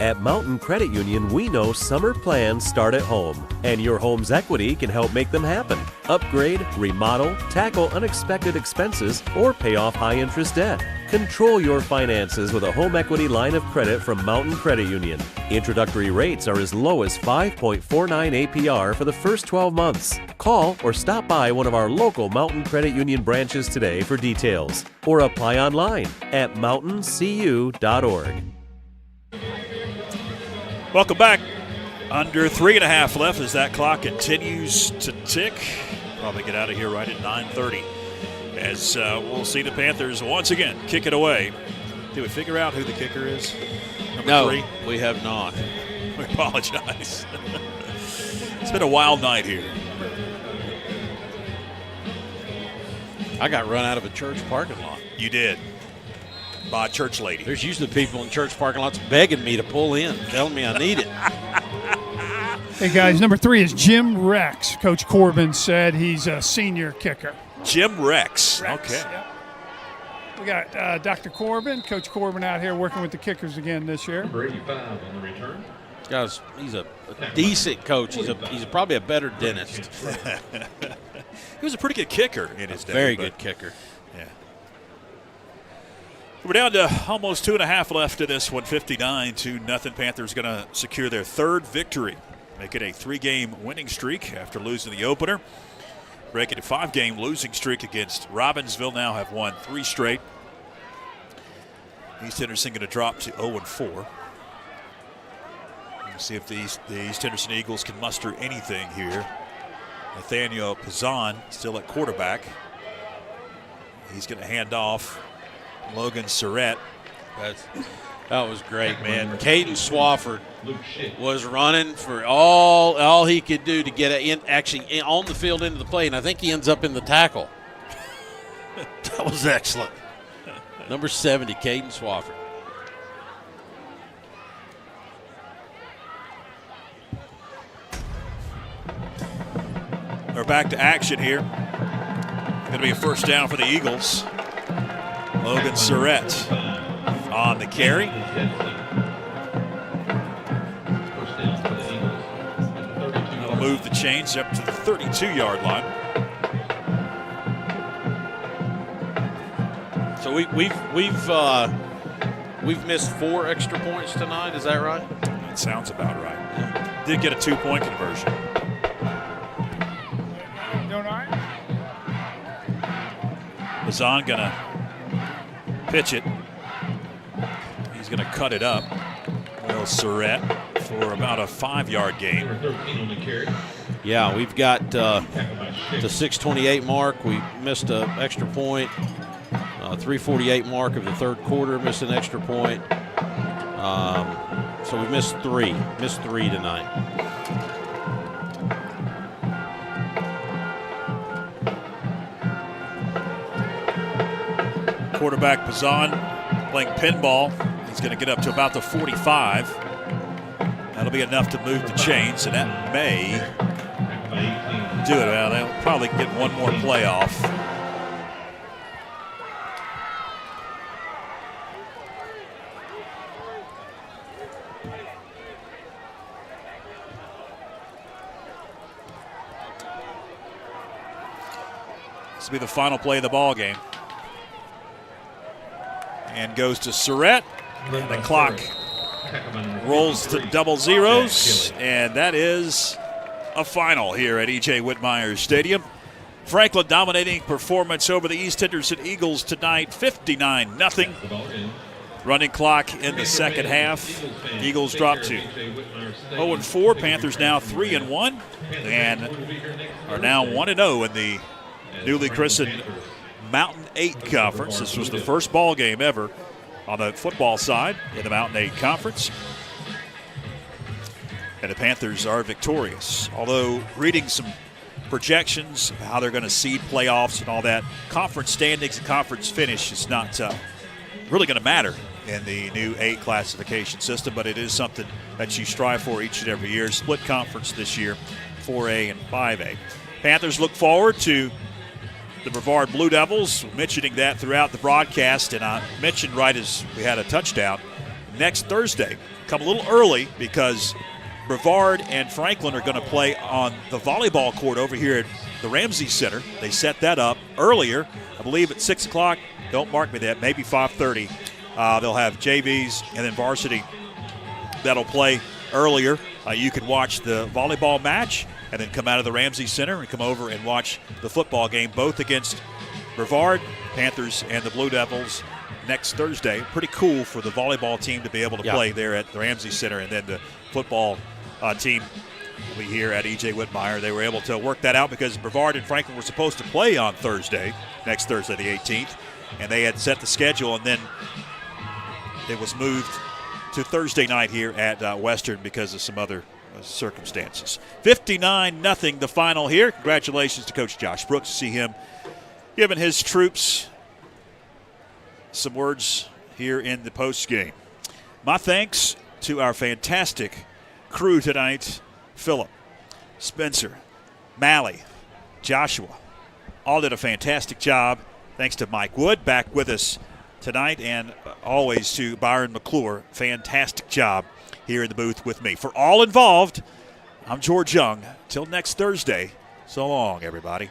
At Mountain Credit Union, we know summer plans start at home, and your home's equity can help make them happen. Upgrade, remodel, tackle unexpected expenses, or pay off high-interest debt. Control your finances with a home equity line of credit from Mountain Credit Union. Introductory rates are as low as 5.49 APR for the first 12 months. Call or stop by one of our local Mountain Credit Union branches today for details, or apply online at mountaincu.org. Welcome back. Under 3.5 left as that clock continues to tick. Probably get out of here right at 9:30. As we'll see the Panthers once again kick it away. Did we figure out who the kicker is? No, 3? we have not. We apologize. It's been a wild night here. I got run out of a church parking lot. You did. By a church lady. There's usually people in church parking lots begging me to pull in, telling me I need it. Hey, guys, number 3 is Jim Rex. Coach Corbin said he's a senior kicker. Jim Rex. Okay. Yep. We got Dr. Corbin, Coach Corbin out here working with the kickers again this year. Number 85 on the return. Guys, he's a decent coach. He's probably a better dentist. He was a pretty good kicker in his day. Very good kicker. Yeah. We're down to almost 2.5 left in this one. 59-0. Panthers going to secure their 3rd victory. Make it a 3-game winning streak after losing the opener. Breaking a 5-game losing streak against Robbinsville. Now have won 3 straight. East Henderson going to drop to 0-4. We'll see if the East Henderson Eagles can muster anything here. Nathaniel Pazan still at quarterback. He's going to hand off. Logan Surratt. That was great, man. Caden Swafford was running for all he could do to get in on the field into the play, and I think he ends up in the tackle. That was excellent. Number 70, Caden Swafford. We're back to action here. Going to be a first down for the Eagles. Logan Surratt on the carry. That'll move the chains up to the 32-yard line. So we've missed 4 extra points tonight. Is that right? That sounds about right. Yeah. Did get a 2-point conversion. Bazan gonna pitch it. He's gonna cut it up. Will Surratt for about a 5-yard gain. Yeah, we've got the 6:28 mark. We missed an extra point. 3:48 mark of the third quarter, missed an extra point. So we missed 3. Missed 3 tonight. Quarterback Pazan playing pinball. He's going to get up to about the 45. That'll be enough to move the chains, and that may do it. Well, they'll probably get one more play off. This will be the final play of the ball game. And goes to Surratt. And the clock rolls to double zeros. And that is a final here at E.J. Whitmire Stadium. Franklin dominating performance over the East Henderson Eagles tonight, 59-0. Running clock in the second half. Eagles drop to 0-4. Panthers now 3-1 and are now 1-0 in the newly christened Mountain 8 Conference. This was the first ball game ever on the football side in the Mountain 8 Conference. And the Panthers are victorious. Although reading some projections of how they're going to seed playoffs and all that, conference standings and conference finish is not really going to matter in the new 8 classification system, but it is something that you strive for each and every year. Split conference this year, 4A and 5A. Panthers look forward to the Brevard Blue Devils, mentioning that throughout the broadcast, and I mentioned right as we had a touchdown, next Thursday. Come a little early because Brevard and Franklin are going to play on the volleyball court over here at the Ramsey Center. They set that up earlier, I believe at 6 o'clock. Don't mark me that, maybe 5:30. They'll have JVs and then varsity that'll play earlier. You can watch the volleyball match and then come out of the Ramsey Center and come over and watch the football game, both against Brevard, Panthers, and the Blue Devils next Thursday. Pretty cool for the volleyball team to be able to play there at the Ramsey Center, and then the football team will be here at E.J. Whitmire. They were able to work that out because Brevard and Franklin were supposed to play on Thursday, next Thursday the 18th, and they had set the schedule, and then it was moved to Thursday night here at Western because of some other circumstances. 59-0 the final here. Congratulations to Coach Josh Brooks to see him giving his troops some words here in the post game. My thanks to our fantastic crew tonight. Philip, Spencer, Mally, Joshua, all did a fantastic job. Thanks to Mike Wood back with us tonight, and always to Byron McClure. Fantastic job here in the booth with me. For all involved, I'm George Young. Till next Thursday, so long, everybody.